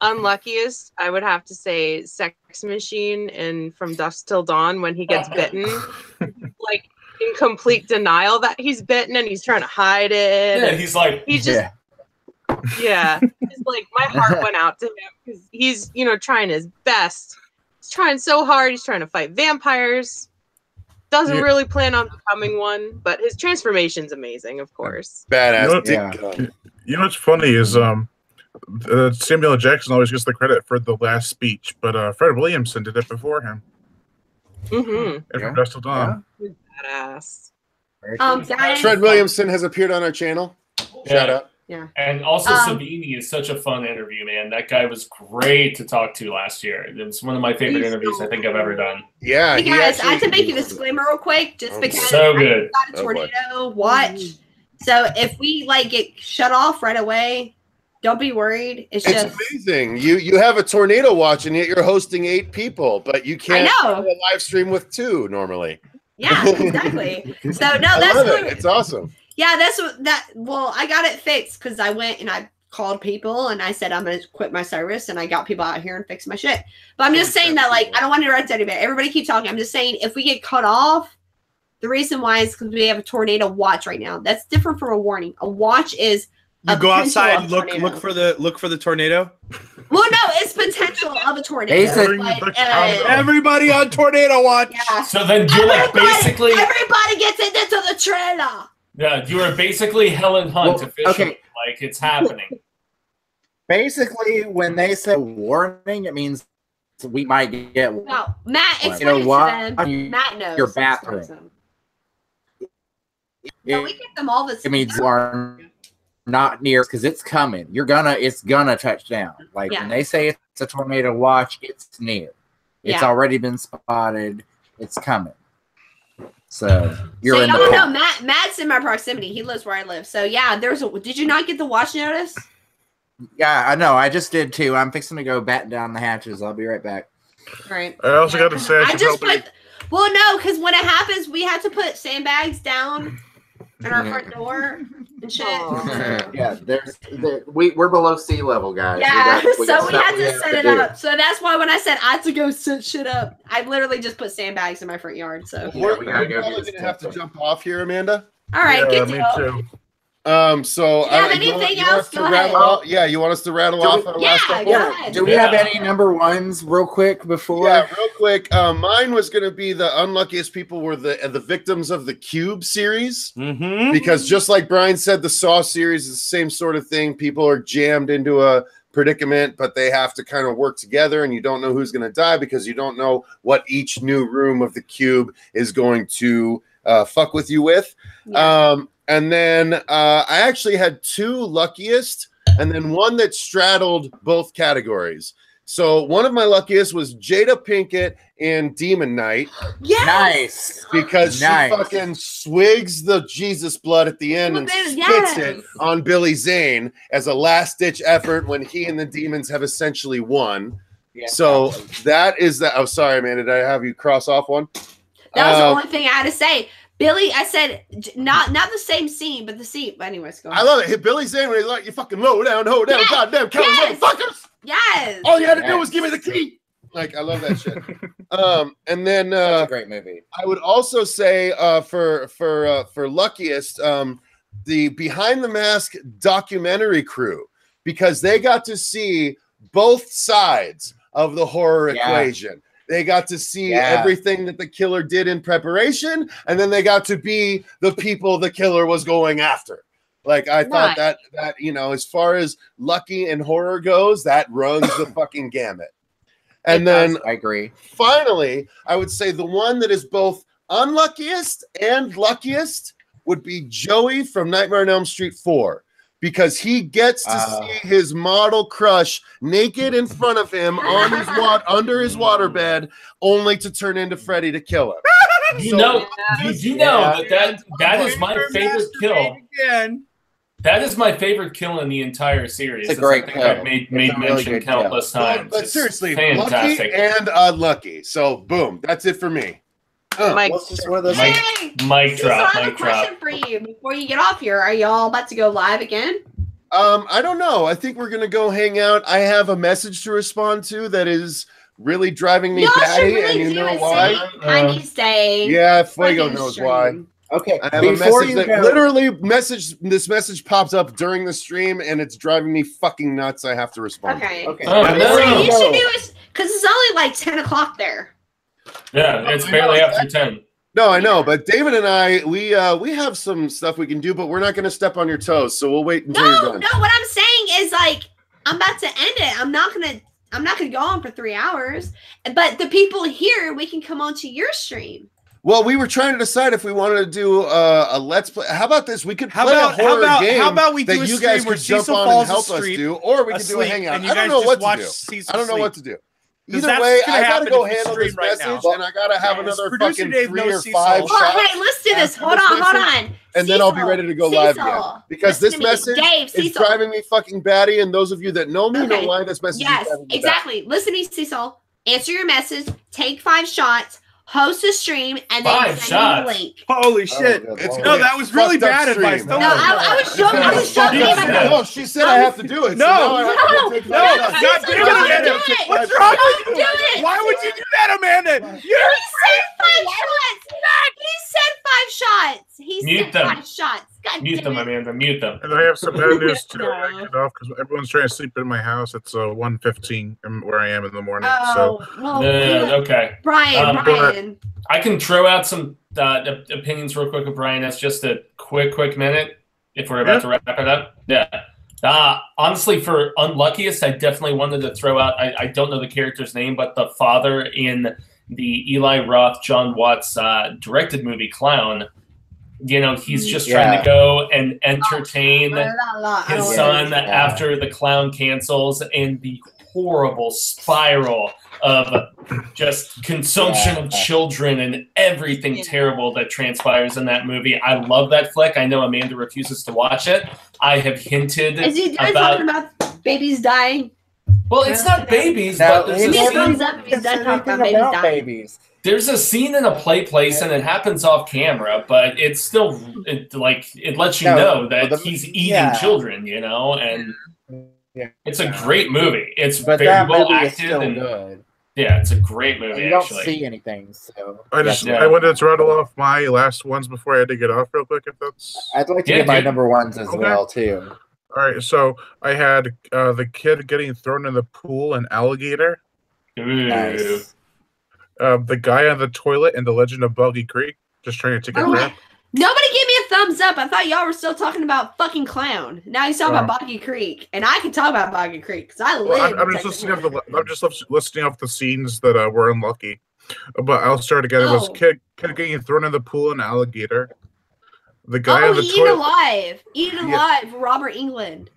unluckiest, I would have to say Sex Machine and From Dusk Till Dawn when he gets bitten, like in complete denial that he's bitten and he's trying to hide it. Yeah, and he's like, he just yeah. It's like my heart went out to him because he's trying his best. He's trying so hard. He's trying to fight vampires. Doesn't Yeah. really plan on becoming one, but his transformation's amazing, of course. Badass. Yeah. dick gun. You know what's funny is Samuel L. Jackson always gets the credit for the last speech, but Fred Williamson did it before him. Mm-hmm. And from Dusk Till Dawn. Badass. Guys, Fred Williamson has appeared on our channel. Shout out. and also Um, Savini is such a fun interview, man. That guy was great to talk to last year. It was one of my favorite He's interviews so I think I've ever done. Yeah. Hey he guys, I have to actually- make you a disclaimer real quick, just because So I good. got a Oh, boy. tornado watch. So if we like get shut off right away, Don't be worried. It's It's just amazing. You have a tornado watch, and yet you're hosting 8 people, but you can't do a live stream with 2 normally. Yeah, exactly. So no, I that's love what, it. It's awesome. Yeah, that's what that. Well, I got it fixed because I went and I called people and I said I'm going to quit my service, and I got people out here and fixed my shit. But I'm just saying that, like, I don't want to direct anybody. Everybody keep talking. I'm just saying if we get cut off, the reason why is because we have a tornado watch right now. That's different from a warning. A watch is you go outside, look for the tornado. Well, no, it's potential of a tornado. But, everybody on tornado watch. Yeah. So then you're like basically everybody gets into the trailer. Yeah, you are basically Helen Hunt officially. Okay. Like it's happening. Basically, when they say warning, it means we might get. No, Matt, explain you know it what? to them. Matt knows. Your bathroom. No, we get them all the It means you are not near because it's coming. It's gonna touch down. Like when they say it's a tornado watch, it's near. It's already been spotted. It's coming. So you're in the no, Matt's in my proximity. He lives where I live. So yeah, did you not get the watch notice? Yeah, I know. I just did too. I'm fixing to go batten down the hatches. I'll be right back. All right. I also got to say, well, no, because when it happens, we have to put sandbags down at our front door and shit. Yeah, we're below sea level, guys. Yeah, we had to set it up. So that's why when I said I had to go set shit up, I literally just put sandbags in my front yard. So we're probably gonna have to jump off here, Amanda. All right, good me deal. too. Do So you have anything else? Go ahead. Yeah, you want us to rattle off our last couple? Go ahead. Do we have any number ones real quick before? Yeah, real quick. Mine was going to be the unluckiest people were the victims of the Cube series. Because just like Brian said, the Saw series is the same sort of thing. People are jammed into a predicament, but they have to kind of work together, and you don't know who's going to die because you don't know what each new room of the Cube is going to fuck with you with. Yeah. And then I actually had 2 luckiest, and then one that straddled both categories. So one of my luckiest was Jada Pinkett in Demon Knight. Yes! Nice. Because she fucking swigs the Jesus blood at the end and spits it on Billy Zane as a last-ditch effort when he and the demons have essentially won. Yeah. So that is that. Oh, sorry, man. Did I have you cross off one? That was the only thing I had to say. Billy, I said not the same scene, but the scene. But anyways, go ahead. I love it. Billy Zane when he's like, "You fucking low down, goddamn counting motherfuckers." Yes. All you had to do was give me the key. Like, I love that shit. And then that's a great movie. I would also say for luckiest, the Behind the Mask documentary crew, because they got to see both sides of the horror equation. They got to see everything that the killer did in preparation, and then they got to be the people the killer was going after. Like, I thought that you know, as far as lucky and horror goes, that runs the fucking gamut. And then I agree. Finally, I would say the one that is both unluckiest and luckiest would be Joey from Nightmare on Elm Street 4. Because he gets to see his model crush naked in front of him on his under his waterbed, only to turn into Freddy to kill him. You know that is my favorite kill. That is my favorite kill in the entire series. It's a great kill. I've made mention countless times. But seriously, fantastic. lucky and unlucky. So boom, that's it for me. Mic drop. Question for you before you get off here. Are y'all about to go live again? I don't know. I think we're gonna go hang out. I have a message to respond to that is really driving me batty, and you know why? Chinese Day. Yeah, Fuego knows why. Okay, I have a message that literally this message popped up during the stream, and it's driving me fucking nuts. I have to respond. Okay. Okay. You should do it because it's only like 10 o'clock there. Yeah, it's barely after 10. No, I know, but David and I, we have some stuff we can do, but we're not going to step on your toes, so we'll wait until you're done. No, what I'm saying is like I'm about to end it. I'm not gonna go on for 3 hours, but the people here, we can come onto your stream. Well, we were trying to decide if we wanted to do a let's play. How about this? We could play a horror game. How about we do that a you stream guys where could jump Cecil on falls and help us asleep, do, or we could do a hangout. and you I don't guys know just what watch to do. Cecil I don't know sleep. what to do. 'Cause Either that's way, gonna I gotta happen go if you handle this stream right now. message, and I gotta have Yes. another Producer fucking Dave 3 knows or Cecil. 5 Well, shots. hey, let's do this. after Hold this on, hold message, on. And then I'll be Cecil, ready to go live Cecil, again. Because this listen to me. message Dave, is Cecil. driving me fucking batty, and those of you that know me know Okay. why this message Yes, is driving me exactly. Listen to me, Cecil. Answer your message. Take 5 shots. Host a stream, and then 5 send shots? me the link. Holy shit! good It's, Lord. no, that was really Fucked up bad stream. advice. Don't No, listen. I was joking. I was joking. No, she said I have to do it. No. so now I have to go take No, five no, shots. God damn it, Don't Amanda. do it. What's wrong Don't with do you? it. Why would you do that, Amanda? He said 5 shots. He said 5 shots. He Mute said them. 5 shots. God Mute damn them, it. Amanda. Mute them. And I have some bad news too. No. I get off because everyone's trying to sleep in my house. It's 1:15 where I am in the morning. Oh, well, Okay. Brian, Brian. I can throw out some opinions real quick with Brian. That's just a quick minute if we're about to wrap it up. Yeah. Honestly, for Unluckiest, I definitely wanted to throw out, I don't know the character's name, but the father in the Eli Roth, John Watts directed movie Clown. You know, he's just trying to go and entertain his son after the clown cancels, and the horrible spiral of just consumption of children and everything terrible that transpires in that movie. I love that flick. I know Amanda refuses to watch it. I have hinted Is he done talking about babies dying? Well, it's not babies, No, but there's Give me a a thumbs scene, up if he's done talking Anything about about babies dying. babies. there's a scene in a play place, and it happens off camera, but it's still it lets you know that he's eating children, you know, and it's a great movie. It's But very that well movie is acted still and good. yeah, it's a great movie. You don't Actually, see anything, so I wanted to rattle off my last ones before I had to get off real quick. If that's I'd like to get my number ones as well too. all right. So I had the kid getting thrown in the pool and alligator. Nice. The guy on the toilet in The Legend of Boggy Creek, just trying to take a crap. Nobody gave me a thumbs up. I thought y'all were still talking about fucking Clown. Now he's talking about Boggy Creek, and I can talk about Boggy Creek because I live. I'm just listing off the scenes that were unlucky. But I'll start again. It was kid getting thrown in the pool and alligator. The guy on the toilet. Eaten Alive, Robert England.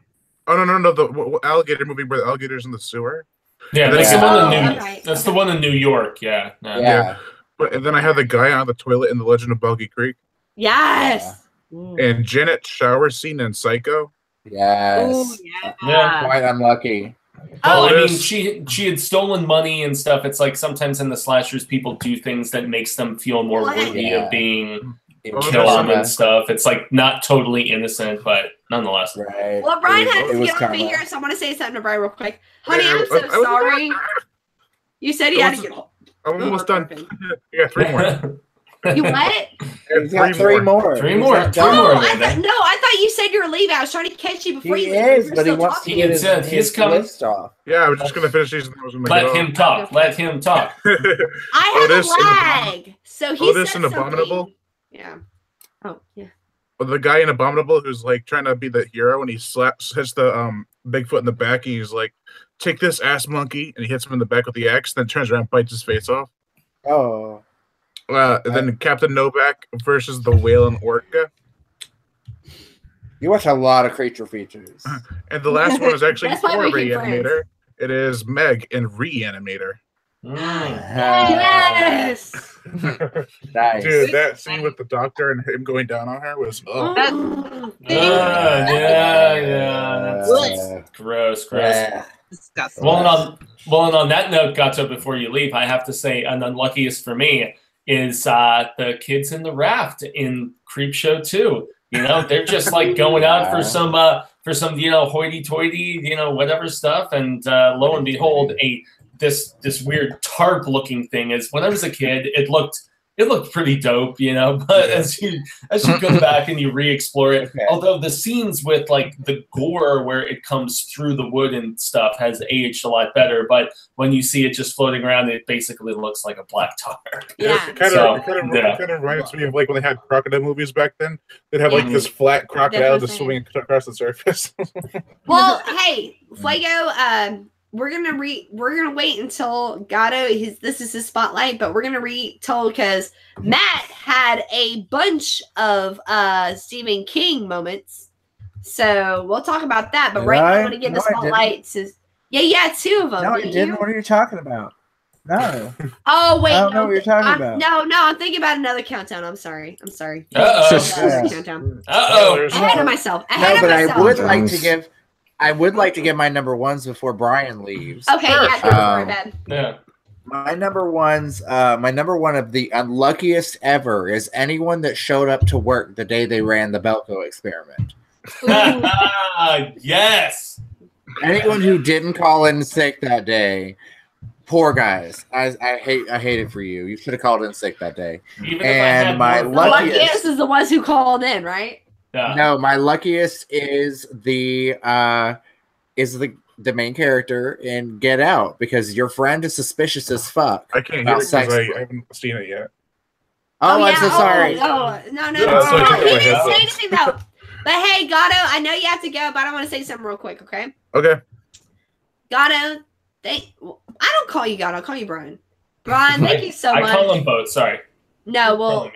Oh no! The alligator movie where the alligator's in the sewer. Yeah, that's the one in that's the one in New York. Yeah. But and then I had the guy on the toilet in The Legend of Boggy Creek. Yes. And Janet's shower scene in Psycho. Yes. Ooh, Quite unlucky. Well, I mean, she had stolen money and stuff. It's like sometimes in the slashers, people do things that makes them feel more worthy of being killed and stuff. It's like not totally innocent, but nonetheless. Right. Well, Brian had to get off of here, so I want to say something to Brian real quick. Honey, I'm so sorry. You said he had to get off. I'm almost done. Yeah, 3 more. You what? He's got 3 more. 3 more. 3 Oh, more. I thought you said you were leaving. I was trying to catch you before He you is, but he wants to get his coming. list off. Yeah, I was just gonna finish these. Let him talk. Let him talk. I have a lag. So he Otis said and Abominable. Yeah. Oh yeah. The guy in Abominable who's like trying to be the hero, and he hits the Bigfoot in the back, and he's like, "Take this, ass monkey!" and he hits him in the back with the axe, then turns around and bites his face off. Oh. And then Captain Novak versus the whale and orca. You watch a lot of creature features. And the last one is actually That's why for we're here, Reanimator. It is Meg in Reanimator. Yes. Nice. Dude, that scene with the doctor and him going down on her was That's gross. Disgusting. Well, and on that note, Gato, before you leave, I have to say an unluckiest for me is the kids in the raft in Creepshow 2. You know, they're just like going out for some hoity-toity, whatever stuff, and lo and behold, this weird tarp looking thing is. When I was a kid, it looked pretty dope, but as you go back and you re-explore it, although the scenes with like the gore where it comes through the wood and stuff has aged a lot better, but when you see it just floating around, it basically looks like a black tar. Yeah. It kind of reminds me of like when they had crocodile movies back then. They'd have like this flat crocodile just swimming across the surface. Well, hey, Fuego, we're gonna wait until Gatto. This is his spotlight, but we're gonna retell because Matt had a bunch of Stephen King moments, so we'll talk about that. But right now, I'm gonna give the spotlight Yeah, you had 2 of them. No, I didn't. What are you talking about? No. Oh wait, I don't know what you're talking about. No, I'm thinking about another countdown. I'm sorry. Uh-oh. Countdown. Uh-oh. Ahead of myself. I would like to give. I would like to give my number ones before Brian leaves. Okay, yeah, bad. Yeah. My number ones, my number one of the unluckiest ever is anyone that showed up to work the day they ran the Belko experiment. Yes. Anyone who didn't call in sick that day, poor guys. I hate it for you. You should have called in sick that day. And my luckiest is the ones who called in, right? Yeah. No, my luckiest is the main character in Get Out, because your friend is suspicious as fuck. I can't hear it because I haven't seen it yet. Oh, I'm so sorry. No. He didn't say anything though. But hey, Gatto, I know you have to go, but I want to say something real quick, okay? Okay. Gatto, I don't call you Gatto, I'll call you Brian. Brian, thank you so much. I call them both, sorry. No, well,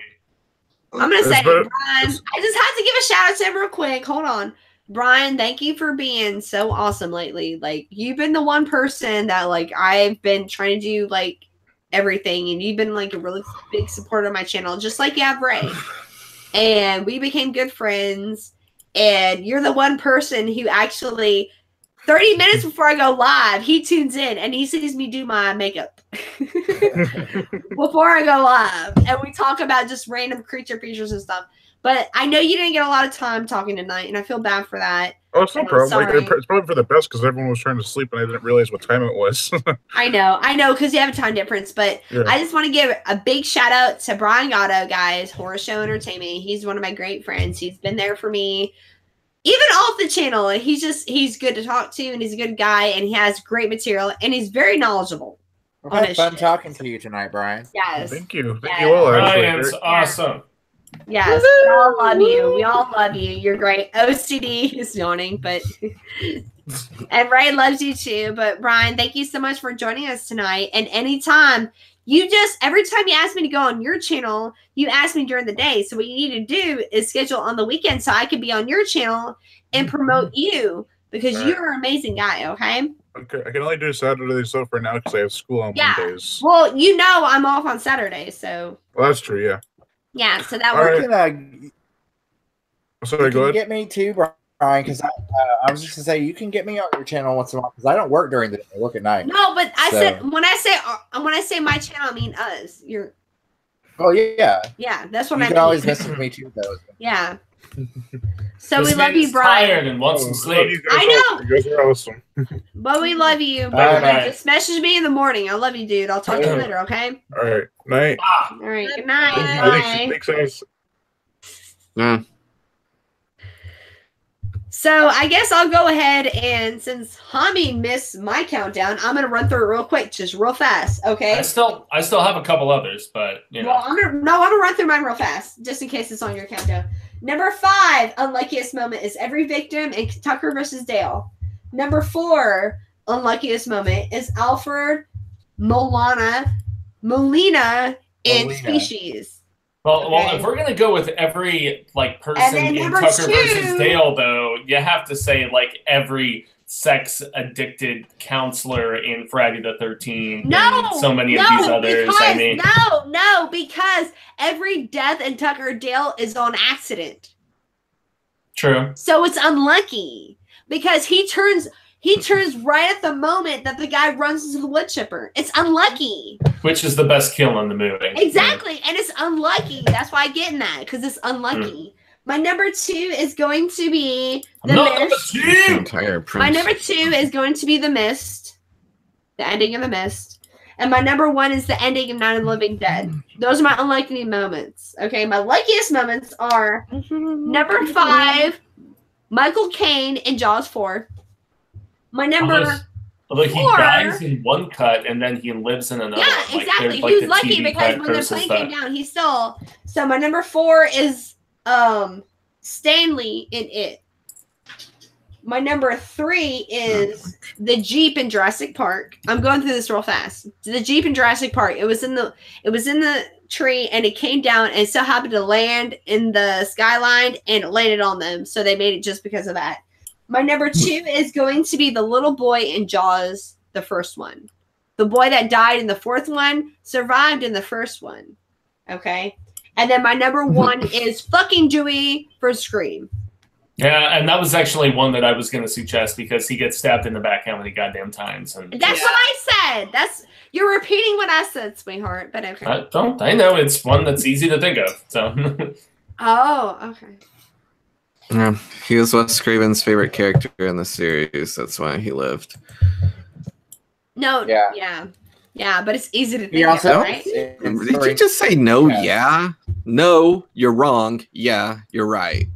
I'm going to say, Brian, I just have to give a shout out to him real quick. Hold on. Brian, thank you for being so awesome lately. Like, you've been the one person that, like, I've been trying to do, like, everything, and you've been, like, a really big supporter of my channel, just like you have Ray. And we became good friends, and you're the one person who actually, 30 minutes before I go live, he tunes in, and he sees me do my makeup before I go live, and we talk about just random creature features and stuff. But I know you didn't get a lot of time talking tonight, and I feel bad for that. Oh, it's no problem. Like, it's probably for the best because everyone was trying to sleep and I didn't realize what time it was. I know, because you have a time difference. But yeah. I just want to give a big shout out to Brian Gatto, guys, Horror Show Entertainment. He's one of my great friends. He's been there for me, even off the channel. And he's good to talk to, and he's a good guy, and he has great material, and he's very knowledgeable. Well, I had fun talking to you tonight, Brian. Yes. Thank you. Thank you all. Brian's awesome. Yes, we all love you. We all love you. You're great. OCD is yawning, but and Ray loves you too. But Brian, thank you so much for joining us tonight. And anytime every time you ask me to go on your channel, you ask me during the day. So what you need to do is schedule on the weekend so I can be on your channel and promote you, because you're an amazing guy. Okay. Okay, I can only do Saturdays so for now because I have school on Mondays. Well, I'm off on Saturdays, so. Well, that's true. Yeah. Yeah, so that works. Sorry, go ahead. Get me too, Brian, because I was just gonna say you can get me on your channel once in a while because I don't work during the day. I work at night. No, but I said when I say my channel, I mean us. You're. Oh yeah. Yeah, that's what I mean. You can always message me too, though. Yeah. So we love you, Brian. Tired and wants some sleep. I know. You guys are awesome. But we love you. Just message me in the morning. I love you, dude. I'll talk to you later, okay? All right. Night. All right. Good night. Thanks, guys. Yeah. So I guess I'll go ahead, and since Hami missed my countdown, I'm gonna run through it real quick, just real fast. Okay. I still have a couple others, but you know. Well, I'm gonna run through mine real fast, just in case it's on your countdown. Number 5, unluckiest moment is every victim in Tucker versus Dale. Number 4, unluckiest moment is Alfred Molina in Species. Well, if we're gonna go with every person in Tucker versus Dale, though, you have to say every sex-addicted counselor in Friday the 13th. No, and so many of these others. Because every death in Tucker Dale is on accident. True. So it's unlucky because he turns right at the moment that the guy runs into the wood chipper. It's unlucky. Which is the best kill in the movie. Exactly, and it's unlucky. That's why I get in that, because it's unlucky. My number 2 is going to be The Mist. My number 2 is going to be The Mist, the ending of The Mist. And my number 1 is the ending of Night of the Living Dead. Those are my unlucky moments. Okay, my luckiest moments are number 5, Michael Caine in Jaws 4. My number Although he dies in one cut and then he lives in another. Yeah, exactly. He was lucky because when the plane came down, he still. So my number 4 is Stanley in It. My number 3 is the Jeep in Jurassic Park. I'm going through this real fast. The Jeep in Jurassic Park. It was in the tree and it came down and it so happened to land in the skyline and it landed on them. So they made it just because of that. My number 2 is going to be the little boy in Jaws, the first one. The boy that died in the 4th one survived in the 1st one. Okay? And then my number 1 is fucking Dewey for Scream. Yeah, and that was actually one that I was going to suggest because he gets stabbed in the back how many goddamn times. And that's what I said. You're repeating what I said, sweetheart. But okay. I know it's one that's easy to think of. So. Oh, okay. Yeah, he was Wes Craven's favorite character in the series. That's why he lived. No, yeah, but it's easy to think also, of, right? Did you just say no? Yeah. No, you're wrong. Yeah, you're right.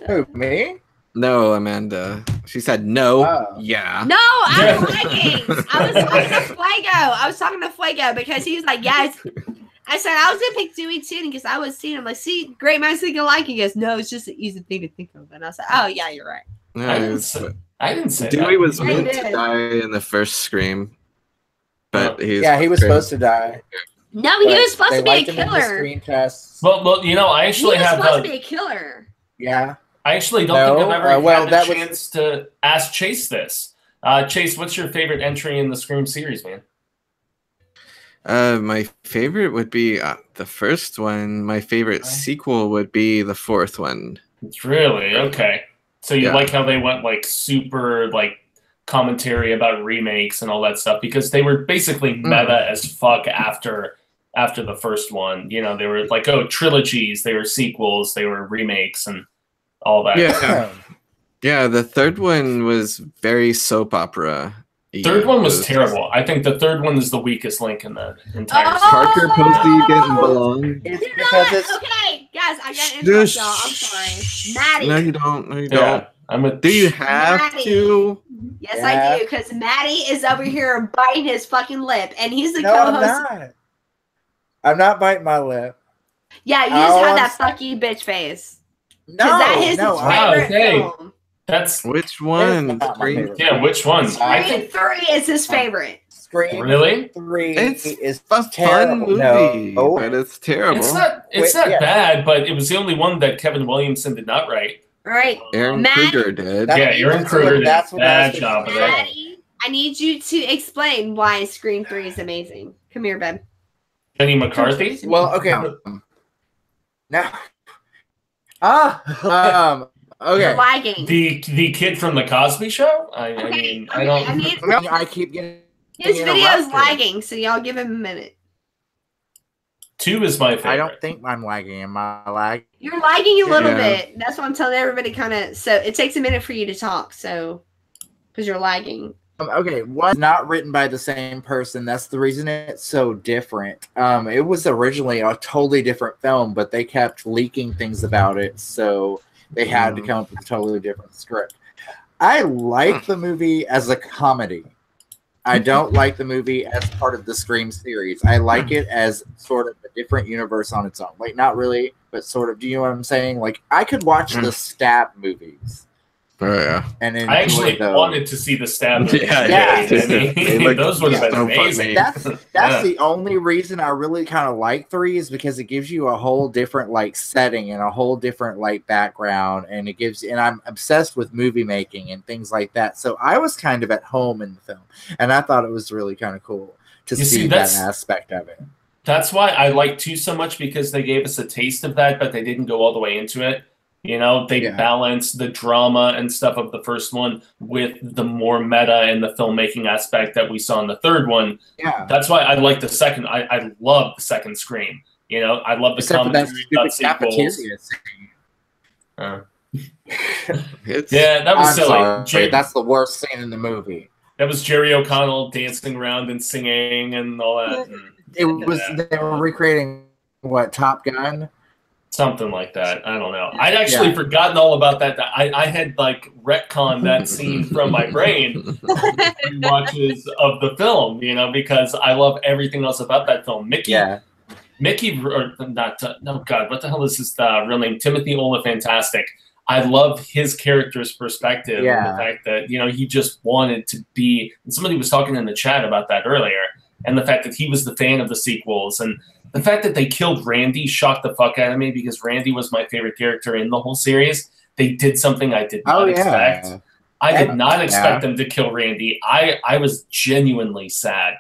Who, me? No, Amanda. She said no. Oh. Yeah. No, I was leggings. I was talking to Fuego. I was talking to Fuego because he was like, yes. I said, I was going to pick Dewey too because I was seeing him like, see, great minds think alike. He goes, no, it's just an easy thing to think of. And I said, oh, yeah, you're right. No, I didn't say Dewey that. was meant to die in the first Scream. But he was supposed to die. No, he was supposed to be a killer. Screen tests. Well, you know, I actually have supposed to be a killer. Yeah. I actually don't think I've ever had a chance to ask Chase this. Chase, what's your favorite entry in the Scream series, man? My favorite would be the first one. My favorite sequel would be the 4th one. Really? Okay. So you like how they went like super like commentary about remakes and all that stuff because they were basically meta as fuck after the first one. You know, they were like, oh, trilogies, they were sequels, they were remakes and all that. Yeah. Yeah, the 3rd one was very soap opera. Third one was terrible. I think the 3rd one is the weakest link in the entire series. Parker Posey getting belong. Okay, guys, I gotta interrupt y'all. I'm sorry. Maddie. No, you don't. No, you don't. Do you have to? Yes, I do, because Maddie is over here biting his fucking lip, and he's the co-host. I'm not biting my lip. Yeah, you just have that fucky bitch face. No, that is his favorite film. That's which one? Yeah, which one? Scream 3 is his favorite. Scream really? 3 is a fun movie, but it's terrible. It's not bad, but it was the only one that Kevin Williamson did not write. Right. Aaron Kruger did. Yeah, Aaron Kruger did a bad job of that. I need you to explain why Scream 3 is amazing. Come here, babe. Jenny McCarthy? Well, okay. Now. Okay. Lagging. The kid from the Cosby Show? I keep getting his video's lagging, so y'all give him a minute. 2 is my favorite. I don't think I'm lagging. Am I lagging? You're lagging a little bit. That's what I'm telling everybody. So it takes a minute for you to talk. So because you're lagging. Okay, what's not written by the same person? That's the reason it's so different. It was originally a totally different film, but they kept leaking things about it, so they had to come up with a totally different script. I like the movie as a comedy. I don't like the movie as part of the Scream series. I like it as sort of a different universe on its own. Like, not really, but sort of. Do you know what I'm saying? Like, I could watch the Stab movies. Oh, yeah. And I actually wanted to see the Stab movies. Those would have been amazing. That's the only reason I really kind of like 3 is because it gives you a whole different like setting and a whole different like background, and it gives. And I'm obsessed with movie making and things like that. So I was kind of at home in the film, and I thought it was really kind of cool to see that aspect of it. That's why I like 2 so much, because they gave us a taste of that, but they didn't go all the way into it. You know, they balanced the drama and stuff of the first one with the more meta and the filmmaking aspect that we saw in the 3rd one. Yeah. That's why I like the second. I love the second Scream. You know, I love the commentary about sequels. Yeah, that was silly. That's the worst scene in the movie. That was Jerry O'Connell dancing around and singing and all that. They were recreating what, Top Gun? Something like that. I don't know. I'd actually forgotten all about that. I had like retconned that scene from my brain watches of the film, you know, because I love everything else about that film. Mickey, or not, no, God, what the hell is his real name? Timothy Olyfantastic. I love his character's perspective and the fact that, you know, he just wanted to be, and somebody was talking in the chat about that earlier, and the fact that he was the fan of the sequels, and the fact that they killed Randy shocked the fuck out of me, because Randy was my favorite character in the whole series. they did something I did not expect. I did not expect them to kill Randy. I was genuinely sad.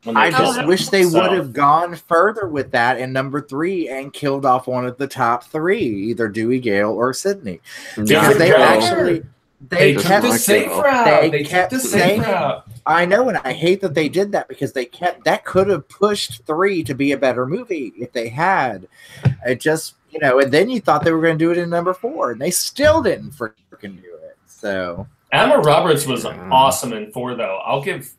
I just wish they would have gone further with that in number 3 and killed off one of the top 3, either Dewey, Gale, or Sydney. Because they actually they kept the safe route. They kept the safe route. I know, and I hate that they did that because they kept that could have pushed 3 to be a better movie if they had. It just and then you thought they were going to do it in number 4, and they still didn't freaking do it. So. Emma Roberts was awesome in 4, though. I'll give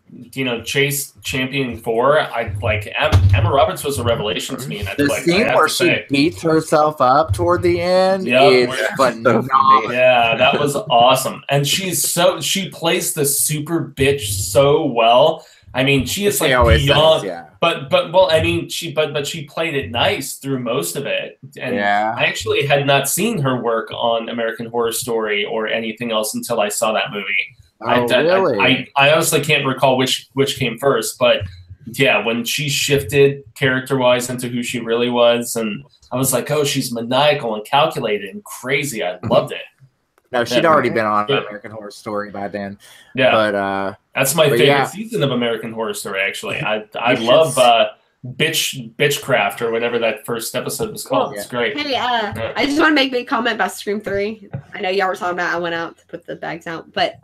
Chase championing 4. I like Emma Roberts was a revelation to me. And the scene where she beats herself up toward the end is phenomenal. Yeah, that was awesome, and she plays the super bitch so well. I mean, she is like beyond. But she played it nice through most of it. And I actually had not seen her work on American Horror Story or anything else until I saw that movie. Really? I honestly can't recall which came first, but yeah, when she shifted character-wise into who she really was, and I was like, oh, she's maniacal and calculated and crazy. I loved it. No, she'd already been on American Horror Story by then. Yeah, but that's my favorite season of American Horror Story. Actually, I love Bitchcraft or whatever that first episode was called. It's great. Hey, I just want to make a comment about Scream 3. I know y'all were talking about I went out to put the bags out, but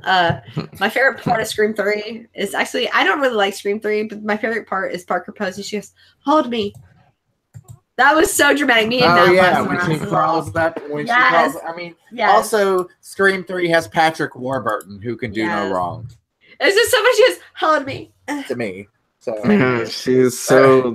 my favorite part of Scream 3 is actually I don't really like Scream 3, but my favorite part is Parker Posey. She goes, "Hold me." That was so dramatic. Me and when she crawls that. When she crawls, I mean, also Scream 3 has Patrick Warburton, who can do no wrong. It's just so much. She goes, "Hold me." To me, so she's so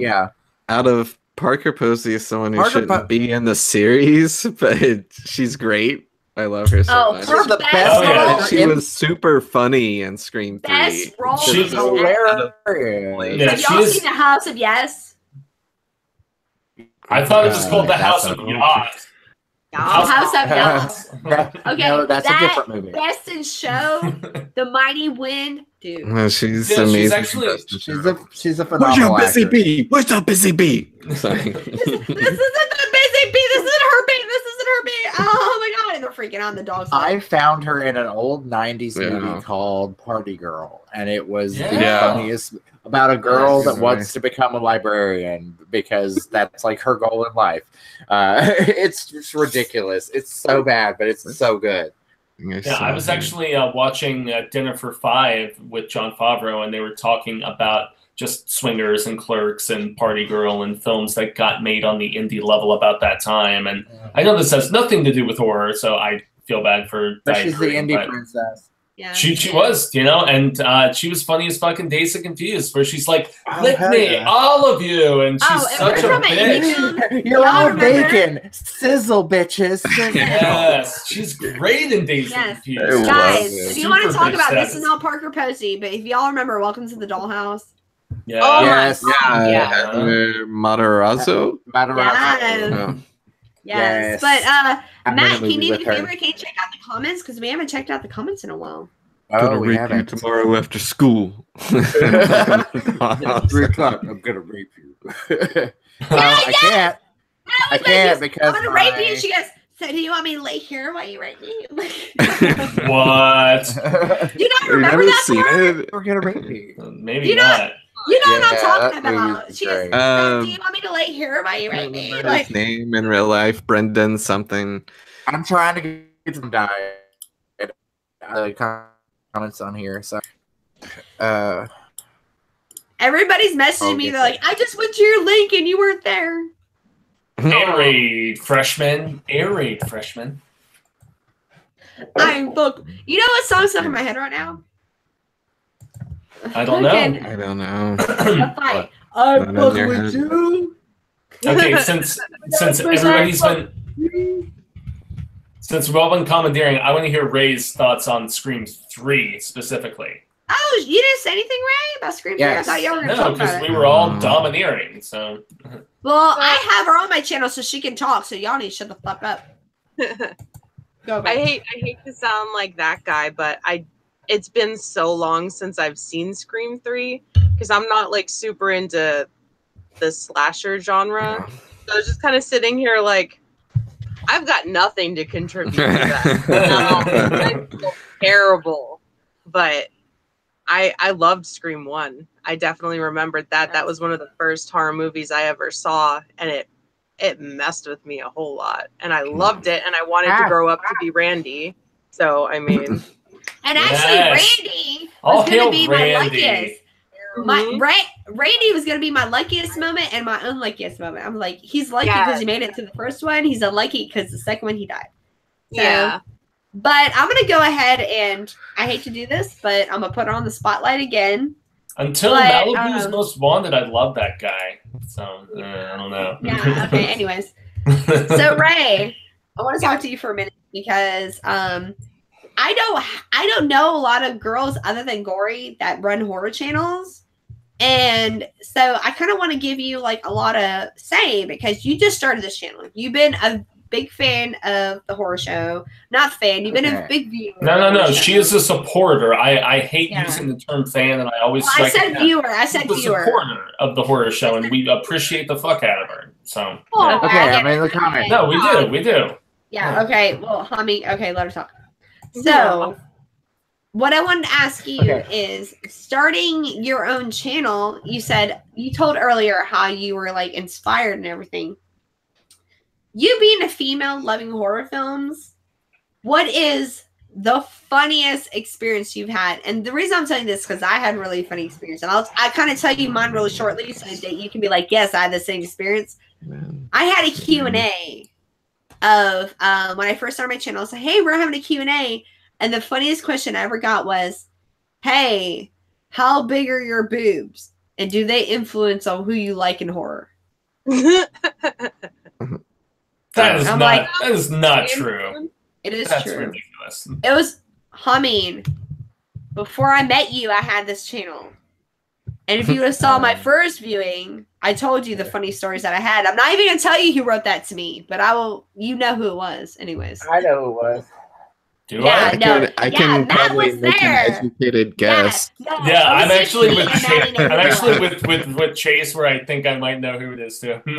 out of Parker Posey is someone who shouldn't be in the series, but she's great. I love her so much. She's the best. And she was super funny in Scream 3. Best role. She's hilarious. Have y'all seen The House of Yes? I thought it was called The House of Yacht. House of Yacht. Okay, no, that's a different movie. Best in Show, The Mighty Wind, dude. No, she's amazing. She's a phenomenal Where's your busy bee? Where's the busy bee? Sorry. This isn't the busy bee. This isn't her bee. This isn't her bee. Oh my god! And they're freaking out. The dogs. I found her in an old '90s movie called Party Girl, and it was the funniest. About a girl that wants to become a librarian because that's like her goal in life. It's just ridiculous. It's so bad, but it's so good. Yeah, I was actually watching Dinner for Five with Jon Favreau, and they were talking about just Swingers and Clerks and Party Girl and films that got made on the indie level about that time. And I know this has nothing to do with horror, so I feel bad for But she's the indie princess. Yeah. She was, and she was funny as fucking Dazed and Confused, where she's like, lick me, all of you, and she's such a bitch. You're all bacon. Sizzle, bitches. Sizzle. Yes, she's great in Dazed and Confused. Guys, if you want to talk about this is not Parker Posey, but if y'all remember Welcome to the Dollhouse. Yeah. Oh yes. Matarazzo? Yes. But Matt, can you do me a favor? Can you check out the comments? Because we haven't checked out the comments in a while. Gonna rape you tomorrow after school. 3 o'clock. I'm gonna rape you. I can't because I'm gonna rape you. She goes, so do you want me to lay here while you rape me? What? You don't remember that part? We're gonna rape you. Maybe not. You know what I'm talking about. She goes, do you want me to lay here while you rape me? His name in real life, Brendan something. I'm trying to get some diet comments on here. So, everybody's messaging me. They're like, I just went to your link and you weren't there. Air Raid freshman. I'm booked. You know what song's stuck in my head right now? I don't know. I don't know. A fight. I'm booked with you. Okay, since everybody's been since we've all been commandeering, I want to hear Ray's thoughts on Scream 3 specifically. Oh, you didn't say anything, Ray, about Scream 3? I thought y'all were going to talk about it. because we were all domineering. So, well, I have her on my channel so she can talk. So y'all need to shut the fuck up. Go. I hate to sound like that guy, but it's been so long since I've seen Scream 3 because I'm not like super into the slasher genre. So I was just kind of sitting here like, I've got nothing to contribute to that. No, terrible. But I loved Scream 1. I definitely remembered that. That was one of the first horror movies I ever saw, and it messed with me a whole lot. And I loved it, and I wanted to grow up to be Randy. So, I mean... And actually, Randy was going to be my luckiest. Randy was going to be my luckiest moment and my unluckiest moment. I'm like, he's lucky because he made it to the first one. He's unlucky because the second one he died. So, but I'm going to go ahead and I hate to do this, but I'm going to put her on the spotlight again. Until Malibu's Most Wanted, I love that guy. So, I don't know. Yeah, okay, anyways. So, Ray, I want to talk to you for a minute because I don't know a lot of girls other than Gory that run horror channels. And so I kind of want to give you like a lot of say because you just started this channel. You've been a big fan of the horror show. Not fan, you've been a big viewer. No. She is a supporter. I hate using the term fan, and I always I said viewer. I said viewer. Supporter of the horror show, and we appreciate the fuck out of her. So okay, I made the comment. No, we do. Yeah, okay. Well, Hami, okay, let her talk. So, what I wanted to ask you is, starting your own channel, you told earlier how you were like inspired and everything. You being a female loving horror films, what is the funniest experience you've had? And the reason I'm telling you this because I had a really funny experience, and I'll kind of tell you mine really shortly so that you can be like, yes, I had the same experience. I had a Q&A of when I first started my channel. I said, hey, we're having a Q&A. And the funniest question I ever got was, hey, how big are your boobs? And do they influence on who you like in horror? That is not true. It is That's true. Ridiculous. It was, before I met you, I had this channel. And if you would have saw my first viewing, I told you the funny stories that I had. I'm not even going to tell you who wrote that to me, but you know who it was anyways. I know who it was. I can probably make an educated guess. I'm actually with Chase, where I think I might know who it is too. So Honey,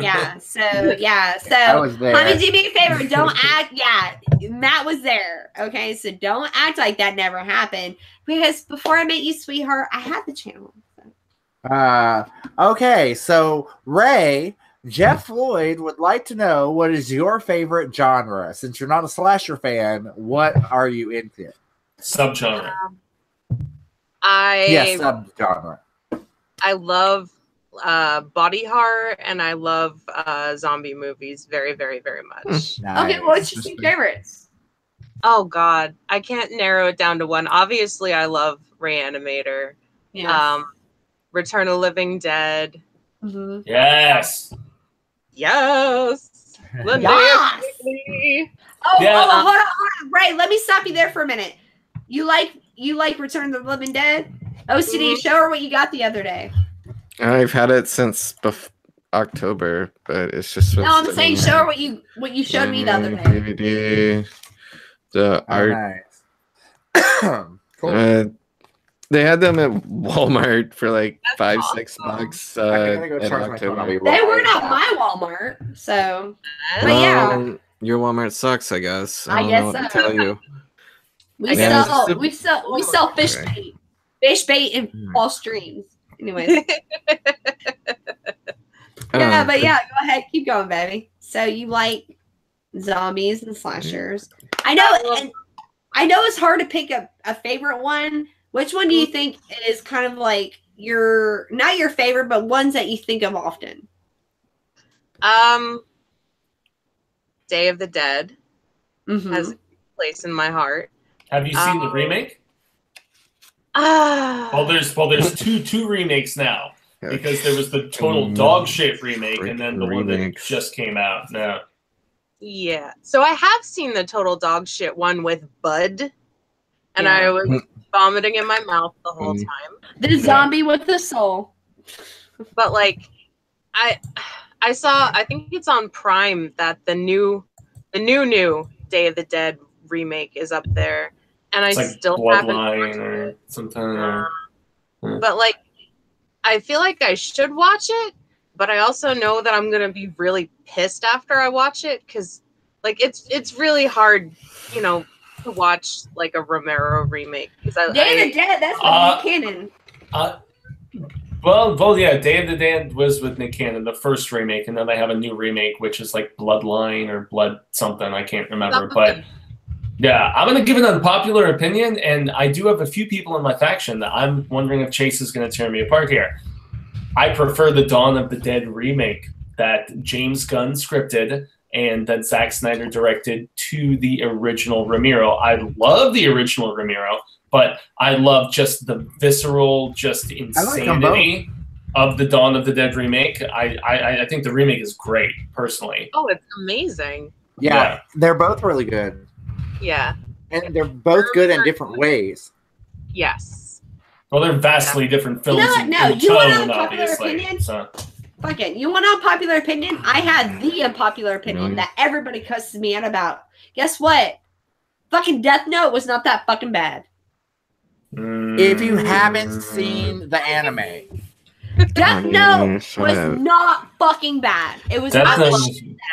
do me a favor, don't act. Matt was there. Okay, so don't act like that never happened because before I met you, sweetheart, I had the channel. Okay, so Ray. Jeff Floyd would like to know, what is your favorite genre? Since you're not a slasher fan, what are you into? Subgenre. Subgenre. I love body horror and I love zombie movies very, very, very much. Nice. Okay, what's your favorites? Oh God, I can't narrow it down to one. Obviously, I love Rayanimator. Return of the Living Dead. Mm-hmm. Yes. Yes. Hold on. Ray, let me stop you there for a minute. You like Return of the Living Dead? OCD, show her what you got the other day. I've had it since October, but it's just. No, I'm saying show her what you showed me the other day. DVD. The art. Nice. Cool. They had them at Walmart for like $5-6 in October. They were not my Walmart, so. But your Walmart sucks, I guess. I guess know what to tell you. We sell fish bait in false dreams. Anyways. Go ahead, keep going, baby. So you like zombies and slashers? I know it's hard to pick a favorite one. Which one do you think is kind of like not your favorite, but ones that you think of often? Day of the Dead has a place in my heart. Have you seen the remake? Well, there's two remakes now because there was the total dog shit remake and then the one that just came out now. Yeah, so I have seen the total dog shit one with Bud, and I was vomiting in my mouth the whole time. The zombie with the soul. But like, I saw, I think it's on Prime that the new Day of the Dead remake is up there, and it's I like still haven't watched or it. something. But like, I feel like I should watch it, but I also know that I'm gonna be really pissed after I watch it because Like it's really hard, you know, to watch like a Romero remake because Day of the Dead. That's with Nick Cannon. Well, yeah. Day of the Dead was with Nick Cannon, the first remake, and then they have a new remake, which is like Bloodline or Blood something. I can't remember, but yeah, I'm gonna give an unpopular opinion, and I do have a few people in my faction that I'm wondering if Chase is gonna tear me apart here. I prefer the Dawn of the Dead remake that James Gunn scripted and that Zack Snyder directed to the original Romero. I love the original Romero, but I love just the visceral, just insanity of the Dawn of the Dead remake. I think the remake is great, personally. Oh, it's amazing. Yeah, they're both really good. Yeah. And they're both good in different ways. Yes. Well, they're vastly different films. You know what? No, in you tone, want an unpopular obviously. opinion? So. Fuck it. You want an unpopular opinion? I had the unpopular opinion that everybody cusses me out about. Guess what? Fucking Death Note was not that fucking bad. If you haven't seen the anime, Death Note was not fucking bad. It was not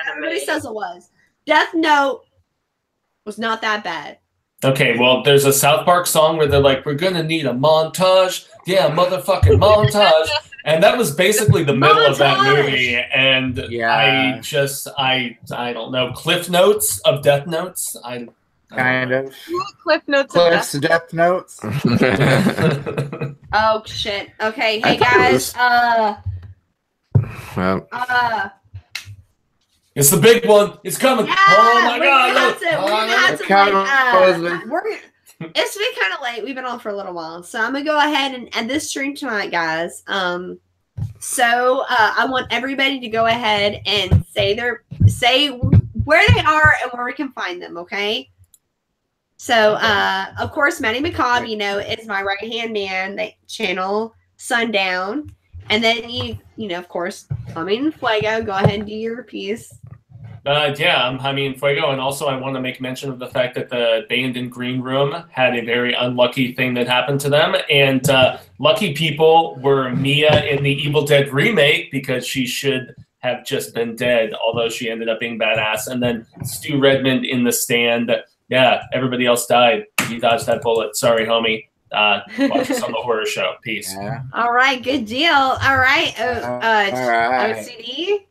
everybody says it was. Death Note was not that bad. Okay, well, there's a South Park song where they're like, we're going to need a montage. Yeah, motherfucking montage. And that was basically the middle of that movie. And I don't know, Cliff Notes of Death Notes. Kind of. Cliff Notes Cliff's Death Notes. Oh, shit. Okay, hey, guys. It's the big one. It's coming. Yeah, oh my god. It's been kind of late. We've been on for a little while. So I'm going to go ahead and end this stream tonight, guys. I want everybody to go ahead and say where they are and where we can find them, okay? So, of course, Manny McCobb, you know, is my right-hand man. They channel Sundown. And then you know, of course, Jaime Fuego, go ahead and do your piece. Yeah, I'm Jaime Fuego, and also I want to make mention of the fact that the abandoned green room had a very unlucky thing that happened to them, and lucky people were Mia in the Evil Dead remake because she should have just been dead, although she ended up being badass, and then Stu Redmond in The Stand. Yeah, everybody else died. You dodged that bullet. Sorry, homie. Watch us on the horror show. Peace. Yeah. All right, good deal. All right, OCD.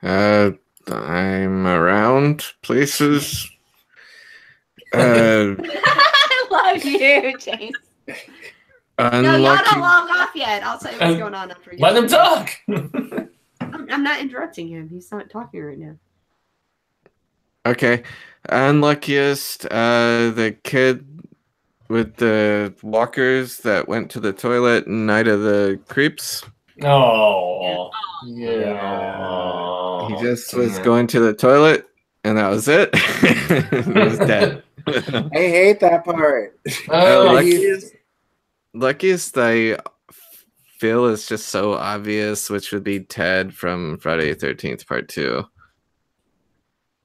I'm around places. I love you, James. No, y'all don't log off yet. I'll tell you what's going on after you. Let him talk. I'm not interrupting him. He's not talking right now. Okay. Unluckiest, the kid with the walkers that went to the toilet in Night of the Creeps. Oh. Yeah. He just was going to the toilet, and that was it. He was dead. I hate that part. Luckiest I feel is just so obvious, which would be Ted from Friday the 13th Part 2.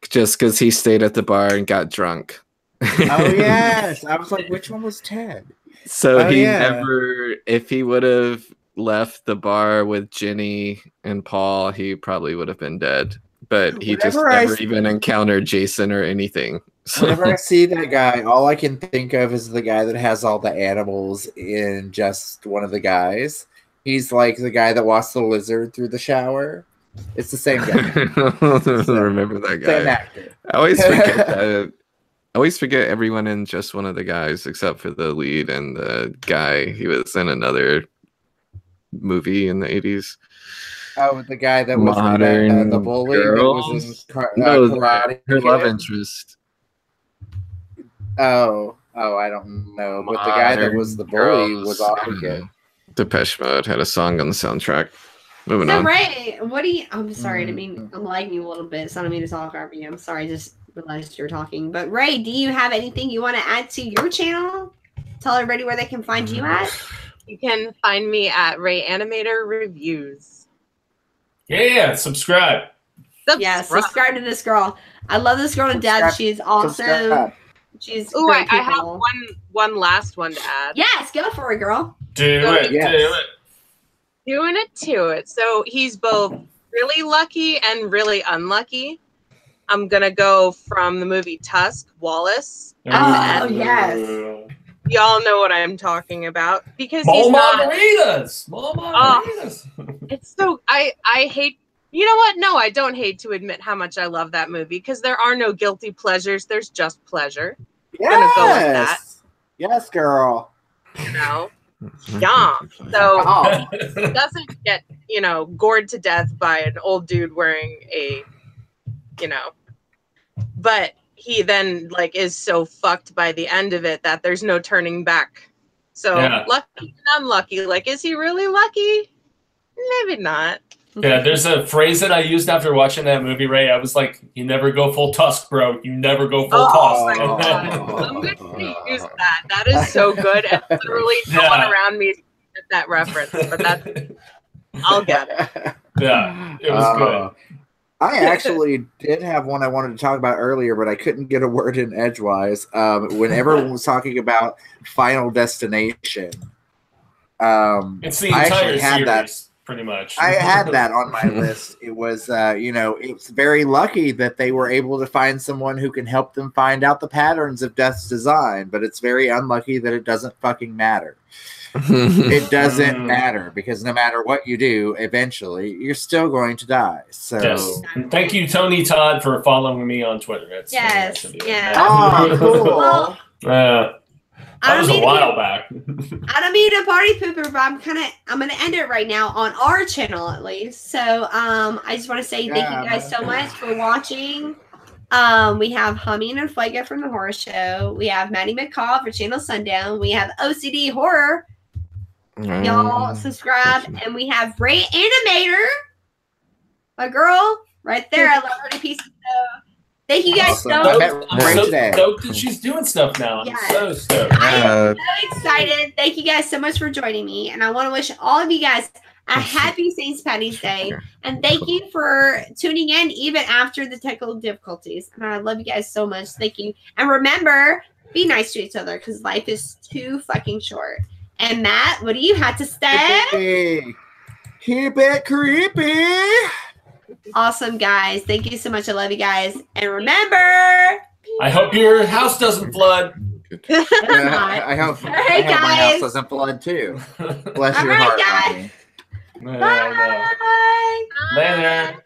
Just because he stayed at the bar and got drunk. Oh, yes. I was like, which one was Ted? So he never, if he would have left the bar with Ginny and Paul, he probably would have been dead. But he just never even encountered Jason or anything. So. Whenever I see that guy, all I can think of is the guy that has all the animals in Just One of the Guys. He's like the guy that walks the lizard through the shower. It's the same guy. I remember that guy. Same actor. I always forget that. I always forget everyone in Just One of the Guys except for the lead and the guy. He was in another movie in the 80s. Oh, the guy that was the bully Girls? that was in karate. Her love interest. Oh, I don't know. But the guy that was the bully was awful good. Depeche Mode had a song on the soundtrack. Moving on. Ray, what do you? I'm sorry to mean. I'm lagging you a little bit, so I don't mean to talk over you. I'm sorry, I just realized you're talking. But Ray, do you have anything you want to add to your channel? Tell everybody where they can find you at. You can find me at RAYANIMATOR Reviews. Yeah, subscribe. Yeah, subscribe to this girl. I love this girl to death. She's awesome. She's I have one last one to add. Yes, go for it, girl. Do it. Doing it to it. So he's both really lucky and really unlucky. I'm gonna go from the movie Tusk, Wallace. Oh, yes. Y'all know what I'm talking about because Small he's not. margaritas. Small margaritas. It's so I hate. You know what? No, I don't hate to admit how much I love that movie because there are no guilty pleasures. There's just pleasure. I'm gonna go with that. Yes, girl. You know, yeah. So he doesn't get gored to death by an old dude wearing a, but he then like is so fucked by the end of it that there's no turning back. So lucky and unlucky. Like, is he really lucky? Maybe not. Yeah, there's a phrase that I used after watching that movie, Ray. I was like, you never go full Tusk, bro. You never go full Tusk. I'm going to use that. That is so good. And literally no one around me get that reference, but I'll get it. Yeah, it was good. I actually did have one I wanted to talk about earlier, but I couldn't get a word in edgewise. When everyone was talking about Final Destination, it's the entire series. Pretty much. I had that on my list. It was, it's very lucky that they were able to find someone who can help them find out the patterns of death's design, but it's very unlucky that it doesn't fucking matter. It doesn't matter because no matter what you do, eventually you're still going to die. So yes. Thank you, Tony Todd, for following me on Twitter. That's yes. Yeah. Oh, cool. That was a while back. I don't mean to party pooper, but I'm gonna end it right now on our channel at least. So I just want to say thank you guys so much for watching. We have Humming and Fuego from the Horror Show. We have Maddie McCall for Channel Sundown. We have OCD Horror. Y'all subscribe, and we have RAYANIMATOR, my girl, right there. I love her to pieces. So thank you guys so much. I'm so stoked that she's doing stuff now. I'm so stoked. I am so excited. Thank you guys so much for joining me. And I want to wish all of you guys a happy St. Patty's Day. And thank you for tuning in even after the technical difficulties. And I love you guys so much. Thank you. And remember, be nice to each other because life is too fucking short. And Matt, what do you have to say? Keep it creepy. Awesome, guys. Thank you so much. I love you guys. And remember, I hope your house doesn't flood. I hope my house doesn't flood too. Bless your heart, guys. Bye. Later.